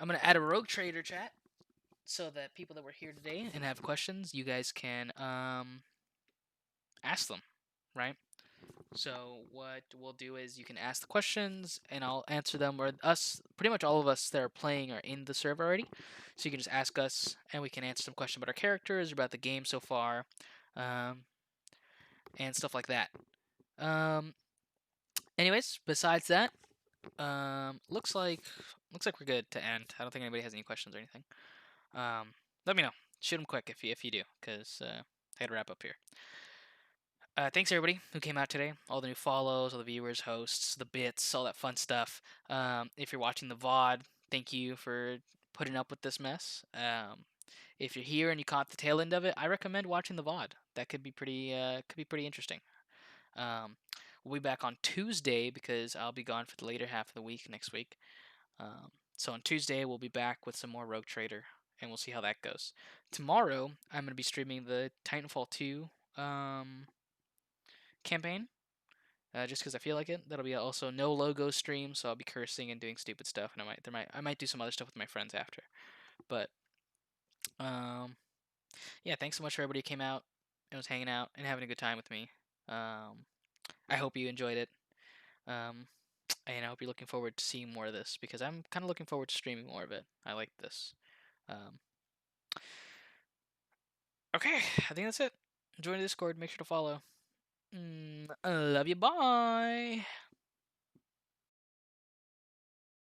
I'm going to add a Rogue Trader chat so that people that were here today and have questions, you guys can ask them, right? So what we'll do is you can ask the questions and I'll answer them, or us, pretty much all of us that are playing are in the server already. So you can just ask us and we can answer some questions about our characters, about the game so far, and stuff like that. Anyways, besides that, looks like we're good to end. I don't think anybody has any questions or anything. Let me know. Shoot them quick if you do, because I gotta wrap up here. Thanks everybody who came out today. All the new follows, all the viewers, hosts, the bits, all that fun stuff. If you're watching the VOD, thank you for putting up with this mess. If you're here and you caught the tail end of it, I recommend watching the VOD. That could be pretty interesting. We'll be back on Tuesday because I'll be gone for the later half of the week next week. So on Tuesday we'll be back with some more Rogue Trader, and we'll see how that goes. Tomorrow I'm going to be streaming the Titanfall 2 campaign, just because I feel like it. That'll be also no logo stream, so I'll be cursing and doing stupid stuff, and I might do some other stuff with my friends after. But yeah, thanks so much for everybody who came out and was hanging out and having a good time with me. I hope you enjoyed it. And I hope you're looking forward to seeing more of this, because I'm kind of looking forward to streaming more of it. I like this. Okay, I think that's it. Join the Discord. Make sure to follow. I love you. Bye.